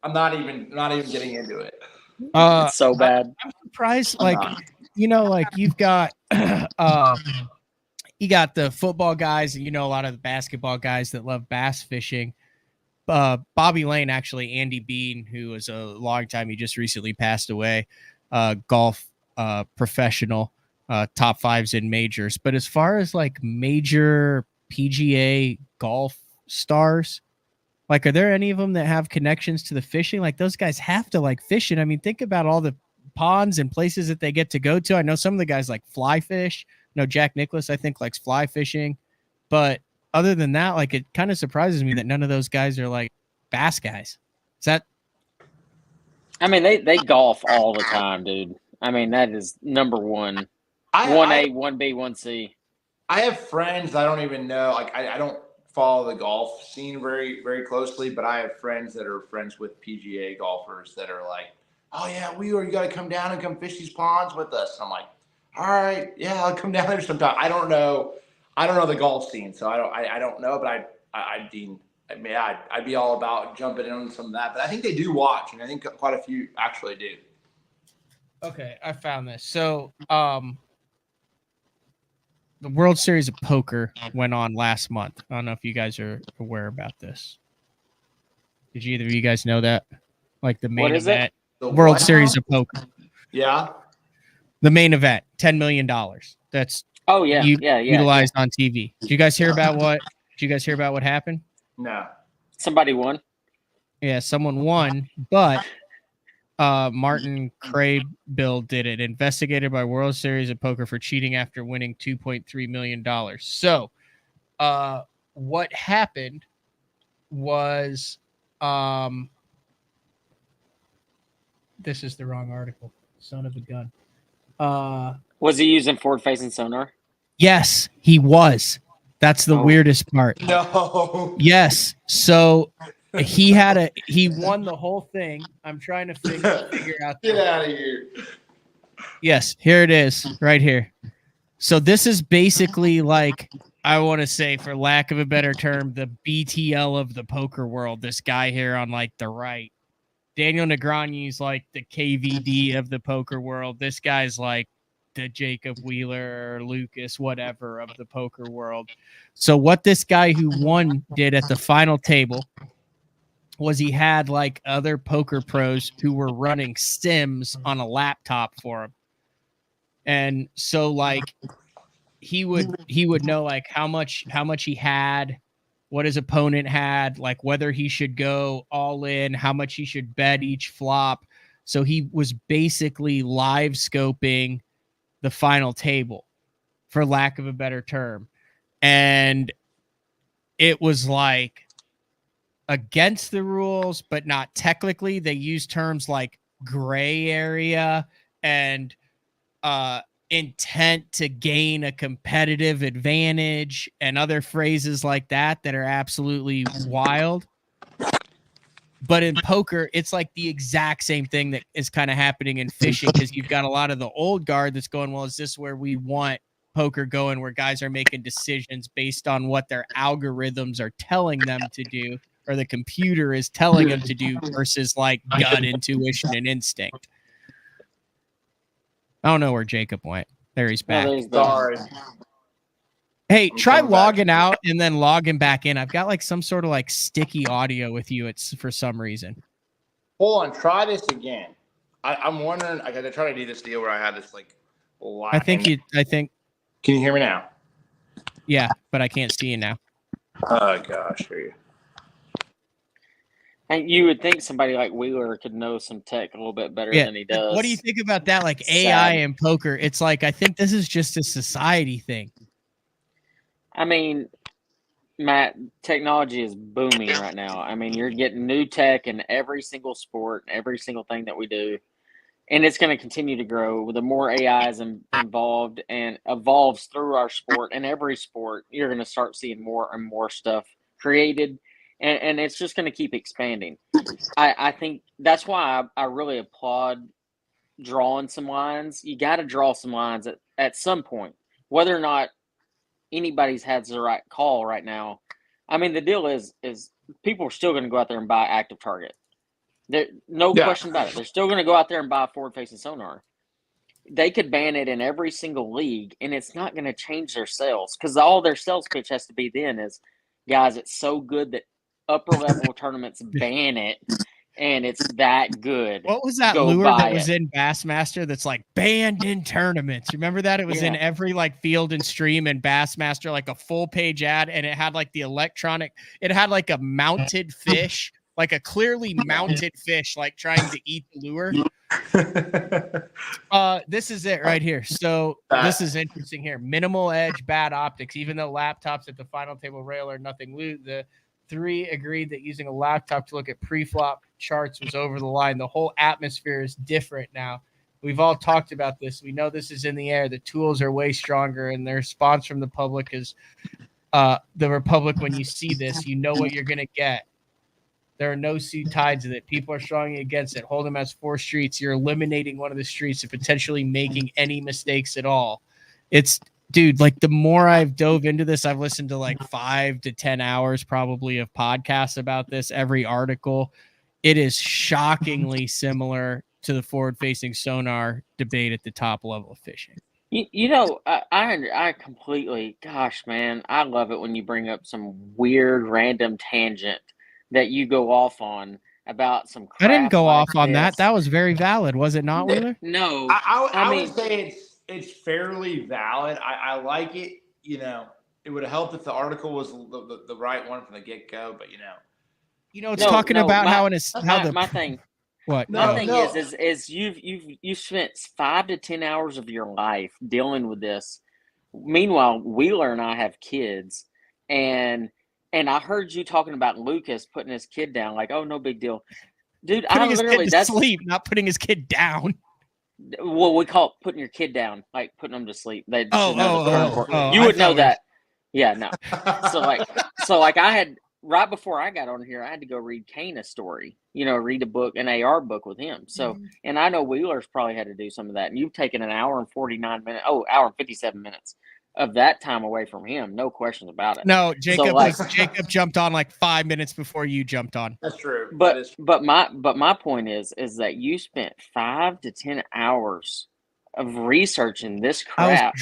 I: I'm not even getting into it.
J: It's so bad.
A: I'm surprised, like, you know, like you've got you got the football guys, and you know, a lot of the basketball guys that love bass fishing. Bobby Lane, actually, Andy Bean, who was a long time, he just recently passed away, golf professional, top fives in majors. But as far as like major PGA golf stars, like, are there any of them that have connections to the fishing? Like, those guys have to like fishing. I mean, think about all the ponds and places that they get to go to. I know some of the guys like fly fish. No, Jack Nicklaus, I think, likes fly fishing. But other than that, like, it kind of surprises me that none of those guys are like bass guys. Is that?
J: I mean, they golf all the time, dude. I mean, that is number one. 1A, 1B, 1C.
I: I have friends I don't even know. Like I don't follow the golf scene very, very closely, but I have friends that are friends with PGA golfers that are like, oh yeah, you got to come down and come fish these ponds with us. And I'm like, all right, yeah, I'll come down there sometime. I don't know the golf scene, so I don't know, but I'd be all about jumping in on some of that. But I think they do watch, and I think quite a few actually do.
A: Okay, I found this. So, the World Series of Poker went on last month. I don't know if you guys are aware about this. Did either of you guys know that? Like the main event, World Series of Poker.
I: Yeah.
A: The main event, $10 million. That's utilized on TV. Did you guys hear about what? Did you guys hear about what happened?
I: No.
J: Somebody won.
A: Yeah, someone won, but Martin Craybill did it. Investigated by World Series of Poker for cheating after winning $2.3 million. So, what happened was, this is the wrong article. Son of a gun.
J: Was he using forward-facing sonar?
A: Yes, he was. That's the weirdest part.
I: No.
A: Yes. So he won the whole thing. I'm trying to figure out.
I: Get out of here.
A: Yes, here it is, right here. So this is basically like, I want to say, for lack of a better term, the BTL of the poker world. This guy here on like the right. Daniel Negreanu's like the KVD of the poker world. This guy's like the Jacob Wheeler, Lucas, whatever of the poker world. So what this guy who won did at the final table was he had like other poker pros who were running sims on a laptop for him. And so like he would know like how much he had, what his opponent had, like whether he should go all in, how much he should bet each flop. So he was basically live scoping the final table, for lack of a better term. And it was like against the rules, but not technically. They use terms like gray area and intent to gain a competitive advantage and other phrases like that are absolutely wild. But in poker, it's like the exact same thing that is kind of happening in fishing, because you've got a lot of the old guard that's going, well, is this where we want poker going, where guys are making decisions based on what their algorithms are telling them to do, or the computer is telling them to do, versus like gut intuition and instinct. I don't know where Jacob went. There he's back.
I: Sorry.
A: Hey, try logging out and then logging back in. I've got like some sort of like sticky audio with you. It's for some reason.
I: Hold on, try this again. I'm wondering. I gotta try to do this deal where I have this like.
A: I think.
I: Can you hear me now?
A: Yeah, but I can't see you now.
I: Oh gosh, here you.
J: And you would think somebody like Wheeler could know some tech a little bit better than he does.
A: What do you think about that? Like AI and poker? It's like, I think this is just a society thing.
J: I mean, Matt, technology is booming right now. I mean, you're getting new tech in every single sport, every single thing that we do. And it's going to continue to grow. The more AI is involved and evolves through our sport, and every sport, you're going to start seeing more and more stuff created. And it's just going to keep expanding. I think that's why I really applaud drawing some lines. You got to draw some lines at some point, whether or not anybody's has the right call right now. I mean, the deal is people are still going to go out there and buy active target. No question about it. They're still going to go out there and buy forward-facing sonar. They could ban it in every single league, and it's not going to change their sales, because all their sales pitch has to be then is, guys, it's so good that upper level tournaments ban it, and it's that good.
A: What was that lure that was in Bassmaster that's like banned in tournaments? Remember that? It was in every like Field and Stream and Bassmaster, like a full page ad, and it had like the electronic, it had like a mounted fish, like a clearly mounted fish, like trying to eat the lure. This is it right here. So this is interesting here. Minimal edge, bad optics. Even though laptops at the final table rail are nothing loose, the 3 agreed that using a laptop to look at pre-flop charts was over the line. The whole atmosphere is different now. We've all talked about this. We know this is in the air. The tools are way stronger, and the response from the public is the Republic. When you see this, you know what you're going to get. There are no suit tides with it. People are strongly against it. Hold'em has 4 streets. You're eliminating one of the streets and potentially making any mistakes at all. Dude, like the more I've dove into this, I've listened to like 5 to 10 hours probably of podcasts about this, every article. It is shockingly similar to the forward-facing sonar debate at the top level of fishing.
J: I completely, gosh, man, I love it when you bring up some weird random tangent that you go off on about some crap.
A: I didn't go
J: like
A: off on
J: this.
A: that. That was very valid, was it not, Wheeler?
J: No,
I: I would say it's fairly valid. I like it. It would have helped if the article was the right one from the get go. But
A: it's talking about
J: my thing.
A: What?
J: My thing is you've spent 5 to 10 hours of your life dealing with this. Meanwhile, Wheeler and I have kids, and I heard you talking about Lucas putting his kid down, like, oh, no big deal, dude.
A: Putting his kid to sleep, not putting his kid down.
J: Well, we call it putting your kid down, like putting them to sleep. You
A: I
J: would know that. Yeah, no. So like I had right before I got on here, I had to go read Kane a story, read a book, an AR book with him. So, and I know Wheeler's probably had to do some of that. And you've taken an hour and 57 minutes of that time away from him. No questions about it.
A: No, Jacob jumped on like 5 minutes before you jumped on.
I: That's true.
J: But my point is that you spent 5 to 10 hours of researching this crap.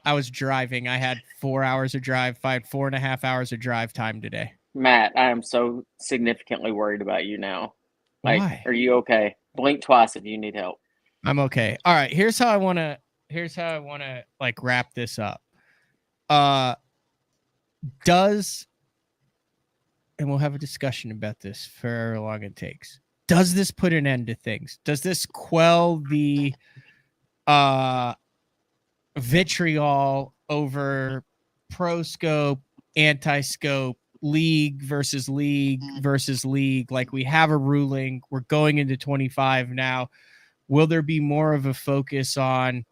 A: I was driving. I had 4 hours of drive, 4.5 hours of drive time today.
J: Matt, I am so significantly worried about you now. Like,
A: why?
J: Are you okay? Blink twice if you need help.
A: I'm okay. All right. Here's how I want to like wrap this up. And we'll have a discussion about this for however long it takes. Does this put an end to things? Does this quell the vitriol over pro scope, anti-scope, league versus league? Like, we have a ruling. We're going into 25 now. Will there be more of a focus on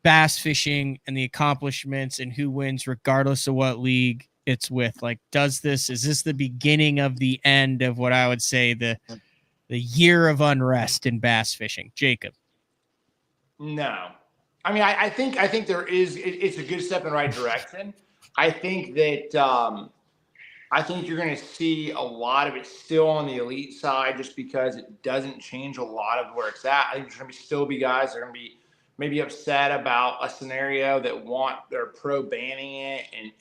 A: bass fishing and the accomplishments and who wins regardless of what league it's with? Like, is this the beginning of the end of what I would say the year of unrest in bass fishing? Jacob?
I: No. I mean, I think there is, it's a good step in the right direction. I think that, I think you're going to see a lot of it still on the elite side, just because it doesn't change a lot of where it's at. I think there's going to still be guys that are going to be maybe upset about a scenario that want their pro banning it. And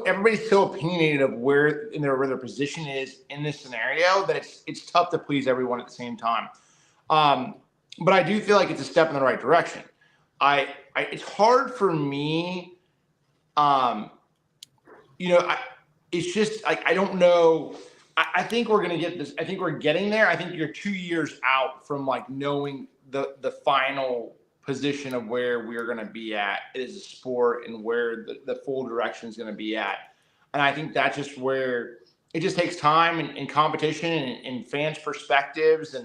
I: everybody's so opinionated of where their position is in this scenario that it's tough to please everyone at the same time. But I do feel like it's a step in the right direction. It's hard for me. It's just like, I don't know. I think we're going to get this. I think we're getting there. I think you're 2 years out from like knowing the final position of where we're going to be at as a sport and where the full direction is going to be at. And I think that's just where it just takes time and competition and fans' perspectives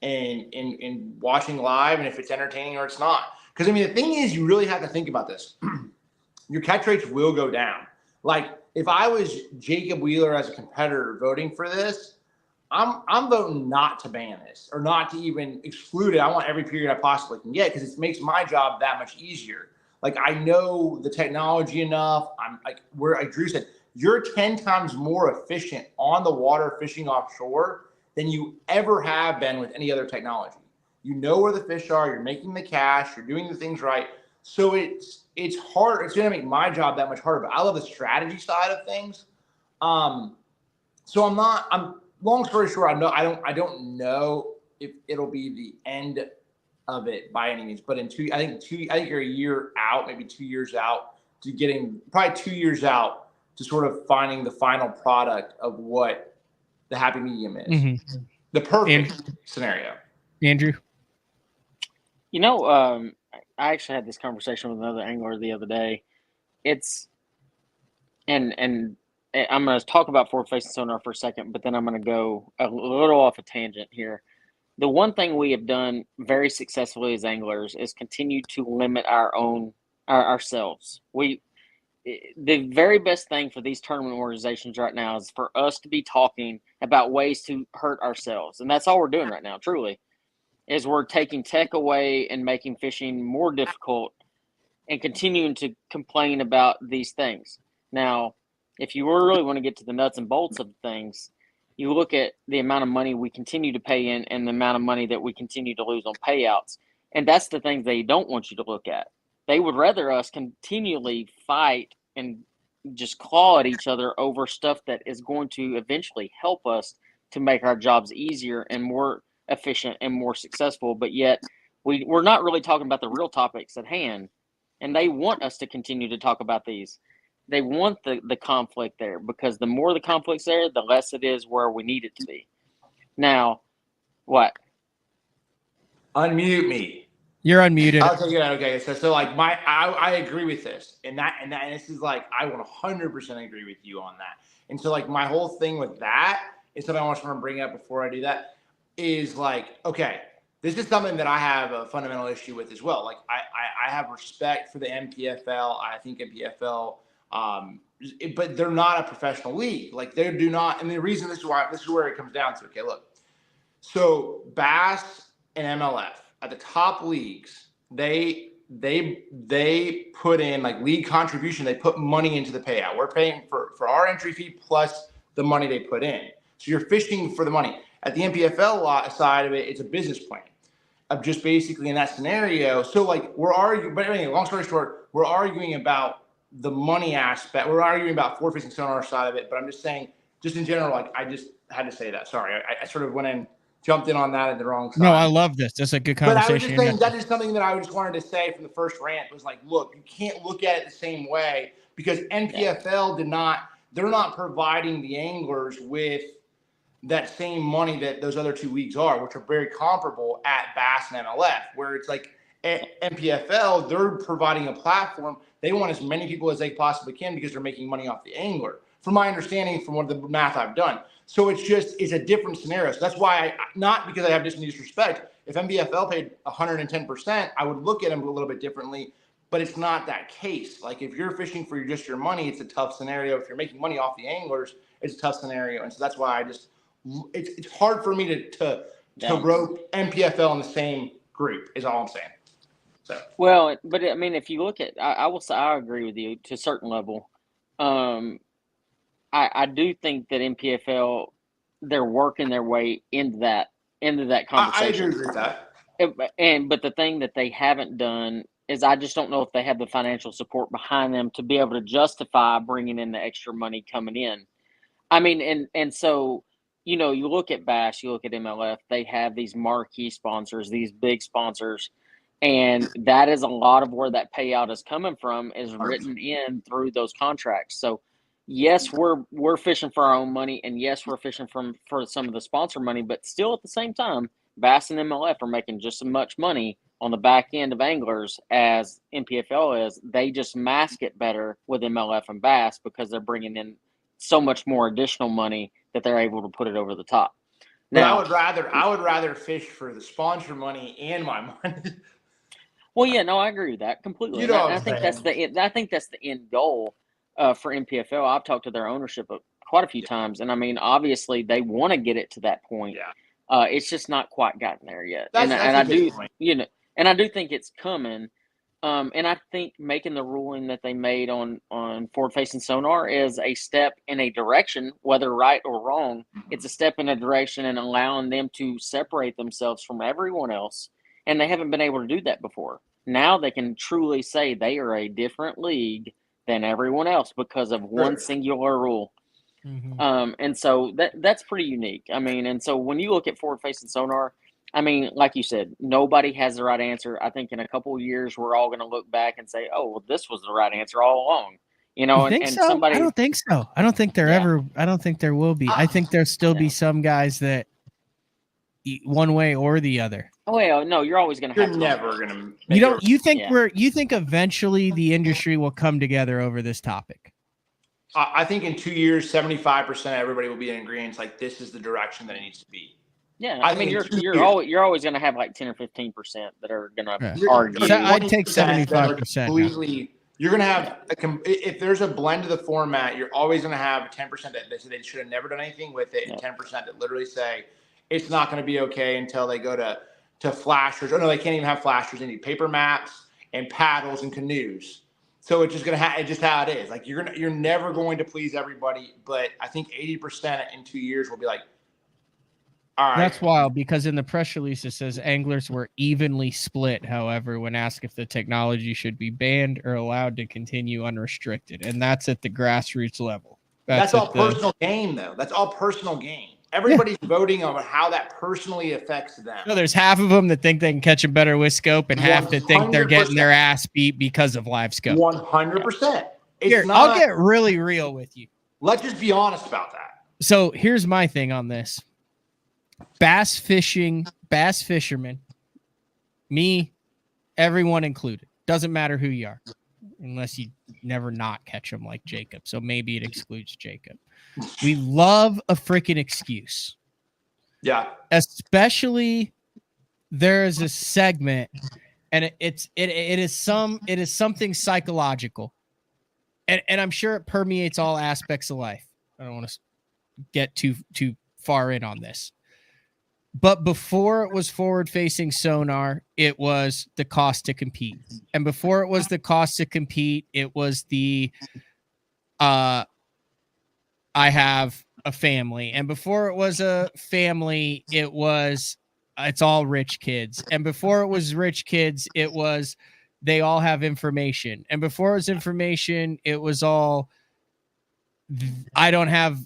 I: and watching live, and if it's entertaining or it's not. Because I mean, the thing is, you really have to think about this. Your catch rates will go down. Like, if I was Jacob Wheeler as a competitor voting for this, I'm voting not to ban this or not to even exclude it. I want every period I possibly can get, because it makes my job that much easier. Like, I know the technology enough. I'm like Drew said, you're 10 times more efficient on the water fishing offshore than you ever have been with any other technology. You know where the fish are. You're making the cash. You're doing the things right. So it's hard. It's going to make my job that much harder. But I love the strategy side of things. So I'm long story short, I don't know if it'll be the end of it by any means. But I think you're a year out, maybe 2 years out to getting, probably 2 years out to sort of finding the final product of what the happy medium is. Mm-hmm. The perfect scenario.
A: Andrew?
J: I actually had this conversation with another angler the other day. And I'm going to talk about forward-facing sonar for a second, but then I'm going to go a little off a tangent here. The one thing we have done very successfully as anglers is continue to limit ourselves. The very best thing for these tournament organizations right now is for us to be talking about ways to hurt ourselves. And that's all we're doing right now, truly, is we're taking tech away and making fishing more difficult and continuing to complain about these things. Now, if you really want to get to the nuts and bolts of things, you look at the amount of money we continue to pay in and the amount of money that we continue to lose on payouts. And that's the things they don't want you to look at. They would rather us continually fight and just claw at each other over stuff that is going to eventually help us to make our jobs easier and more efficient and more successful. But yet we're not really talking about the real topics at hand. And they want us to continue to talk about these. They want the conflict there, because the more the conflict's there, the less it is where we need it to be. Now, what?
I: Unmute me.
A: You're unmuted.
I: Okay, good. Okay, so like I agree with this, and this is like I 100% agree with you on that. And so like my whole thing with that is something I want to bring up before I do that is like, okay, this is something that I have a fundamental issue with as well. Like I have respect for the NPFL. I think NPFL, but they're not a professional league. Like they do not, and the reason this is where it comes down to. Okay, look. So Bass and MLF at the top leagues, they put in like league contribution. They put money into the payout. We're paying for our entry fee plus the money they put in. So you're fishing for the money. At the NPFL side of it, it's a business plan of just basically in that scenario. So like we're arguing, but anyway, long story short, we're arguing about the money aspect. We're arguing about forward-facing sonar side of it, but I'm just saying, just in general, like I just had to say that. Sorry, I sort of jumped in on that at the wrong side.
A: No, I love this. That's a good conversation.
I: But I was just saying that is something that I just wanted to say from the first rant was like, look, you can't look at it the same way because NPFL they're not providing the anglers with that same money that those other two leagues are, which are very comparable at Bass and MLF, where it's like at NPFL, they're providing a platform. They want as many people as they possibly can because they're making money off the angler, from my understanding, from what the math I've done. So it's a different scenario. So that's why not because I have disrespect. If NPFL paid 110%, I would look at them a little bit differently, but it's not that case. Like if you're fishing for just your money, it's a tough scenario. If you're making money off the anglers, it's a tough scenario. And so that's why it's hard for me to rope NPFL in the same group is all I'm saying. So
J: well, but I mean, if you look at, I will say I agree with you to a certain level. I do think that NPFL they're working their way into that conversation.
I: I agree with that.
J: But the thing that they haven't done is I just don't know if they have the financial support behind them to be able to justify bringing in the extra money coming in. I mean, and so. You know, you look at Bass, you look at MLF, they have these marquee sponsors, these big sponsors, and that is a lot of where that payout is coming from is written in through those contracts. So, yes, we're fishing for our own money, and yes, we're fishing for some of the sponsor money, but still at the same time, Bass and MLF are making just as much money on the back end of anglers as NPFL is. They just mask it better with MLF and Bass because they're bringing in so much more additional money that they're able to put it over the top.
I: Now, I would rather fish for the sponsor money and my money.
J: Well, yeah, no, I agree with that completely.
I: You know,
J: I think that's the end goal for NPFL. I've talked to their ownership quite a few times, and I mean, obviously, they want to get it to that point.
I: Yeah,
J: it's just not quite gotten there yet.
I: And I do,
J: and I do think it's coming. And I think making the ruling that they made on forward-facing sonar is a step in a direction, whether right or wrong. It's a step in a direction and allowing them to separate themselves from everyone else. And they haven't been able to do that before. Now they can truly say they are a different league than everyone else because of one singular rule. Mm-hmm. And so that's pretty unique. I mean, and so when you look at forward-facing sonar, I mean, like you said, nobody has the right answer. I think in a couple of years, we're all going to look back and say, oh, well, this was the right answer all along. You know,
A: I don't think so. I don't think I don't think there will be. I think there'll still be some guys that one way or the other.
J: Oh, yeah, no, you're always going to have.
I: You're never going
A: to. You think eventually the industry will come together over this topic?
I: I think in 2 years, 75% of everybody will be in agreement. Like, this is the direction that it needs to be.
J: Yeah,
I: I
J: I mean,
I: think
J: you're always going to have like 10 or 15% that are going to argue.
A: I'd take 75%.
I: Completely, you're going to have if there's a blend of the format, you're always going to have 10% that they say they should have never done anything with it, and 10% that literally say it's not going to be okay until they go to flashers. Oh no, they can't even have flashers. They need paper maps and paddles and canoes. So it's just it's just how it is. Like you're never going to please everybody, but I think 80% in 2 years will be like, all right.
A: That's wild because in the press release it says anglers were evenly split. However, when asked if the technology should be banned or allowed to continue unrestricted, and that's at the grassroots level.
I: That's all personal gain, though. That's all personal gain. Everybody's voting on how that personally affects them.
A: No, there's half of them that think they can catch them better with scope, and half that think they're getting their ass beat because of live scope.
I: 100%.
A: I'll get really real with you.
I: Let's just be honest about that.
A: So here's my thing on this. Bass fishermen, me, everyone included. Doesn't matter who you are, unless you never not catch them like Jacob. So maybe it excludes Jacob. We love a freaking excuse.
I: Yeah.
A: Especially there is a segment, and it is something psychological, and I'm sure it permeates all aspects of life. I don't want to get too far in on this. But before it was forward-facing sonar, it was the cost to compete. And before it was the cost to compete, it was the I have a family. And before it was a family, it's all rich kids. And before it was rich kids, it was they all have information. And before it was information, it was all I don't have,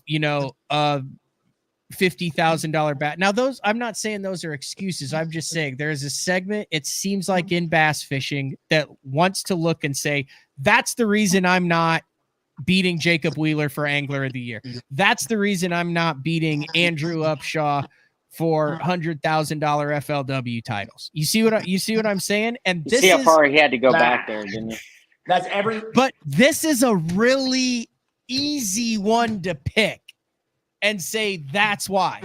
A: $50,000 bat. Now I'm not saying those are excuses. I'm just saying there's a segment, it seems like in bass fishing, that wants to look and say, that's the reason I'm not beating Jacob Wheeler for Angler of the Year. That's the reason I'm not beating Andrew Upshaw for $100,000 FLW titles. You see what I'm saying? And
J: this see how far he had to go back there, didn't you?
A: But this is a really easy one to pick and say that's why.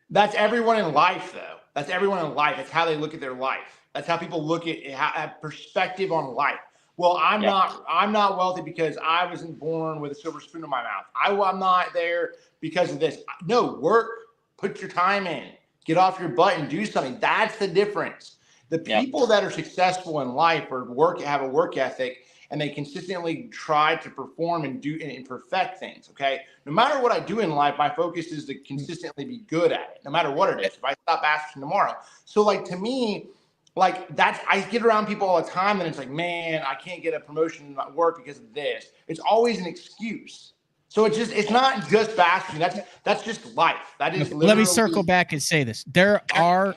I: That's everyone in life, though. That's everyone in life. That's how they look at their life. That's how people look at have perspective on life. Well, I'm not wealthy because I wasn't born with a silver spoon in my mouth. I'm not there because of this. No, work, put your time in, get off your butt and do something. That's the difference. The people that are successful in life have a work ethic, and they consistently try to perform and do and perfect things. Okay. No matter what I do in life, my focus is to consistently be good at it, no matter what it is. If I stop asking tomorrow. So like, to me, like I get around people all the time and it's like, man, I can't get a promotion at work because of this. It's always an excuse. So it's not just basking. That's just life. That is literally.
A: Let me circle back and say this. There are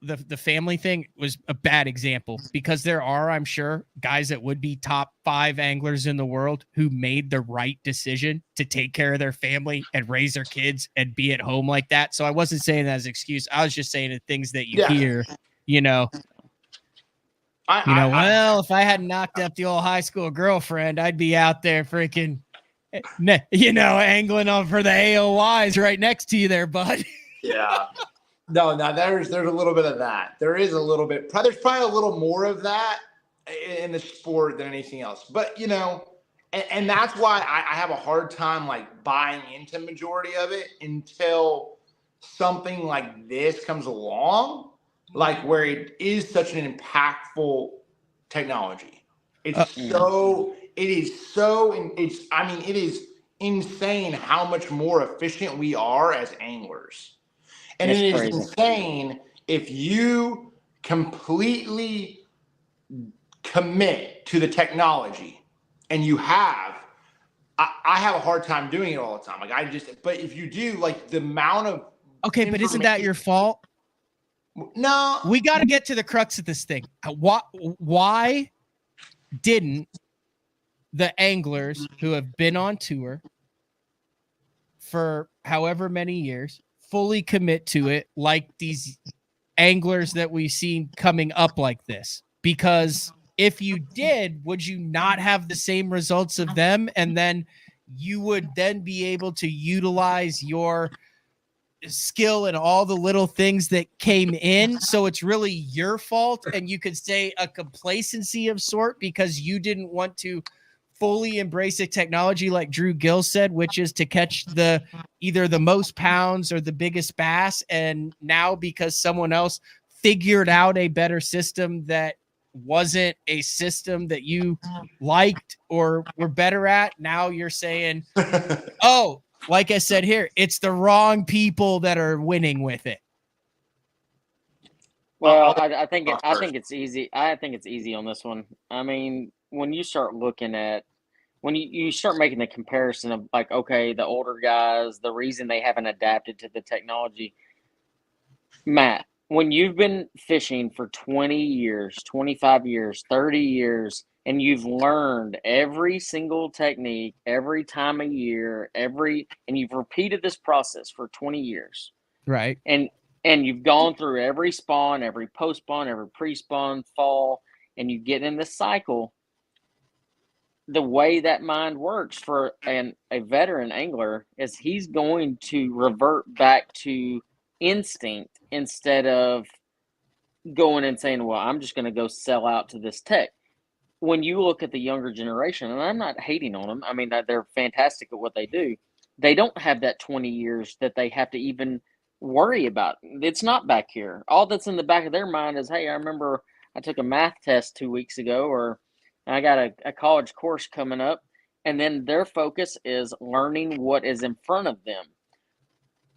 A: the family thing was a bad example because there are, I'm sure, guys that would be top 5 anglers in the world who made the right decision to take care of their family and raise their kids and be at home like that. So I wasn't saying that as an excuse. I was just saying the things that you hear, well, if I hadn't knocked up the old high school girlfriend, I'd be out there freaking, angling on for the AOYs right next to you there, bud.
I: Yeah. No, there's a little bit of that. There is a little bit. There's probably a little more of that in the sport than anything else. But, and that's why I have a hard time like buying into majority of it until something like this comes along, like where it is such an impactful technology. It is insane how much more efficient we are as anglers. And it is insane if you completely commit to the technology and you have, I have a hard time doing it all the time. But if you do, like the amount of.
A: Okay, but isn't that your fault?
I: No.
A: We got to get to the crux of this thing. Why didn't the anglers who have been on tour for however many years fully commit to it like these anglers that we've seen coming up like this? Because if you did, would you not have the same results of them? And then you would then be able to utilize your skill and all the little things that came in. So it's really your fault. And you could say a complacency of sort because you didn't want to fully embrace the technology like Drew Gill said, which is to catch either the most pounds or the biggest bass. And now because someone else figured out a better system that wasn't a system that you liked or were better at, now you're saying, oh, like I said here, it's the wrong people that are winning with it.
J: Well, I think it's easy. I think it's easy on this one. I mean, when you start looking at when you start making the comparison of like, okay, the older guys, the reason they haven't adapted to the technology. Matt, when you've been fishing for 20 years, 25 years, 30 years, and you've learned every single technique, every time of year, and you've repeated this process for 20 years.
A: Right.
J: And you've gone through every spawn, every post-spawn, every pre-spawn, fall, and you get in this cycle. The way that mind works for a veteran angler is he's going to revert back to instinct instead of going and saying, well, I'm just going to go sell out to this tech. When you look at the younger generation, and I'm not hating on them, I mean, they're fantastic at what they do. They don't have that 20 years that they have to even worry about. It's not back here. All that's in the back of their mind is, hey, I remember I took a math test 2 weeks ago, or I got a college course coming up. And then their focus is learning what is in front of them.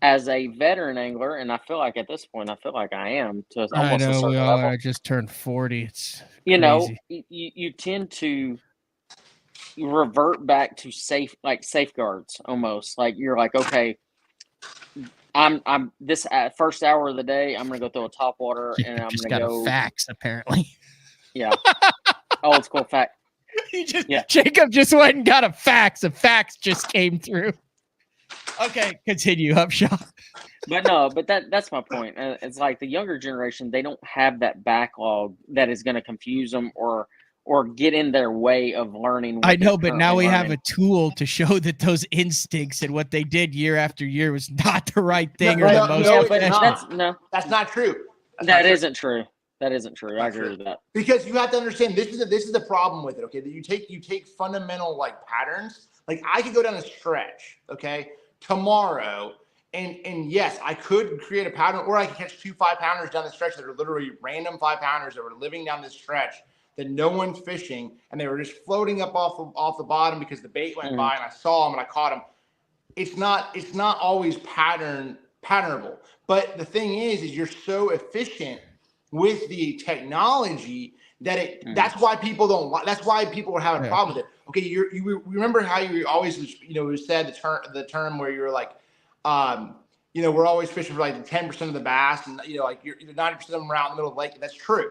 J: As a veteran angler, and I feel like at this point, I am to almost
A: I know
J: a certain
A: we all
J: level.
A: are. I just turned 40. It's
J: you know,
A: crazy.
J: you tend to revert back to safeguards almost. Like you're like, okay, I'm this first hour of the day, I'm gonna go throw a top water and I'm
A: just
J: gonna
A: got
J: go
A: a fax apparently.
J: Yeah, old school fact.
A: Jacob just went and got a fax. A fax just came through. Okay, continue, Upshaw.
J: But that's my point. It's like the younger generation, they don't have that backlog that is going to confuse them or get in their way of learning.
A: I know, but now we have a tool to show that those instincts and what they did year after year was not the right thing or the most.
J: Yeah, but
I: that's not true.
J: That isn't true. That isn't true. I agree with that.
I: Because you have to understand this is the problem with it. Okay, that you take fundamental like patterns. Like I could go down a stretch, okay, tomorrow, and yes, I could create a pattern, or I could catch 2 5-pounders down the stretch that are literally random 5-pounders that were living down this stretch that no one's fishing, and they were just floating up off the bottom because the bait went by, and I saw them and I caught them. It's not always patternable. But the thing is you're so efficient with the technology that that's why people don't like. That's why people are having a problem with it. Okay, you remember how you always said the term where you're like, we're always fishing for like 10% of the bass, and like you're 90% of them are out in the middle of the lake. That's true.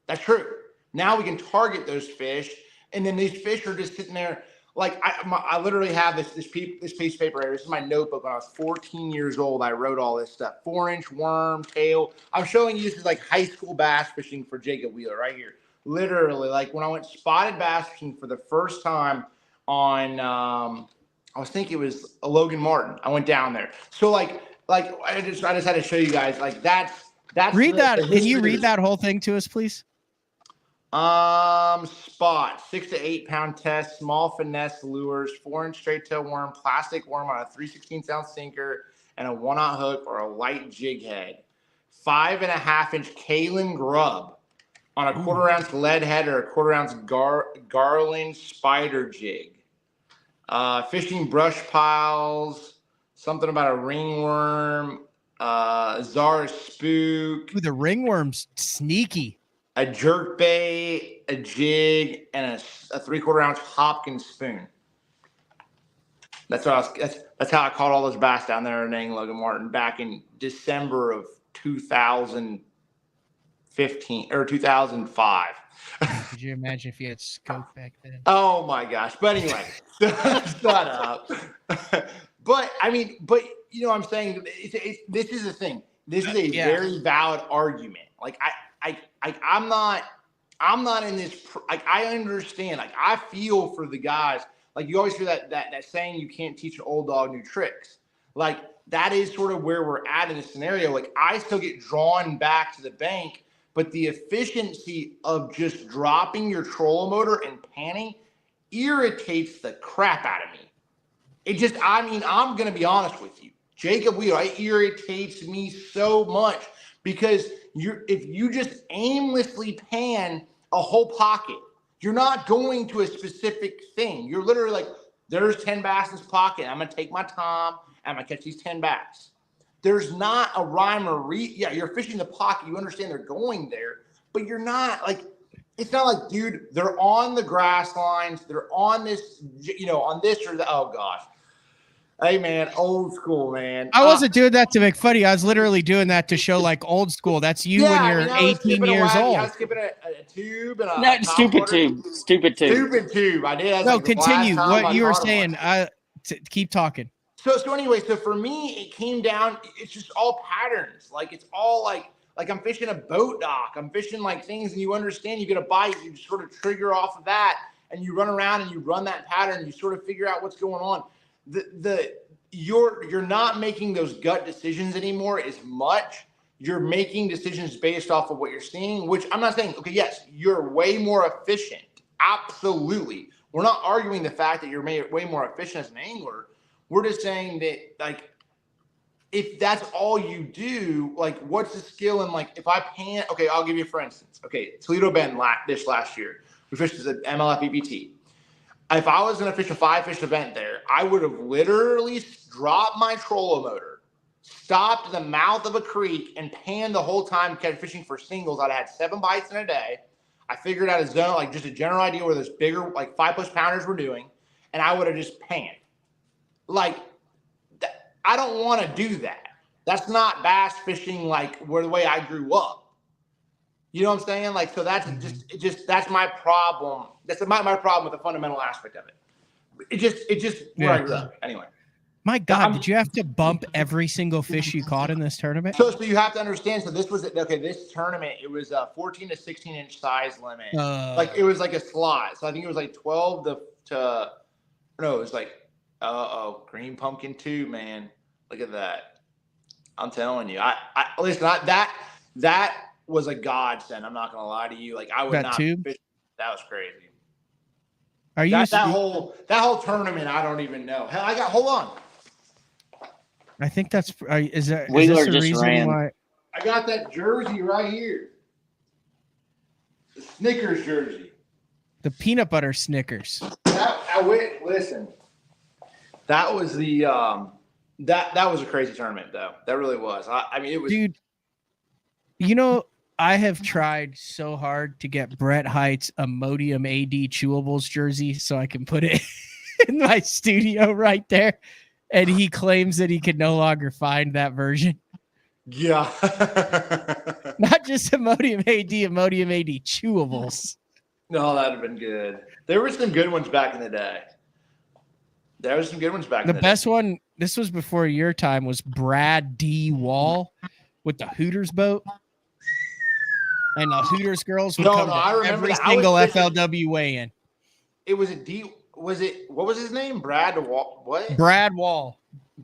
I: That's true. Now we can target those fish, and then these fish are just sitting there. Like I literally have this piece of paper right here. This is my notebook. When I was 14 years old, I wrote all this stuff. 4-inch worm, tail. I'm showing you this is like high school bass fishing for Jacob Wheeler right here. Literally, like when I went spotted bass fishing for the first time on, I was thinking it was a Logan Martin. I went down there. So like I just had to show you guys like that's.
A: Read that. Can you read that whole thing to us, please?
I: Spot 6 to 8 pound test, small finesse lures, 4-inch straight tail worm, plastic worm on a 3/16-ounce sinker, and a 1/0 hook or a light jig head. 5.5-inch Kalen grub on a 1/4 ounce lead head or a 1/4 ounce garland spider jig. Fishing brush piles, something about a ringworm, Zara spook.
A: Ooh, the ringworm's sneaky.
I: A jerk bait, a jig, and a 3/4 ounce Hopkins spoon. That's how I caught all those bass down there in Logan Martin back in December of 2015 or 2005.
A: Could you imagine if you had scope back then?
I: Oh my gosh! But anyway, shut up. But I mean, you know what I'm saying? This is the thing. This is a very valid argument. Like I'm not in this. Like I understand. Like I feel for the guys. like you always hear that saying, you can't teach an old dog new tricks. Like that is sort of where we're at in this scenario. Like I still get drawn back to the bank, but the efficiency of just dropping your trolling motor and panning irritates the crap out of me. It just, I mean, I'm going to be honest with you. Jacob Wheeler, it irritates me so much because if you just aimlessly pan a whole pocket, you're not going to a specific thing. You're literally like, there's 10 bass in this pocket. I'm going to take my time. I'm going to catch these 10 bass. There's not a rhyme or reason. Yeah, you're fishing the pocket. You understand they're going there, but you're not like, it's not like, dude, they're on the grass lines. They're on this, on this or the, oh gosh. Hey man, old school, man.
A: I wasn't doing that to make funny. I was literally doing that to show like old school. That's you when you're 18 years old.
I: I was skipping a tube and a
J: No, stupid tube.
I: Stupid tube. I did.
A: No, continue what you were saying. Keep talking.
I: So anyway, so for me, it came down. It's just all patterns. Like it's all like I'm fishing a boat dock. I'm fishing like things, and you understand. You get a bite, you sort of trigger off of that, and you run around and you run that pattern. And you sort of figure out what's going on. You're not making those gut decisions anymore as much. You're making decisions based off of what you're seeing, which I'm not saying, okay, yes, you're way more efficient. Absolutely. We're not arguing the fact that you're way more efficient as an angler. We're just saying that, like, if that's all you do, like, what's the skill in, like, if I pan, okay, I'll give you for instance. Okay, Toledo Bend this last year, we fished as an MLF EPT. If I was going to fish a 5-fish event there, I would have literally dropped my trolling motor, stopped in the mouth of a creek, and panned the whole time fishing for singles. I'd have had 7 bites in a day. I figured out a zone, like just a general idea where those bigger, like 5+ pounders were doing, and I would have just panned. Like, I don't want to do that. That's not bass fishing like the way I grew up. You know what I'm saying? Like, so that's that's my problem. That's my problem with the fundamental aspect of it. It just where I grew up. Anyway.
A: My God, did you have to bump every single fish you caught in this tournament?
I: So you have to understand. So this was this tournament. It was a 14 to 16 inch size limit. Like it was like a slot. So I think it was like 12 to no, it was like green pumpkin 2, man. Look at that. I'm telling you. I listen. That was a godsend. I'm not gonna lie to you. Like I would not fish. That was crazy.
A: Are you
I: that whole tournament? I don't even know. Hell, hold on.
A: I think that's is that
J: Wheeler
A: is this the
J: just
A: reason
J: ran.
A: why
I: I got that jersey right here. The Snickers jersey.
A: the peanut butter Snickers.
I: Listen. That was the that was a crazy tournament though. That really was. I mean it was.
A: Dude, you know, I have tried so hard to get Brett Height's Imodium AD Chewables jersey so I can put it in my studio right there. And he claims that he can no longer find that version.
I: Yeah.
A: Not just Imodium AD Chewables.
I: No, that'd have been good. There were some good ones back in the day.
A: The best one, this was before your time, was Brad D. Wall with the Hooters boat. And the Hooters girls would come to every single FLW weigh-in.
I: It was what was his name? Brad Wall. What?
A: Brad Wall.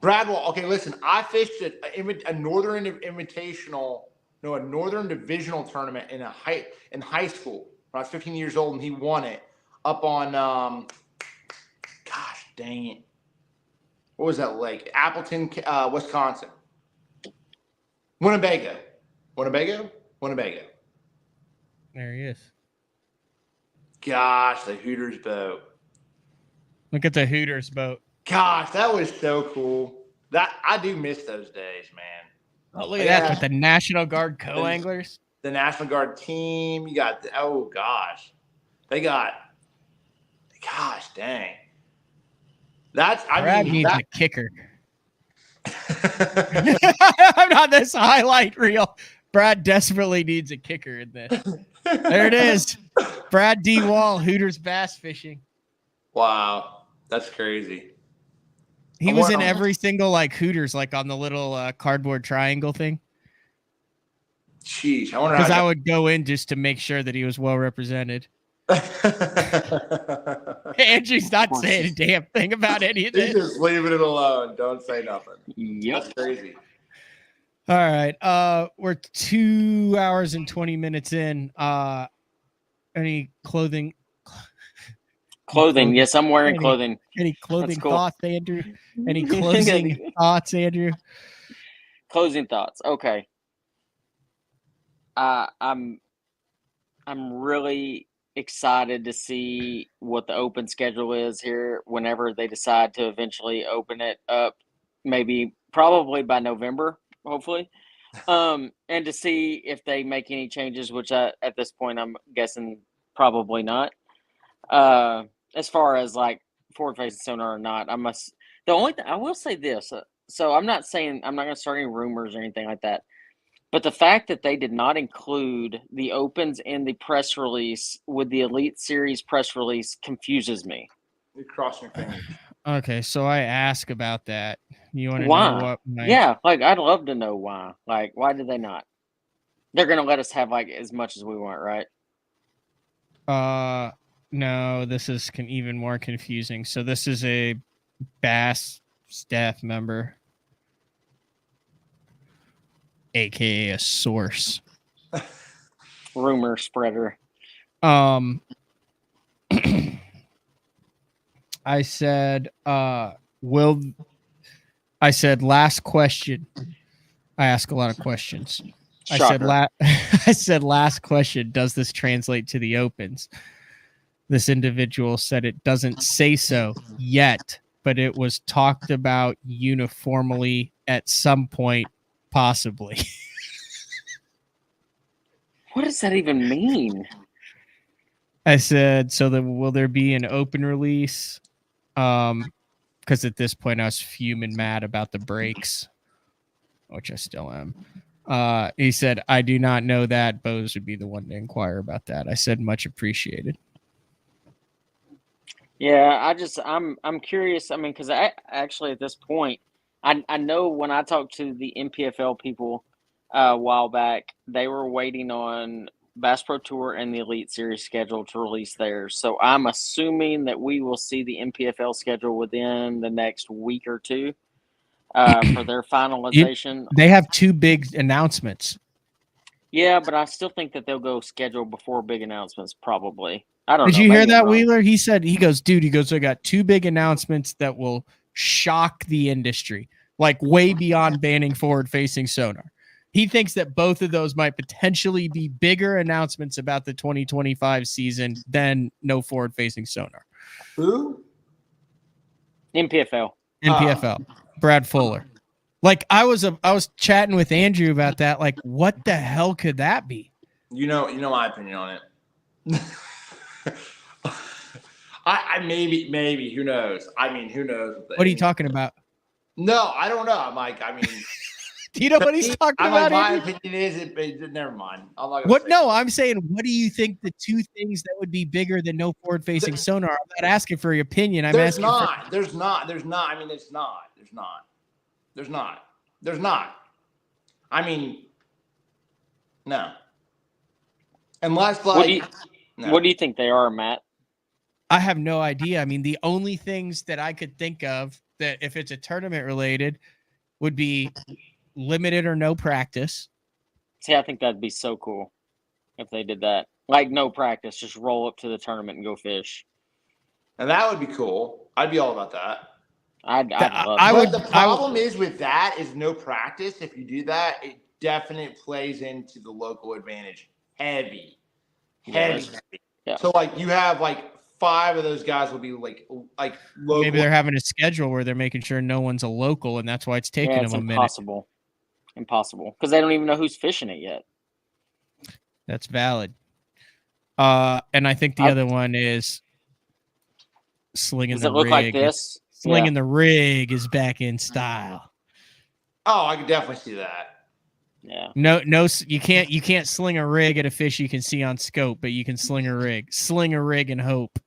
I: Okay, listen, I fished a northern invitational, a northern divisional tournament in high school when I was 15 years old, and he won it up on gosh dang it. What was that lake? Appleton, Wisconsin. Winnebago.
A: There he is.
I: Gosh, the Hooters boat.
A: Look at the Hooters boat.
I: Gosh, that was so cool. That I do miss those days, man.
A: Oh, look at that with the National Guard co-anglers.
I: The National Guard team. You got gosh dang.
A: Brad needs a kicker. I'm on this highlight reel. Brad desperately needs a kicker in this. There it is. Brad D. Wall, Hooters bass fishing.
I: Wow. That's crazy.
A: He was in every single like Hooters, like on the little cardboard triangle thing.
I: Sheesh. I wonder
A: because I would go in just to make sure that he was well represented. Andrew's not saying a damn thing about any of
I: He's
A: this.
I: just leaving it alone. Don't say nothing.
J: Yep.
I: That's crazy.
A: All right. We're 2 hours and 20 minutes in. Any clothing?
J: Clothing. Yes, I'm wearing
A: Any-
J: clothing.
A: Any clothing
J: cool.
A: thoughts, Andrew? Any closing thoughts, Andrew?
J: Closing thoughts. Okay. I'm really excited to see what the open schedule is here whenever they decide to eventually open it up, probably by November, hopefully. And to see if they make any changes, which at this point I'm guessing probably not. As far as like forward facing sonar or not, the only thing I will say this. So I'm not saying I'm not going to start any rumors or anything like that. But the fact that they did not include the opens in the press release with the Elite Series press release confuses me.
I: You're crossing your fingers.
A: Okay, so I ask about that. You want to
J: Why?
A: know what?
J: Yeah, like I'd love to know why. Like, why did they not? They're gonna let us have like as much as we want, right?
A: No, this is even more confusing. So this is a Bass staff member, aka a source,
J: Rumor spreader.
A: I said, last question. I ask a lot of questions.
J: Shocker.
A: I said last question, does this translate to the opens? This individual said it doesn't say so yet, but it was talked about uniformly at some point, possibly.
J: What does that even mean?
A: I said, so will there be an open release? Because at this point I was fuming mad about the breaks, which I still am. He said, I do not know that. Bose would be the one to inquire about that. I said, much appreciated.
J: Yeah, I'm curious. I mean, because I actually at this point, I know when I talked to the MPFL people a while back, they were waiting on Bass Pro Tour and the Elite Series schedule to release theirs. So I'm assuming that we will see the MPFL schedule within the next week or two for their finalization.
A: They have two big announcements.
J: Yeah, but I still think that they'll go schedule before big announcements, probably. I don't know.
A: Did you hear
J: Maybe
A: that,
J: I'm wrong.
A: Wheeler? He said, I got two big announcements that will shock the industry, like way beyond banning forward-facing sonar. He thinks that both of those might potentially be bigger announcements about the 2025 season than no forward-facing sonar.
I: Who?
J: MPFL.
A: Brad Fuller. Like I was chatting with Andrew about that. Like, what the hell could that be?
I: You know my opinion on it. I maybe who knows? I mean, who knows?
A: What are you talking about?
I: No, I don't know. I'm like, I mean,
A: do you know what he's talking about?
I: My opinion is it. Never mind. I'm not gonna
A: what?
I: say
A: No, I'm saying, what do you think the two things that would be bigger than no forward-facing sonar? I'm not asking for your opinion.
I: There's not. I mean, it's not. There's not. I mean, no. Unless like.
J: What do you think they are, Matt?
A: I have no idea. I mean, the only things that I could think of that if it's a tournament related would be limited or no practice.
J: See, I think that'd be so cool if they did that. Like no practice, just roll up to the tournament and go fish.
I: And that would be cool. I'd be all about that.
J: I'd love that.
I: But the problem is with that is no practice. If you do that, it definitely plays into the local advantage. Heavy. Yeah. So like you have like 5 of those guys will be like local.
A: Maybe they're having a schedule where they're making sure no one's a local, and that's why it's taking them a minute.
J: Impossible, because they don't even know who's fishing it yet.
A: That's valid. And I think the other one is slinging
J: Does
A: the
J: it look
A: rig.
J: like this?
A: Slinging the rig is back in style.
I: Oh, I could definitely see that.
J: Yeah.
A: No, you can't sling a rig at a fish you can see on scope, but you can sling a rig. Sling a rig and hope.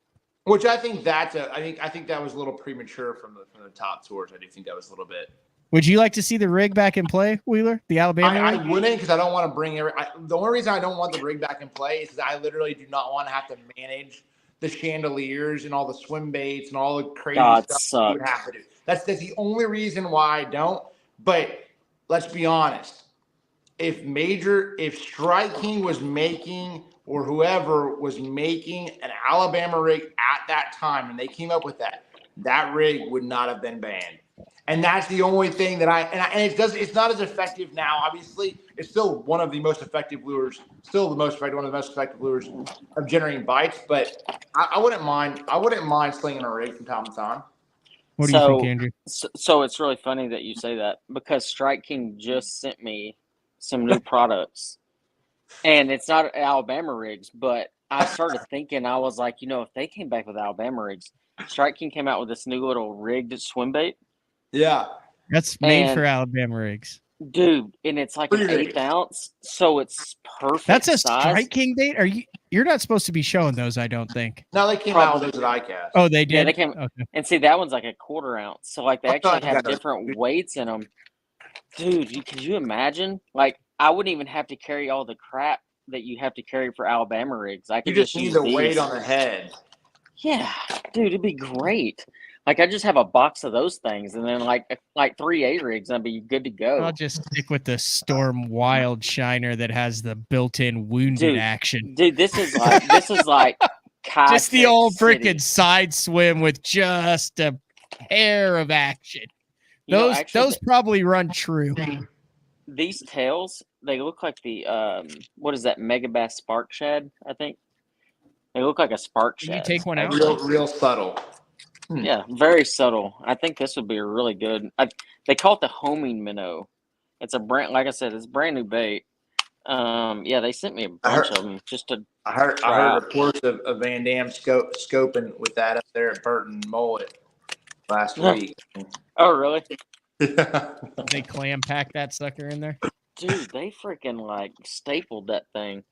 I: Which I think I think that was a little premature from the top tours. I do think that was a little bit.
A: Would you like to see the rig back in play, Wheeler? The Alabama
I: I
A: rig?
I: wouldn't, because I don't want to bring the only reason I don't want the rig back in play is I literally do not want to have to manage the chandeliers and all the swim baits and all the crazy stuff you would have to do. That's the only reason why I don't. But let's be honest. If Strike King was making, or whoever was making, an Alabama rig at that time, and they came up with that rig would not have been banned. And that's the only thing that it's not as effective now. Obviously, it's still one of the most effective lures, one of the most effective lures of generating bites. But I wouldn't mind slinging a rig from time to time.
A: What do you think, Andrew?
J: So it's really funny that you say that, because Strike King just sent me some new products, and it's not Alabama rigs, but I started thinking, I was like, if they came back with Alabama rigs, Strike King came out with this new little rigged swim bait.
I: Yeah.
A: That's made for Alabama rigs.
J: Dude, and it's like an 1/8 ounce, so it's perfect.
A: That's a
J: size.
A: Strike King bait? You're not supposed to be showing those, I don't think.
I: No, they came out with those at ICAST.
A: Oh, they did?
J: Yeah, they came.
A: Okay.
J: And see, that one's like a 1/4 ounce. So like they actually have different weights in them. Dude, could you imagine? Like, I wouldn't even have to carry all the crap that you have to carry for Alabama rigs. I could
I: just need the weight on the head.
J: Yeah, dude, it'd be great. Like, I just have a box of those things, and then like 3 A rigs, I'd be good to go.
A: I'll just stick with the Storm Wild Shiner that has the built-in wounded action.
J: Dude, this is like
A: just the old freaking side swim with just a hair of action. Those probably run true.
J: These tails, they look like the what is that, Megabass Spark Shad, I think. They look like a spark shad.
A: You take one out.
I: Real subtle.
J: Yeah, very subtle. I think this would be really good. They call it the homing minnow. It's a brand, like I said, it's brand new bait. Yeah, they sent me a bunch of them just to.
I: I heard reports of Van Dam scoping with that up there at Burton Mullet last week.
J: Oh, really?
A: They clam pack that sucker in there.
J: Dude, they freaking like stapled that thing.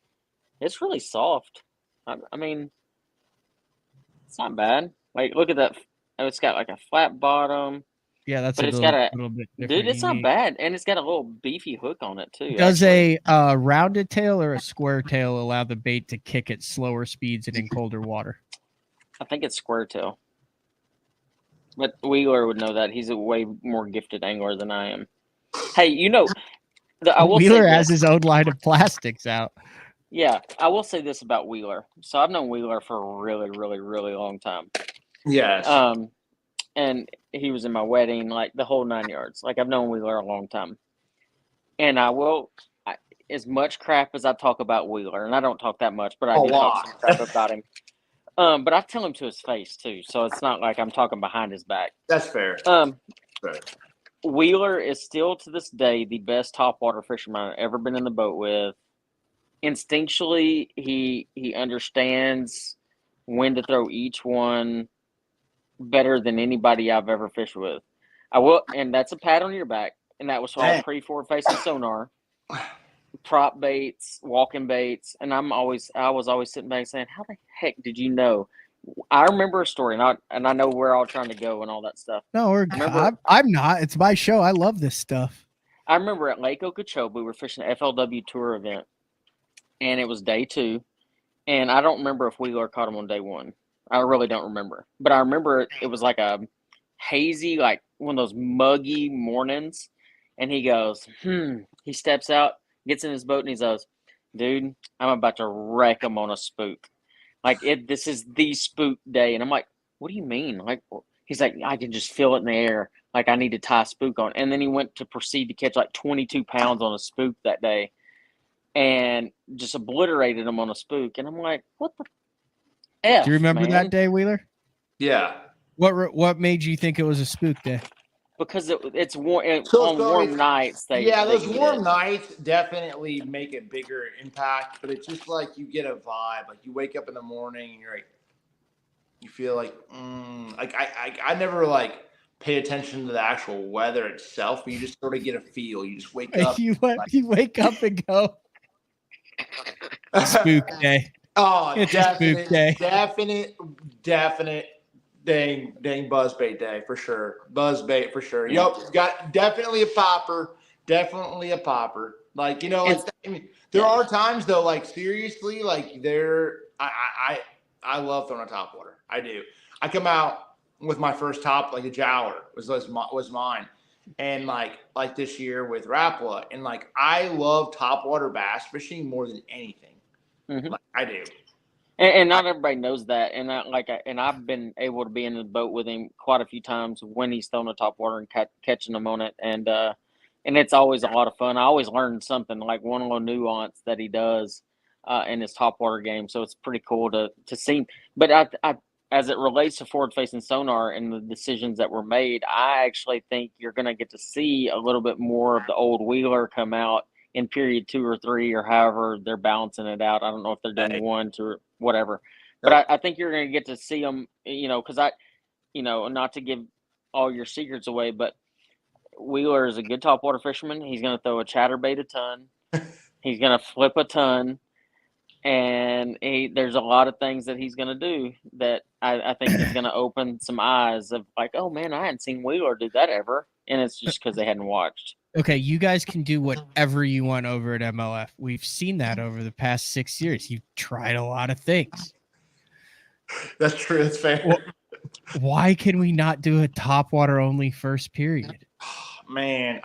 J: It's really soft. I mean, it's not bad. Like, look at that. Oh, it's got like a flat bottom.
A: Yeah, that's
J: but
A: it's
J: got
A: a little bit different.
J: Dude, it's not bad, and it's got a little beefy hook on it too.
A: Does a rounded tail or a square tail allow the bait to kick at slower speeds and in colder water?
J: I think it's square tail. But Wheeler would know that. He's a way more gifted angler than I am. Hey,
A: Wheeler has his own line of plastics out.
J: Yeah, I will say this about Wheeler. So I've known Wheeler for a really, really, really long time.
I: Yes.
J: And he was in my wedding, like the whole 9 yards. Like, I've known Wheeler a long time. And as much crap as I talk about Wheeler, and I don't talk that much, but I do talk some crap about him. But I tell him to his face too, so it's not like I'm talking behind his back.
I: That's fair.
J: Wheeler is still to this day the best topwater fisherman I've ever been in the boat with. Instinctually, he understands when to throw each one better than anybody I've ever fished with. And that's a pat on your back. And that was all pre-forward facing sonar, prop baits, walking baits, and I was always sitting back saying, "How the heck did you know?" I remember a story, and I know we're all trying to go and all that stuff.
A: No, I'm not. It's my show. I love this stuff.
J: I remember at Lake Okeechobee, we were fishing the FLW tour event, and it was day 2. And I don't remember if Wheeler caught him on day 1. I really don't remember. But I remember it was like a hazy, like one of those muggy mornings. And he goes, he steps out, gets in his boat, and he goes, "Dude, I'm about to wreck him on a spook. Like, this is the spook day." And I'm like, "What do you mean?" Like, he's like, "I can just feel it in the air. Like, I need to tie a spook on." And then he went to proceed to catch like 22 pounds on a spook that day and just obliterated him on a spook. And I'm like, what the F,
A: do you remember
J: man?
A: that day, Wheeler?
I: Yeah.
A: What made you think it was a spook day?
J: Because it's warm on warm nights.
I: Those warm nights definitely make a bigger impact. But it's just like you get a vibe. Like, you wake up in the morning and you're like, you feel like, like I never like pay attention to the actual weather itself, but you just sort of get a feel. You just wake up.
A: You wake up and go, spook day.
I: Oh,
A: it's a spook day.
I: Definite Dang buzzbait day for sure. Buzzbait for sure. Yep, got definitely a popper. Definitely a popper. Like, like I mean, there are times though, like seriously, like I love throwing a top water. I do. I come out with my first top, like a jowler was mine. And like this year with Rapala. And like I love top water bass fishing more than anything.
J: Mm-hmm.
I: Like, I do.
J: And not everybody knows that. And I've been able to be in the boat with him quite a few times when he's throwing the top water and catching them on it. And it's always a lot of fun. I always learn something, like one little nuance that he does in his top water game. So it's pretty cool to see. But I as it relates to forward-facing sonar and the decisions that were made, I actually think you're going to get to see a little bit more of the old Wheeler come out in period 2 or 3 or however they're balancing it out. I don't know if they're doing 1 to whatever. But I think you're going to get to see them, because not to give all your secrets away, but Wheeler is a good topwater fisherman. He's going to throw a chatterbait a ton. He's going to flip a ton. And there's a lot of things that he's going to do that I think is going to open some eyes of like, oh, man, I hadn't seen Wheeler do that ever. And it's just because they hadn't watched.
A: Okay, you guys can do whatever you want over at MLF. We've seen that over the past 6 years. You've tried a lot of things.
I: That's true. That's fair.
A: Well, why can we not do a topwater only first period?
I: Man,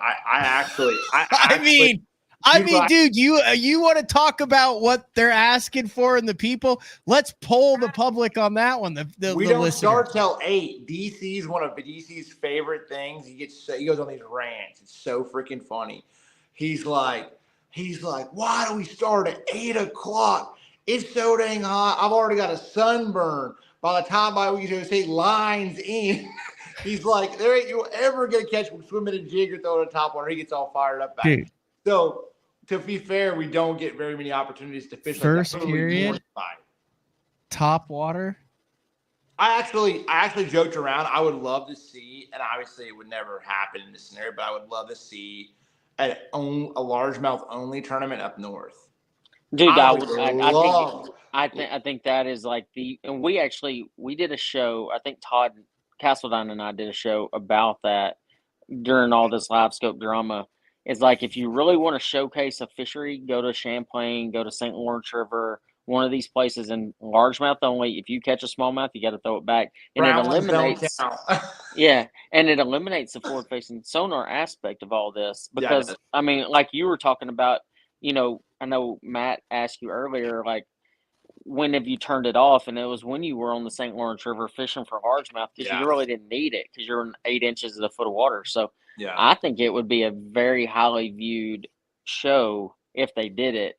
I: I
A: mean, dude, you want to talk about what they're asking for and the people? Let's poll the public on that one.
I: We don't start till 8. DC's one of DC's favorite things. He goes on these rants. It's so freaking funny. He's like, why do we start at 8 o'clock? It's so dang hot. I've already got a sunburn. By the time we say lines in, he's like, there ain't you ever gonna catch swimming a jig or throwing a top water. He gets all fired up back.
A: Dude.
I: So to be fair, we don't get very many opportunities to fish.
A: First
I: like that.
A: period, top water.
I: I actually joked around. I would love to see, and obviously it would never happen in this scenario, but I would love to see a largemouth only tournament up north.
J: Dude, I think that is like and we did a show. I think Todd Castledine and I did a show about that during all this live scope drama. It's like, if you really want to showcase a fishery, go to Champlain, go to St. Lawrence River, one of these places, and largemouth only. If you catch a smallmouth, you got to throw it back. And it eliminates, and it eliminates the forward-facing sonar aspect of all this. Because, I mean, like you were talking about, I know Matt asked you earlier, like, when have you turned it off? And it was when you were on the St. Lawrence River fishing for largemouth, because you really didn't need it because you're in 8 inches of a foot of water. So I think it would be a very highly viewed show if they did it,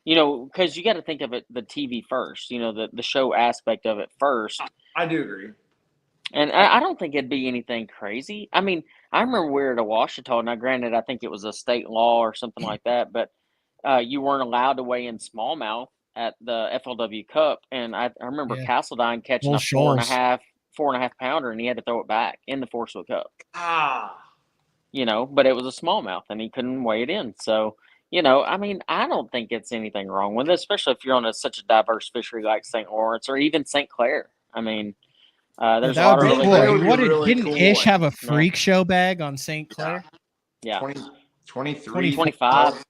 J: because you got to think of it, the TV first, the show aspect of it first.
I: I do agree.
J: And I don't think it'd be anything crazy. I mean, I remember we were at a Ouachita. Now, granted, I think it was a state law or something like that, but you weren't allowed to weigh in smallmouth at the FLW Cup, and I remember Castledine catching a 4.5 pounder, and he had to throw it back in the Forcewood Cup. But it was a smallmouth, and he couldn't weigh it in. So, I mean, I don't think it's anything wrong with it, especially if you're on such a diverse fishery like St. Lawrence or even St. Clair. I mean, there's a lot of
A: didn't Ish have a freak show bag on St. Clair?
J: Yeah.
I: 23,
J: 25,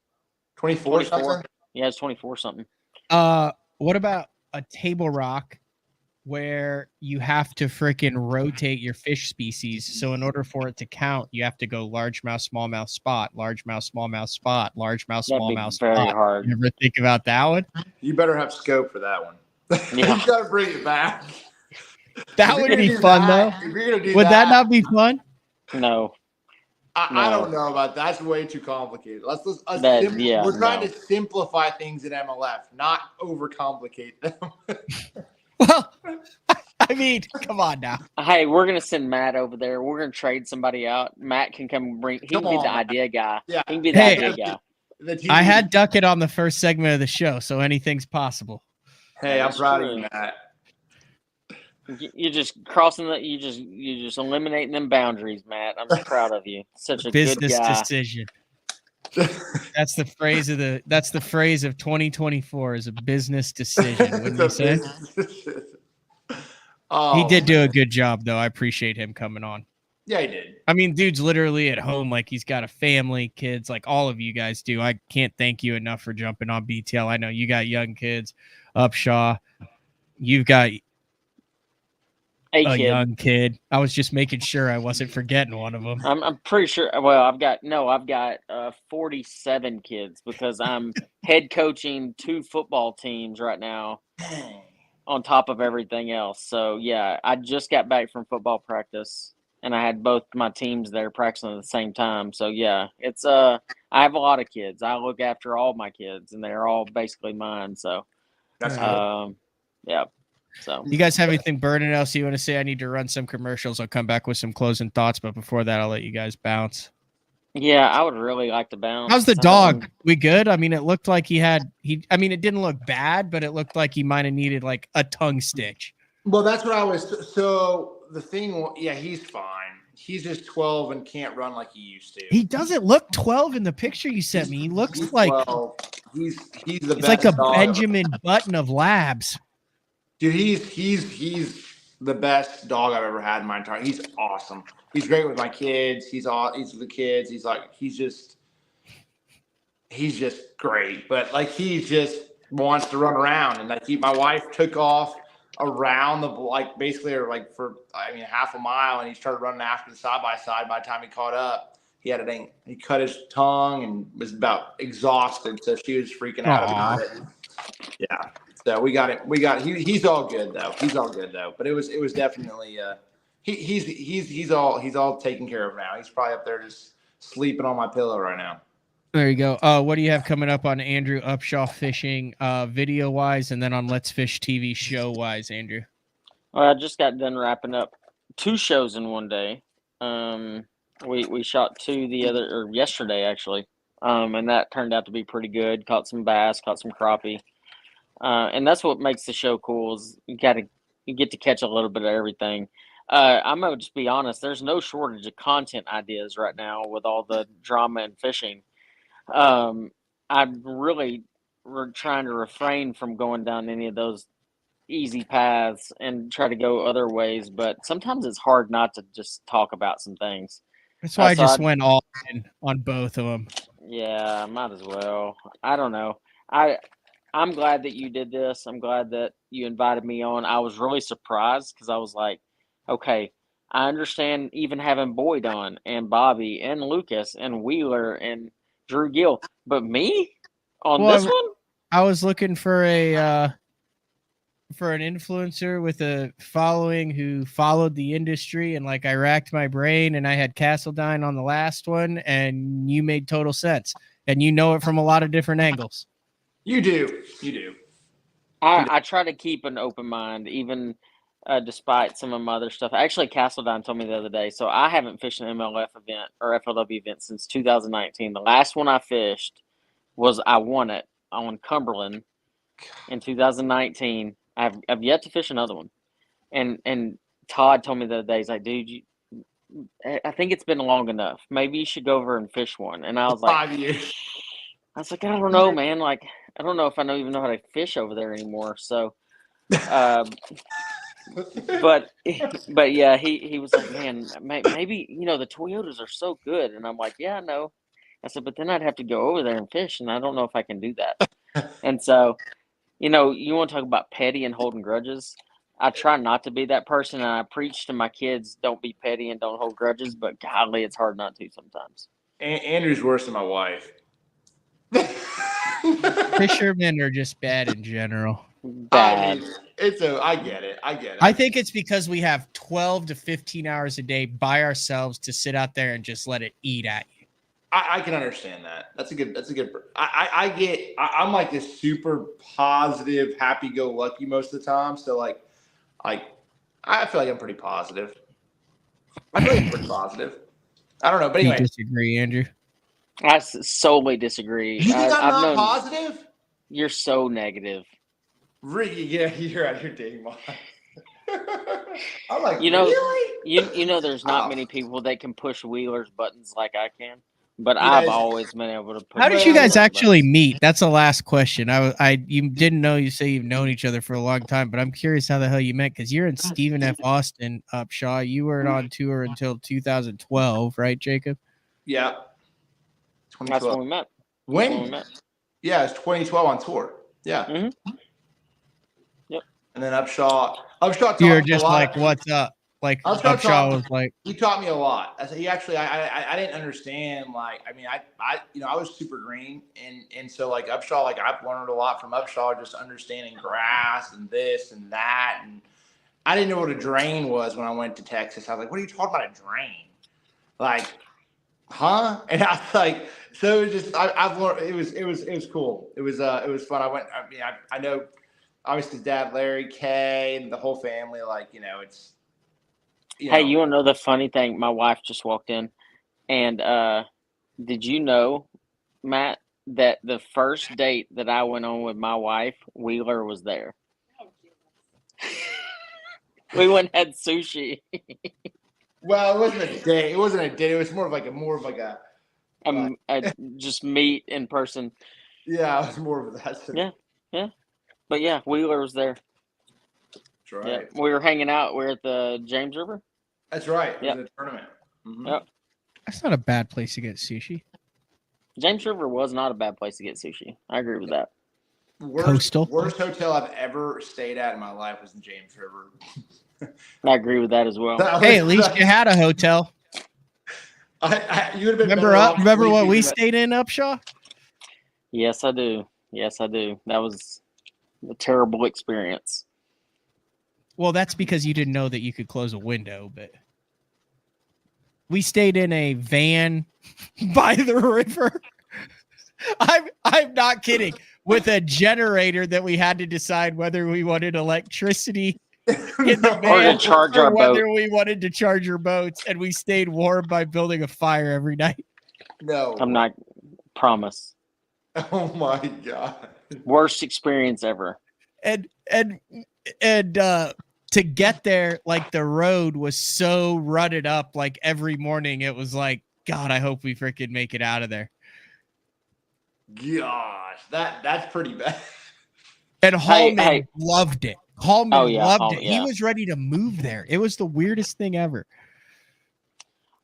I: 24 something?
J: Yeah, it's 24 something.
A: What about a table rock where you have to freaking rotate your fish species? So in order for it to count, you have to go largemouth, smallmouth, spot, largemouth, smallmouth, spot, largemouth, smallmouth, spot.
J: Very hard.
A: You ever think about that one?
I: You better have scope for that one.
J: Yeah.
I: You gotta bring it back.
A: That would be fun, though.
I: If you're gonna do
A: would that not be fun?
J: No.
I: I don't know about that. That's way too complicated. We're trying to simplify things in MLF, not overcomplicate them.
A: Well, I mean, come on now.
J: Hey, we're gonna send Matt over there. We're gonna trade somebody out. Matt can come he can be the idea guy.
I: Yeah.
J: He can be the idea guy.
A: I had Duckett on the first segment of the show, so anything's possible.
I: Hey, I'm proud of you, Matt.
J: You're just crossing you're just eliminating them boundaries, Matt. I'm proud of you. Such a
A: business
J: good guy.
A: decision. That's the phrase of 2024 is a business decision. Wouldn't you say?
I: Oh,
A: He did do a good job, though. I appreciate him coming on.
I: Yeah, he did.
A: I mean, dude's literally at home, like he's got a family, kids, like all of you guys do. I can't thank you enough for jumping on BTL. I know you got young kids, Upshaw. You've got a young kid. I was just making sure I wasn't forgetting one of them.
J: I'm pretty sure. Well, I've got 47 kids because I'm head coaching 2 football teams right now on top of everything else. So yeah, I just got back from football practice and I had both my teams there practicing at the same time. So yeah, it's I have a lot of kids. I look after all my kids and they're all basically mine. So
I: that's cool.
J: Yeah. So
A: you guys have anything burning else you want to say? I need to run some commercials. I'll come back with some closing thoughts, but before that, I'll let you guys bounce.
J: Yeah, I would really like to bounce.
A: How's the dog? We good? I mean, it looked like it didn't look bad, but it looked like he might have needed like a tongue stitch.
I: Well, that's what I was. So the thing, yeah, he's fine. He's just 12 and can't run like he used to.
A: He doesn't look 12 in the picture you sent me. He looks like
I: 12. He's the best.
A: He's like a Benjamin Button of labs.
I: Dude, he's the best dog I've ever had in my entire. He's awesome. He's great with my kids. He's with the kids. He's just great. But like he just wants to run around and like my wife took off around basically for half a mile and he started running after the side by side. By the time he caught up, he cut his tongue and was about exhausted. So she was freaking out about it. Yeah. So we got it. He's all good though. But it was definitely he's all taken care of now. He's probably up there just sleeping on my pillow right now.
A: There you go. What do you have coming up on Andrew Upshaw fishing video wise, and then on Let's Fish TV show wise, Andrew?
J: Well, I just got done wrapping up 2 shows in one day. We shot 2 yesterday actually, and that turned out to be pretty good. Caught some bass, caught some crappie. And that's what makes the show cool is you get to catch a little bit of everything. I'm going to just be honest. There's no shortage of content ideas right now with all the drama and fishing. I'm really trying to refrain from going down any of those easy paths and try to go other ways. But sometimes it's hard not to just talk about some things.
A: That's why I just went all in on both of them.
J: Yeah, might as well. I don't know. I'm glad that you did this. I'm glad that you invited me on. I was really surprised because I was like, okay, I understand even having Boyd on and Bobby and Lucas and Wheeler and Drew Gill, but me on this one?
A: I was looking for an influencer with a following who followed the industry, and like I racked my brain and I had Castledine on the last one and you made total sense and you know it from a lot of different angles.
I: You do.
J: I try to keep an open mind, even despite some of my other stuff. Actually, Castledine told me the other day, so I haven't fished an MLF event or FLW event since 2019. The last one I fished I won it on Cumberland in 2019. I've yet to fish another one. And Todd told me the other day, he's like, dude, I think it's been long enough. Maybe you should go over and fish one. And I was like,
I: 5 years.
J: I was like, I don't know, man. Like, I don't know if I even know how to fish over there anymore. So, but yeah, he was like, man, maybe, the Toyotas are so good. And I'm like, yeah, I know. I said, but then I'd have to go over there and fish. And I don't know if I can do that. And so, you want to talk about petty and holding grudges. I try not to be that person. And I preach to my kids, don't be petty and don't hold grudges. But golly, it's hard not to sometimes.
I: Andrew's worse than my wife.
A: Fishermen are just bad in general.
J: Bad.
I: I get it.
A: I think it's because we have 12 to 15 hours a day by ourselves to sit out there and just let it eat at you.
I: I can understand that. That's a good. I'm like this super positive, happy-go-lucky most of the time. So I feel like I'm pretty positive. I feel like I'm pretty positive. I don't know, but anyway.
A: You disagree, Andrew?
J: I solely disagree.
I: You think I'm not positive?
J: You're so negative.
I: Really? Yeah, you're out here dating mine. I'm like,
J: really?
I: You
J: there's not many people that can push Wheeler's buttons like I can. but I've always been able to put.
A: How did you guys actually meet? That's the last question. You didn't know. You say you've known each other for a long time, but I'm curious how the hell you met, because you're in Stephen F. Austin, Upshaw. You weren't on tour until 2012, right, Jacob?
I: Yeah.
J: That's when we met.
I: When? Yeah, it's 2012 on tour. Yeah.
J: Mm-hmm. Yep.
I: And then Upshaw taught
A: You're
I: me
A: just
I: a lot.
A: like, what's up? Like Upshaw was like,
I: he taught me a lot. He actually, I didn't understand. Like, I mean, I was super green, and so like Upshaw, like I've learned a lot from Upshaw, just understanding grass and this and that, and I didn't know what a drain was when I went to Texas. I was like, what are you talking about, a drain? Like, huh? And I was like, so it was just, I've learned. It was cool. It was fun. I know, obviously, Dad, Larry, Kay, and the whole family. Like, it's.
J: Hey, you want to know the funny thing? My wife just walked in, and did you know, Matt, that the first date that I went on with my wife, Wheeler was there. We went and had sushi.
I: Well, it wasn't a date. It wasn't a date. It was more of like a
J: just meet in person.
I: Yeah, it was more of that.
J: Yeah. But yeah, Wheeler was there.
I: That's right.
J: Yeah. We were hanging out. We were at the James River.
I: That's right. It was a tournament. Mm-hmm.
J: Yep.
A: That's not a bad place to get sushi.
J: James River was not a bad place to get sushi. I agree with that.
I: Worst hotel I've ever stayed at in my life was in James River.
J: I agree with that as well.
A: Hey, at least you had a hotel.
I: You would have been
A: remember what we stayed in, Upshaw?
J: Yes, I do. That was a terrible experience.
A: Well, that's because you didn't know that you could close a window, but we stayed in a van by the river. I'm not kidding. With a generator that we had to decide whether we wanted electricity in the van or whether we wanted to charge our boats, and we stayed warm by building a fire every night.
I: No,
J: I'm not. Promise.
I: Oh my God!
J: Worst experience ever.
A: And to get there, like the road was so rutted up. Like every morning, it was like, God, I hope we freaking make it out of there.
I: Gosh, that's pretty bad.
A: And Hallman loved it. Hallman loved it.
J: Yeah.
A: He was ready to move there. It was the weirdest thing ever.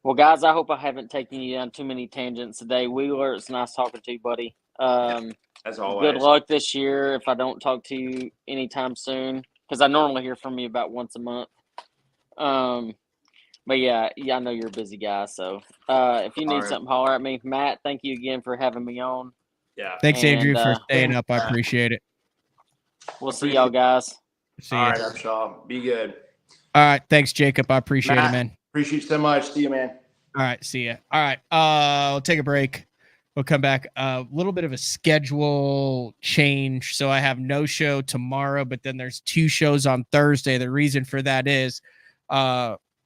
J: Well, guys, I hope I haven't taken you down too many tangents today. Wheeler, it's nice talking to you, buddy.
I: As always.
J: Good luck this year if I don't talk to you anytime soon, because I normally hear from you about once a month. But yeah, I know you're a busy guy. So if you need something, holler at me. Matt, thank you again for having me on.
I: Yeah.
A: Thanks, Andrew, for staying up. I appreciate it.
J: We'll see y'all, guys.
A: See
I: All
A: ya.
I: right, Upshaw. Be good.
A: All right. Thanks, Jacob. I appreciate it, man.
I: Appreciate you so much. See you, man.
A: All right. See ya. All right. We'll take a break. We'll come back. A little bit of a schedule change. So I have no show tomorrow, but then there's 2 shows on Thursday. The reason for that is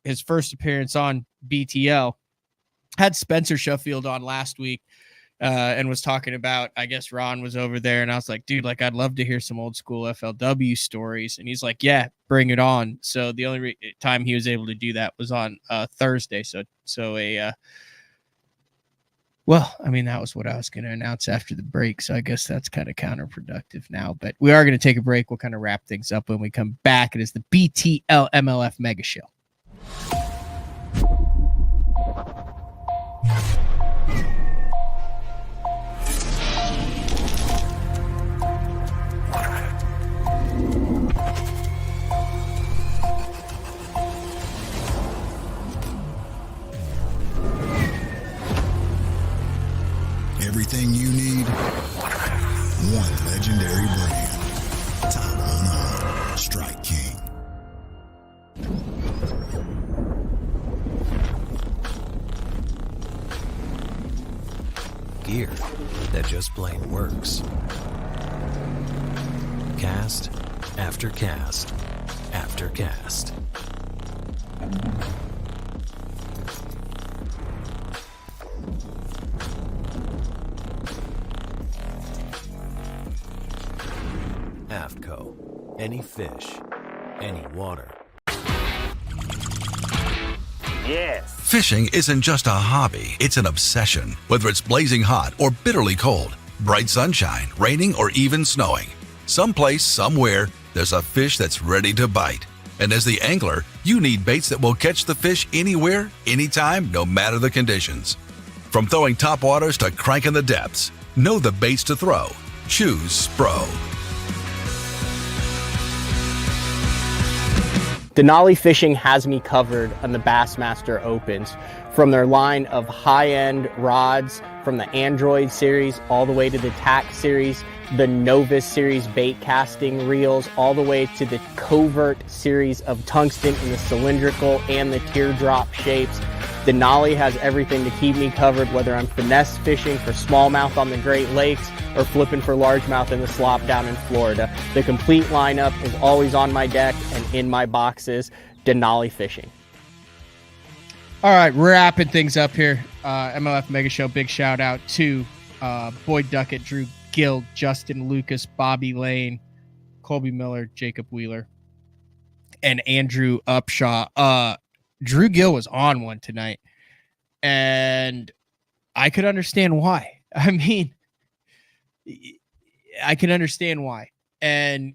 A: his first appearance on BTL. Had Spencer Sheffield on last week and was talking about, I guess Ron was over there, and I was like, dude, like I'd love to hear some old school FLW stories. And he's like, yeah, bring it on. So the only time he was able to do that was on Thursday. Well, I mean, that was what I was going to announce after the break. So I guess that's kind of counterproductive now, but we are going to take a break. We'll kind of wrap things up when we come back. It is the BTL MLF Mega Show.
K: Everything you need, one legendary brand. Top on Strike King. Gear that just plain works. Cast after cast after cast. AFTCO. Any fish, any water.
L: Yes. Fishing isn't just a hobby, it's an obsession. Whether it's blazing hot or bitterly cold, bright sunshine, raining, or even snowing, someplace, somewhere, there's a fish that's ready to bite. And as the angler, you need baits that will catch the fish anywhere, anytime, no matter the conditions. From throwing top waters to cranking the depths, know the baits to throw. Choose Spro.
M: Denali Fishing has me covered on the Bassmaster Opens. From their line of high-end rods, from the Android series all the way to the TAC series, the Novus series bait casting reels, all the way to the Covert series of tungsten in the cylindrical and the teardrop shapes. Denali has everything to keep me covered, whether I'm finesse fishing for smallmouth on the Great Lakes or flipping for largemouth in the slop down in Florida. The complete lineup is always on my deck and in my boxes. Denali Fishing.
A: All right, wrapping things up here. MLF Mega Show, big shout out to Boyd Duckett, Drew Gill, Justin Lucas, Bobby Lane, Colby Miller, Jacob Wheeler, and Andrew Upshaw. Drew Gill was on one tonight, and I could understand why. I mean, I can understand why. And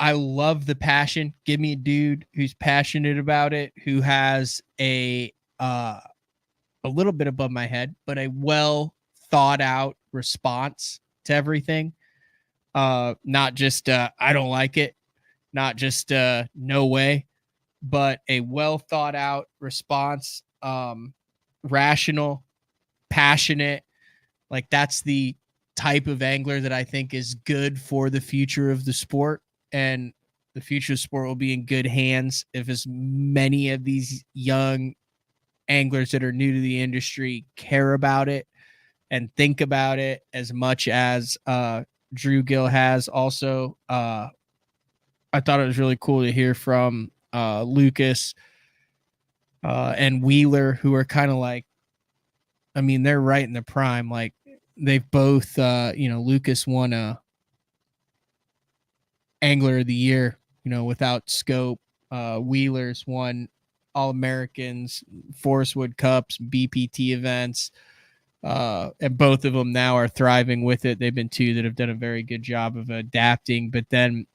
A: I love the passion. Give me a dude who's passionate about it, who has a little bit above my head, but a well thought out response to everything. Not just I don't like it, not just no way, but a well thought out response, rational, passionate. Like, that's the type of angler that I think is good for the future of the sport, and the future of sport will be in good hands if as many of these young anglers that are new to the industry care about it and think about it as much as Drew Gill has. Also, I thought it was really cool to hear from Lucas and Wheeler, who are kind of like, I mean, they're right in the prime. Like, they've both, Lucas won a Angler of the Year, without scope. Wheeler's won All-Americans, Forest Wood Cups, BPT events, and both of them now are thriving with it. They've been two that have done a very good job of adapting. But then,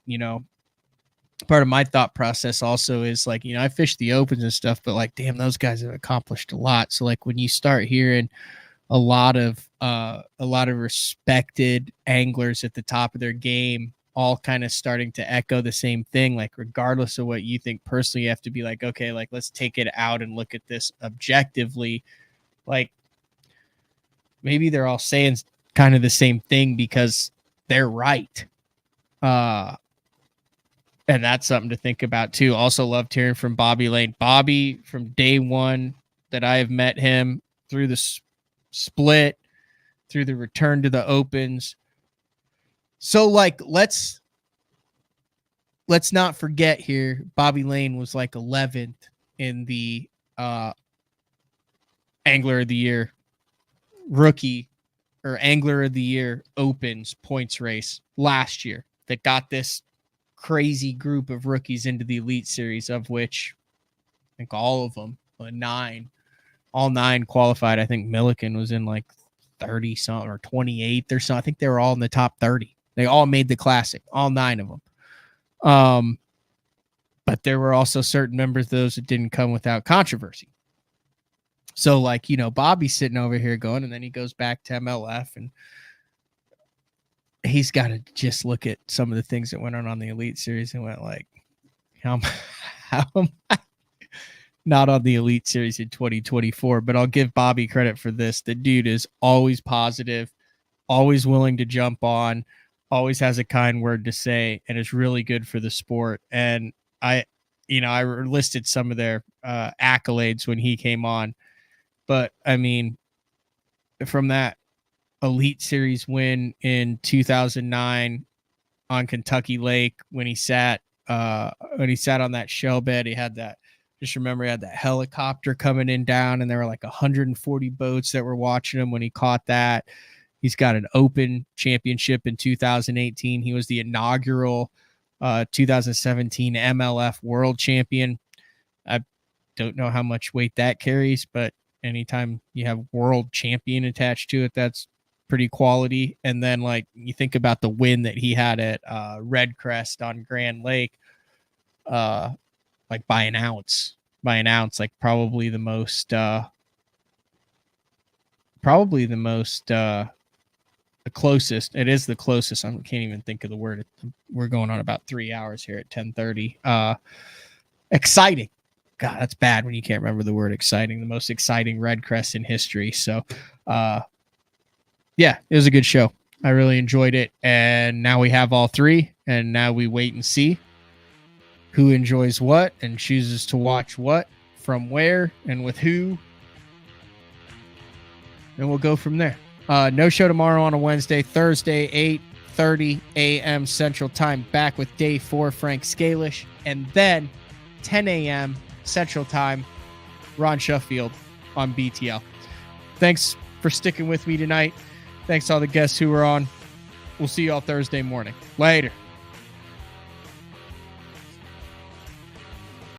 A: part of my thought process also is like, I fish the opens and stuff, but like, damn, those guys have accomplished a lot. So like, when you start hearing a lot of respected anglers at the top of their game, all kind of starting to echo the same thing, like, regardless of what you think personally, you have to be like, okay, like, let's take it out and look at this objectively. Like, maybe they're all saying kind of the same thing because they're right. And that's something to think about too. Also loved hearing from Bobby Lane. Bobby, from day one that I have met him, through the split, through the return to the opens. So like, let's not forget here, Bobby Lane was like 11th in the Angler of the Year rookie or Angler of the Year opens points race last year that got this crazy group of rookies into the Elite Series, of which I think all of them, all nine qualified. I think Milliken was in like 30 something or 28th or so. I think they were all in the top 30. They all made the classic, all nine of them. But there were also certain members of those that didn't come without controversy. So like, Bobby's sitting over here going, and then he goes back to MLF, and he's got to just look at some of the things that went on the Elite Series and went like, how am I not on the Elite Series in 2024? But I'll give Bobby credit for this. The dude is always positive, always willing to jump on, always has a kind word to say, and is really good for the sport. And I listed some of their accolades when he came on, but I mean, from that Elite Series win in 2009 on Kentucky Lake, when he sat on that shell bed, he had that helicopter coming in down, and there were like 140 boats that were watching him when he caught that. He's got an Open championship in 2018. He was the inaugural 2017 MLF World Champion. don't know how much weight that carries, but anytime you have world champion attached to it, that's pretty quality. And then like you think about the win that he had at Red Crest on Grand Lake, like by an ounce, like probably the most the closest. It is the closest. I can't even think of the word. We're going on about 3 hours here at 10:30. Exciting. God, that's bad when you can't remember the word exciting. The most exciting Red Crest in history. So, yeah, it was a good show. I really enjoyed it. And now we have all three. And now we wait and see who enjoys what and chooses to watch what, from where, and with who. And we'll go from there. No show tomorrow on a Wednesday. Thursday, 8:30 a.m. Central Time. Back with Day 4, Frank Scalish. And then 10 a.m. Central Time, Ron Sheffield on BTL. Thanks for sticking with me tonight. Thanks to all the guests who were on. We'll see you all Thursday morning. Later.